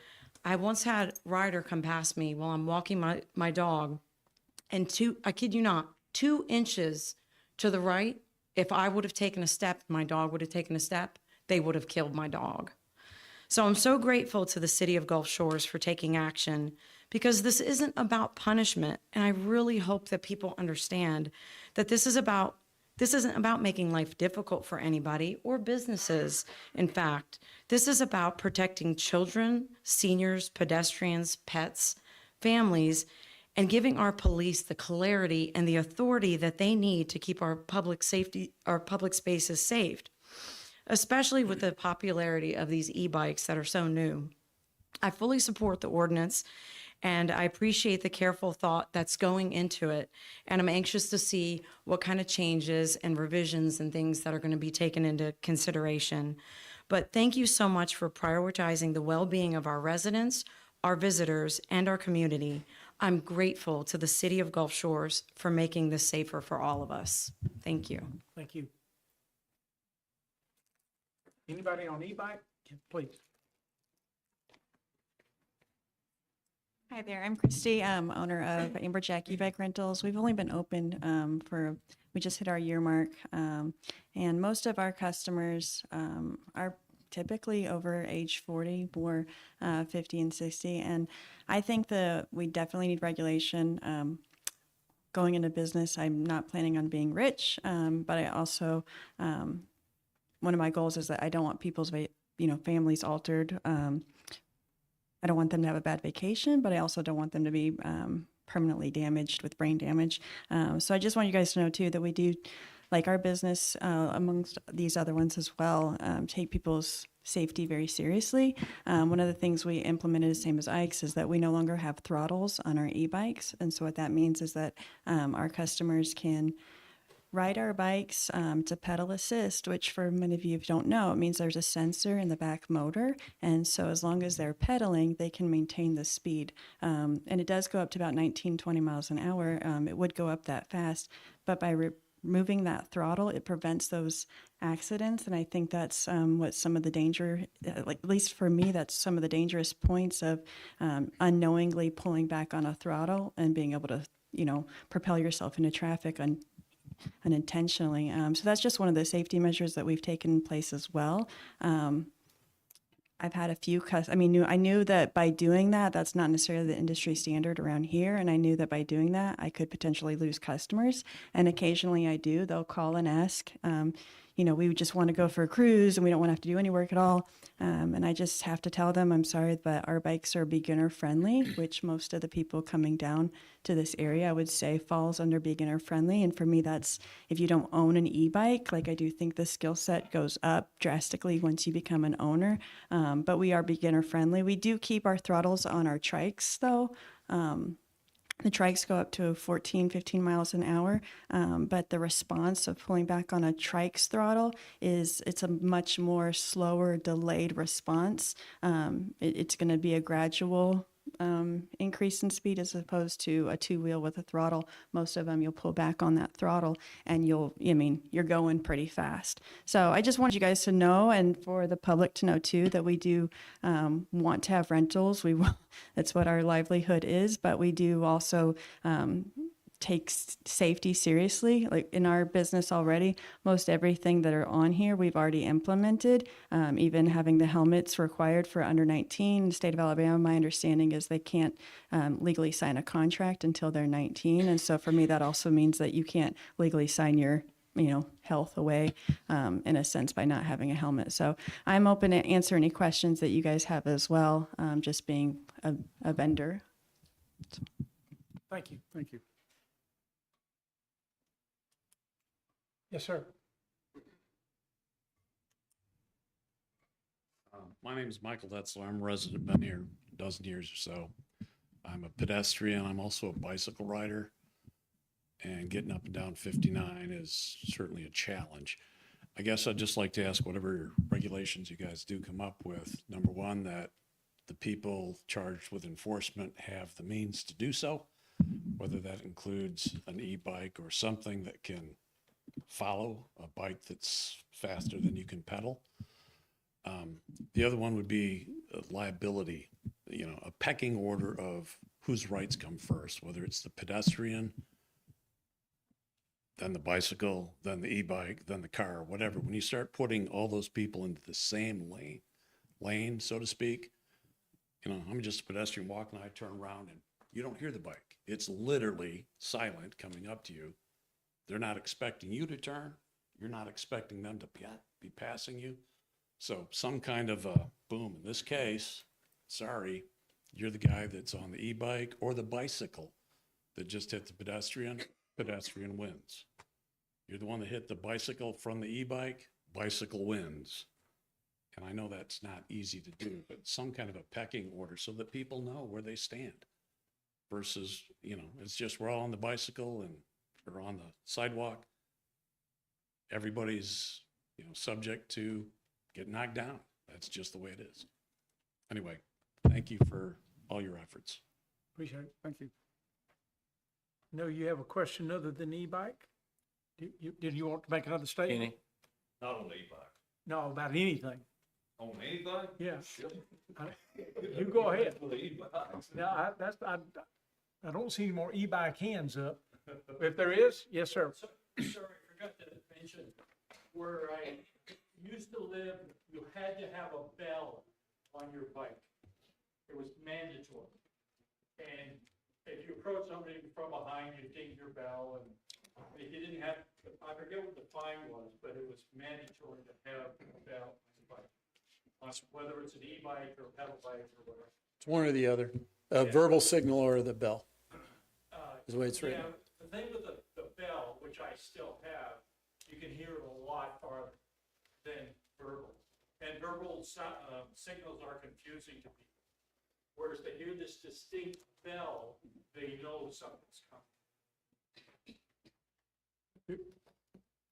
I once had a rider come past me while I'm walking my dog, and I kid you not, 2 inches to the right, if I would have taken a step, my dog would have taken a step, they would have killed my dog. So I'm so grateful to the City of Gulf Shores for taking action, because this isn't about punishment. And I really hope that people understand that this isn't about making life difficult for anybody or businesses. In fact, this is about protecting children, seniors, pedestrians, pets, families, and giving our police the clarity and the authority that they need to keep our public spaces safe, especially with the popularity of these e-bikes that are so new. I fully support the ordinance, and I appreciate the careful thought that's going into it. And I'm anxious to see what kind of changes and revisions and things that are going to be taken into consideration. But thank you so much for prioritizing the well-being of our residents, our visitors, and our community. I'm grateful to the City of Gulf Shores for making this safer for all of us. Thank you. Thank you. Anybody on e-bike? Please. Hi there, I'm Christy, owner of Amberjack e-bike rentals. We've only been open we just hit our year mark, and most of our customers are typically over age 40, more 50 and 60, and I think that we definitely need regulation. Going into business, I'm not planning on being rich, but I also, one of my goals is that I don't want people's families altered. I don't want them to have a bad vacation, but I also don't want them to be permanently damaged with brain damage. So I just want you guys to know too that we do, like our business, amongst these other ones as well, take people's safety very seriously. One of the things we implemented, same as Ike's, is that we no longer have throttles on our e-bikes. And so what that means is that our customers can ride our bikes to pedal assist, which for many of you who don't know, it means there's a sensor in the back motor. And so as long as they're pedaling, they can maintain the speed. And it does go up to about 19, 20 miles an hour. It would go up that fast, but by removing that throttle, it prevents those accidents. And I think that's what some of the danger, like at least for me, that's some of the dangerous points of unknowingly pulling back on a throttle and being able to, propel yourself into traffic unintentionally. So that's just one of the safety measures that we've taken in place as well. I've had a few I knew that by doing that, that's not necessarily the industry standard around here. And I knew that by doing that, I could potentially lose customers. And occasionally I do. They'll call and ask, we just want to go for a cruise and we don't want to have to do any work at all. And I just have to tell them, I'm sorry, but our bikes are beginner friendly, which most of the people coming down to this area, I would say, falls under beginner friendly. And for me, that's if you don't own an e-bike, like I do think the skill set goes up drastically once you become an owner. But we are beginner friendly. We do keep our throttles on our trikes though. The trikes go up to 14, 15 miles an hour, but the response of pulling back on a trike's throttle it's a much more slower, delayed response. It's going to be a gradual increase in speed as opposed to a two-wheel with a throttle. Most of them, you'll pull back on that throttle and you're going pretty fast. So I just wanted you guys to know, and for the public to know too, that we do want to have rentals. That's what our livelihood is, but we do also take safety seriously. Like in our business already, most everything that are on here we've already implemented, even having the helmets required for under 19. In the state of Alabama, my understanding is they can't legally sign a contract until they're 19. And so for me, that also means that you can't legally sign your health away in a sense by not having a helmet. So I'm open to answer any questions that you guys have as well, just being a vendor. Thank you. Thank you. Yes, sir. My name is Michael Detzler. I'm a resident, been here a dozen years or so. I'm a pedestrian. I'm also a bicycle rider. And getting up and down 59 is certainly a challenge. I guess I'd just like to ask whatever regulations you guys do come up with. Number one, that the people charged with enforcement have the means to do so, whether that includes an e-bike or something that can follow a bike that's faster than you can pedal. The other one would be liability, a pecking order of whose rights come first, whether it's the pedestrian, then the bicycle, then the e-bike, then the car, whatever. When you start putting all those people into the same lane, so to speak, I'm just a pedestrian walking, I turn around and you don't hear the bike. It's literally silent coming up to you. They're not expecting you to turn. You're not expecting them to be passing you. So some kind of a boom. In this case, sorry, you're the guy that's on the e-bike or the bicycle that just hit the pedestrian. Pedestrian wins. You're the one that hit the bicycle from the e-bike. Bicycle wins. And I know that's not easy to do, but some kind of a pecking order so that people know where they stand. Versus, it's just we're all on the bicycle and or on the sidewalk. Everybody's, subject to get knocked down. That's just the way it is. Anyway, thank you for all your efforts. Appreciate it. Thank you. No, you have a question other than e-bike? Did you want to make another statement? Kenny? Not on the e-bike. No, about anything. On anything? Yeah. You go ahead. No, I don't see any more e-bike hands up. If there is, yes, sir. Sorry, I forgot to mention, where I used to live, you had to have a bell on your bike. It was mandatory. And if you approach somebody from behind, you ding your bell, and if you didn't have, I forget what the fine was, but it was mandatory to have a bell on your bike. Whether it's an e-bike or a pedal bike or whatever. It's one or the other, a verbal signal or the bell, is the way it's written. Yeah, the thing with the bell, which I still have, you can hear it a lot farther than verbal. And verbal signals are confusing to people. Whereas they hear this distinct bell, they know something's coming.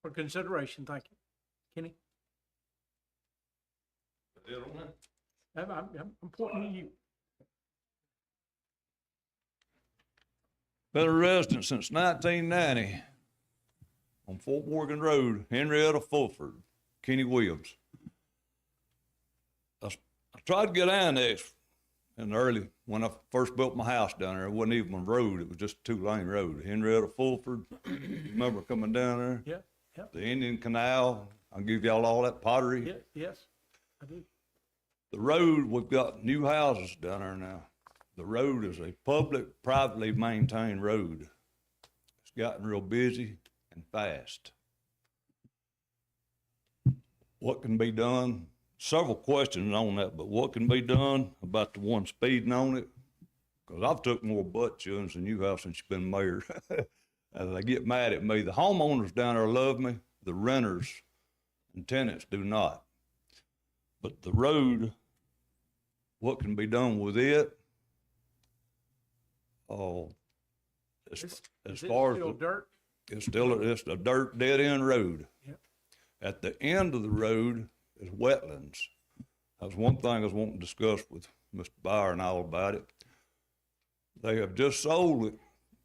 For consideration, thank you. Kenny? I'm pointing to you. Been a resident since 1990 on Fort Morgan Road, Henrietta Fulford, Kenny Williams. I tried to get annexed in the early, when I first built my house down there. It wasn't even a road, it was just a two-lane road. Henrietta Fulford, remember coming down there? Yeah, yeah. The Indian Canal, I'll give y'all all that pottery. Yeah, yes, I do. The road, we've got new houses down there now. The road is a public, privately maintained road. It's gotten real busy and fast. What can be done? Several questions on that, but what can be done about the one speeding on it? Because I've took more butt chewings than you have since you've been mayor. They get mad at me. The homeowners down there love me. The renters and tenants do not. But the road, what can be done with it? Oh, as far as still dirt? it's a dirt dead end road. Yep. At the end of the road is wetlands. That's one thing I was wanting to discuss with Mr. Byer and all about it. They have just sold it.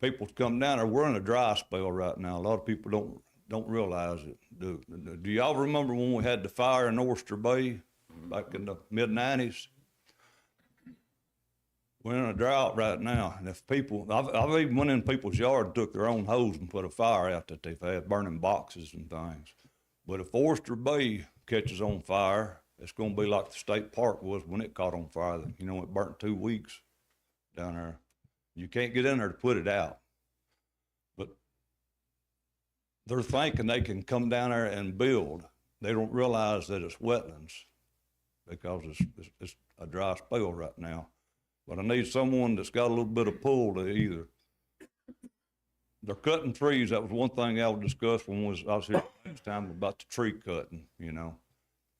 People's come down there. We're in a dry spell right now. A lot of people don't realize it. Do y'all remember when we had the fire in Oyster Bay back in the mid-90s? We're in a drought right now, and if people, I've even went in people's yard and took their own hose and put a fire out that they've had, burning boxes and things. But if Oyster Bay catches on fire, it's gonna be like the state park was when it caught on fire. You know, it burnt 2 weeks down there. You can't get in there to put it out. But they're thinking they can come down there and build. They don't realize that it's wetlands because it's a dry spell right now. But I need someone that's got a little bit of pull to either. They're cutting trees. That was one thing I would discuss when I was here last time about the tree cutting, you know.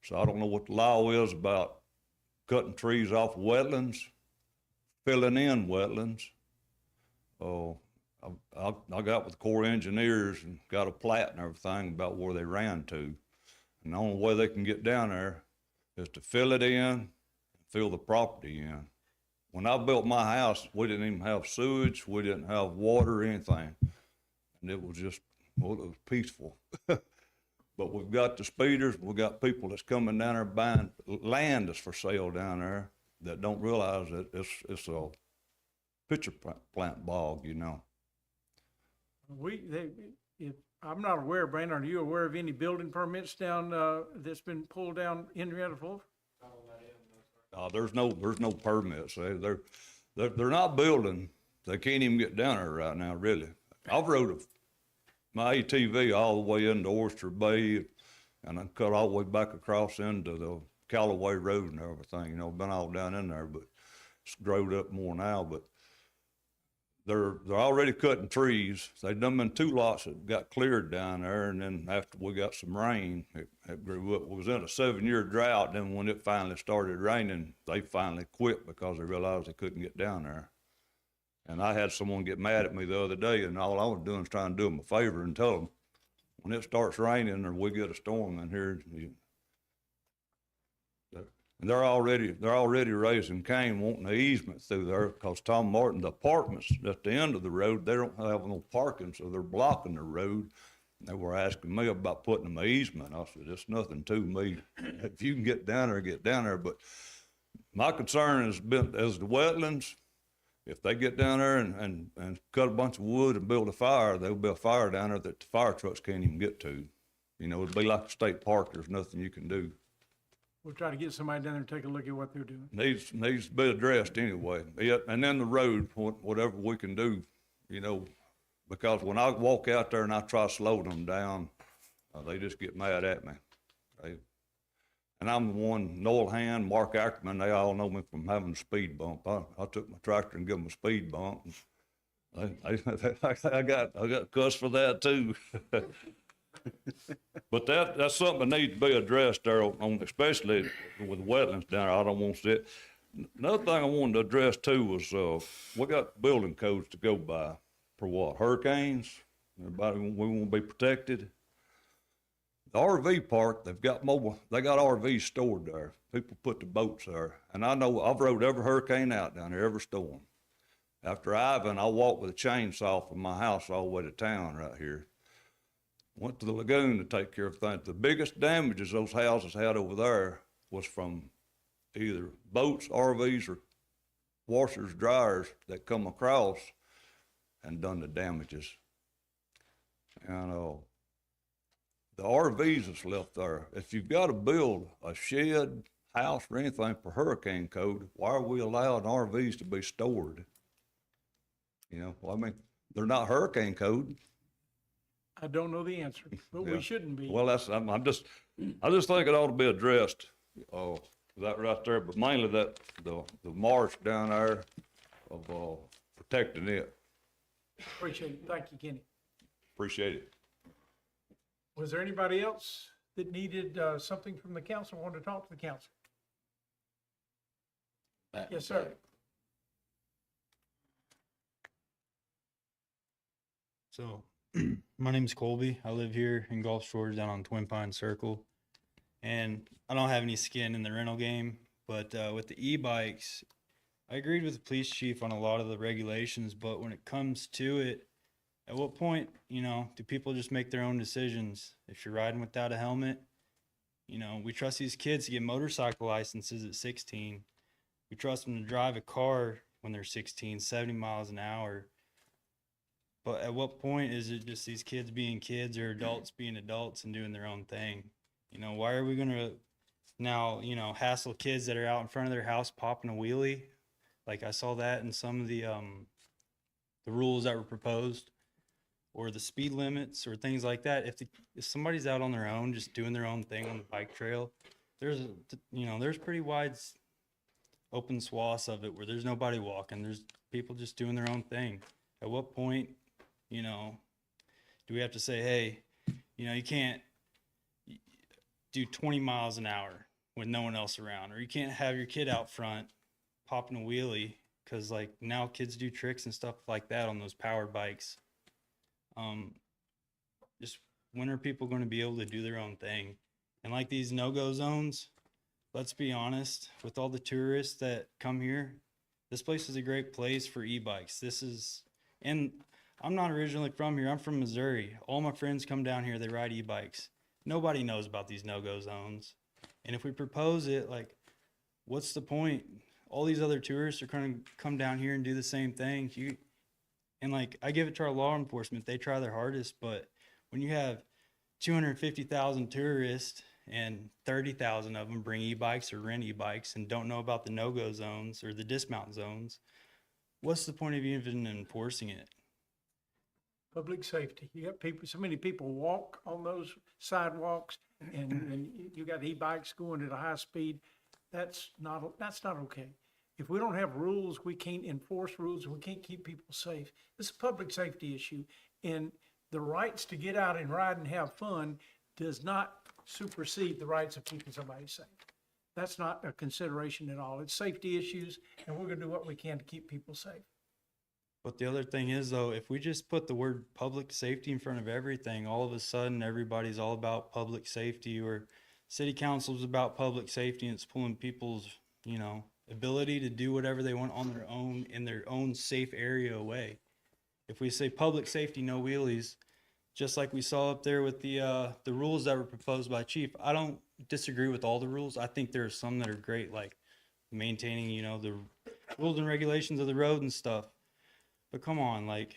So I don't know what the law is about cutting trees off of wetlands, filling in wetlands. Oh, I got with Corps of Engineers and got a plat and everything about where they ran to. And the only way they can get down there is to fill it in and fill the property in. When I built my house, we didn't even have sewage, we didn't have water or anything. And it was just, well, it was peaceful. But we've got the speeders, we've got people that's coming down there buying land that's for sale down there that don't realize that it's a pitcher plant bog, you know. I'm not aware, Brandon, are you aware of any building permits down, that's been pulled down in Henrietta Falls? There's no permits. They're not building. They can't even get down there right now, really. I've rode my ATV all the way into Oyster Bay and I cut all the way back across into the Callaway Road and everything, you know, been all down in there, but it's growed up more now, but they're already cutting trees. They done been 2 lots that got cleared down there, and then after we got some rain, it grew up. We was in a 7-year drought, then when it finally started raining, they finally quit because they realized they couldn't get down there. And I had someone get mad at me the other day, and all I was doing is trying to do them a favor and tell them, when it starts raining or we get a storm in here, and they're already raising Cain wanting the easement through there because Tom Martin, the apartments at the end of the road, they don't have no parking, so they're blocking the road. They were asking me about putting them an easement. I said, it's nothing to me. If you can get down there, get down there. But my concern has been as the wetlands. If they get down there and cut a bunch of wood and build a fire, there'll be a fire down there that the fire trucks can't even get to. You know, it'd be like a state park. There's nothing you can do. We'll try to get somebody down there and take a look at what they're doing. Needs to be addressed anyway. Yeah, and then the road, whatever we can do, you know, because when I walk out there and I try to slow them down, they just get mad at me. And I'm the one, Noel Hand, Mark Ackerman, they all know me from having a speed bump. I took my tractor and gave them a speed bump. I got cussed for that too. But that's something that needs to be addressed there, especially with wetlands down there. I don't want to see it. Another thing I wanted to address too was we got building codes to go by for what? Hurricanes? Everybody, we want to be protected. The RV park, they got RVs stored there. People put the boats there. And I know I've rode every hurricane out down there, every storm. After Ivan, I walked with a chainsaw from my house all the way to town right here. Went to the lagoon to take care of things. The biggest damages those houses had over there was from either boats, RVs, or washers, dryers that come across and done the damages. And the RVs that's left there, if you've got to build a shed, house, or anything for hurricane code, why are we allowing RVs to be stored? You know, well, I mean, they're not hurricane code. I don't know the answer, but we shouldn't be. Well, I just think it ought to be addressed, that right there, but mainly that, the marsh down there of, protecting it. Appreciate it. Thank you, Kenny. Appreciate it. Was there anybody else that needed, something from the council, wanted to talk to the council? Yes, sir. So, my name's Colby. I live here in Gulf Shores down on Twin Pines Circle. And I don't have any skin in the rental game, but with the e-bikes, I agreed with the police chief on a lot of the regulations, but when it comes to it, at what point, do people just make their own decisions? If you're riding without a helmet, we trust these kids to get motorcycle licenses at 16. We trust them to drive a car when they're 16, 70 miles an hour. But at what point is it just these kids being kids or adults being adults and doing their own thing? Why are we going to now, hassle kids that are out in front of their house popping a wheelie? Like I saw that in some of the rules that were proposed, or the speed limits or things like that. If somebody's out on their own, just doing their own thing on the bike trail, there's pretty wide open swaths of it where there's nobody walking. There's people just doing their own thing. At what point, do we have to say, hey, you can't do 20 miles an hour with no one else around, or you can't have your kid out front popping a wheelie, because like now kids do tricks and stuff like that on those powered bikes. Just when are people going to be able to do their own thing? And like these no-go zones, let's be honest, with all the tourists that come here, this place is a great place for e-bikes. And I'm not originally from here. I'm from Missouri. All my friends come down here, they ride e-bikes. Nobody knows about these no-go zones. And if we propose it, like, what's the point? All these other tourists are going to come down here and do the same thing. And like, I give it to our law enforcement. They try their hardest, but when you have 250,000 tourists and 30,000 of them bring e-bikes or rent e-bikes and don't know about the no-go zones or the dismount zones, what's the point of even enforcing it? Public safety. You got people, so many people walk on those sidewalks, and you got e-bikes going at a high speed. That's not okay. If we don't have rules, we can't enforce rules, we can't keep people safe. This is a public safety issue, and the rights to get out and ride and have fun does not supersede the rights of keeping somebody safe. That's not a consideration at all. It's safety issues, and we're gonna do what we can to keep people safe. But the other thing is, though, if we just put the word public safety in front of everything, all of a sudden everybody's all about public safety, or city council's about public safety, and it's pulling people's, ability to do whatever they want on their own in their own safe area away. If we say public safety, no wheelies, just like we saw up there with the rules that were proposed by Chief, I don't disagree with all the rules. I think there are some that are great, like maintaining, the rules and regulations of the road and stuff. But come on, like,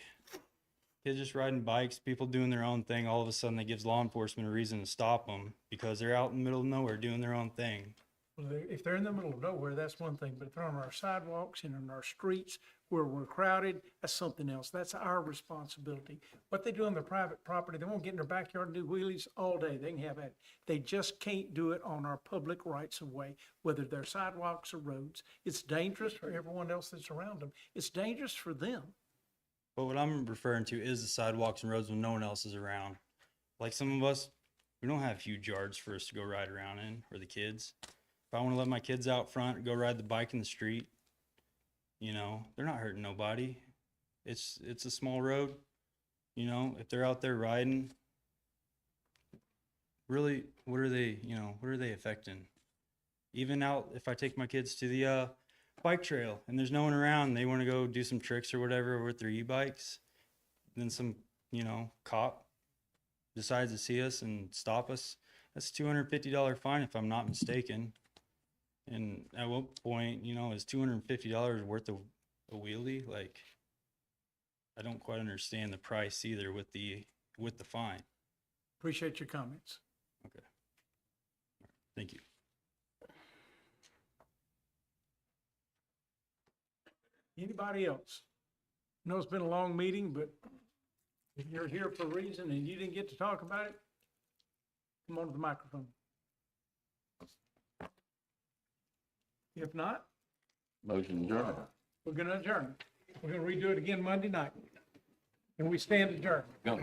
kids just riding bikes, people doing their own thing, all of a sudden that gives law enforcement a reason to stop them because they're out in the middle of nowhere doing their own thing. Well, if they're in the middle of nowhere, that's one thing, but if they're on our sidewalks and in our streets where we're crowded, that's something else. That's our responsibility. What they do on their private property, they won't get in their backyard and do wheelies all day. They can have it. They just can't do it on our public rights of way, whether they're sidewalks or roads. It's dangerous for everyone else that's around them. It's dangerous for them. But what I'm referring to is the sidewalks and roads when no one else is around. Like some of us, we don't have huge yards for us to go ride around in, or the kids. If I want to let my kids out front, go ride the bike in the street, they're not hurting nobody. It's a small road. If they're out there riding, really, what are they affecting? Even out, if I take my kids to the bike trail and there's no one around, they want to go do some tricks or whatever with their e-bikes, then some, cop decides to see us and stop us, that's a $250 fine if I'm not mistaken. And at what point, is $250 worth of a wheelie? Like, I don't quite understand the price either with the fine. Appreciate your comments. Okay. Thank you. Anybody else? I know it's been a long meeting, but if you're here for a reason and you didn't get to talk about it, come on to the microphone. If not, Motion adjourned. we're going to adjourn. We're going to redo it again Monday night. And we stand adjourned. Go.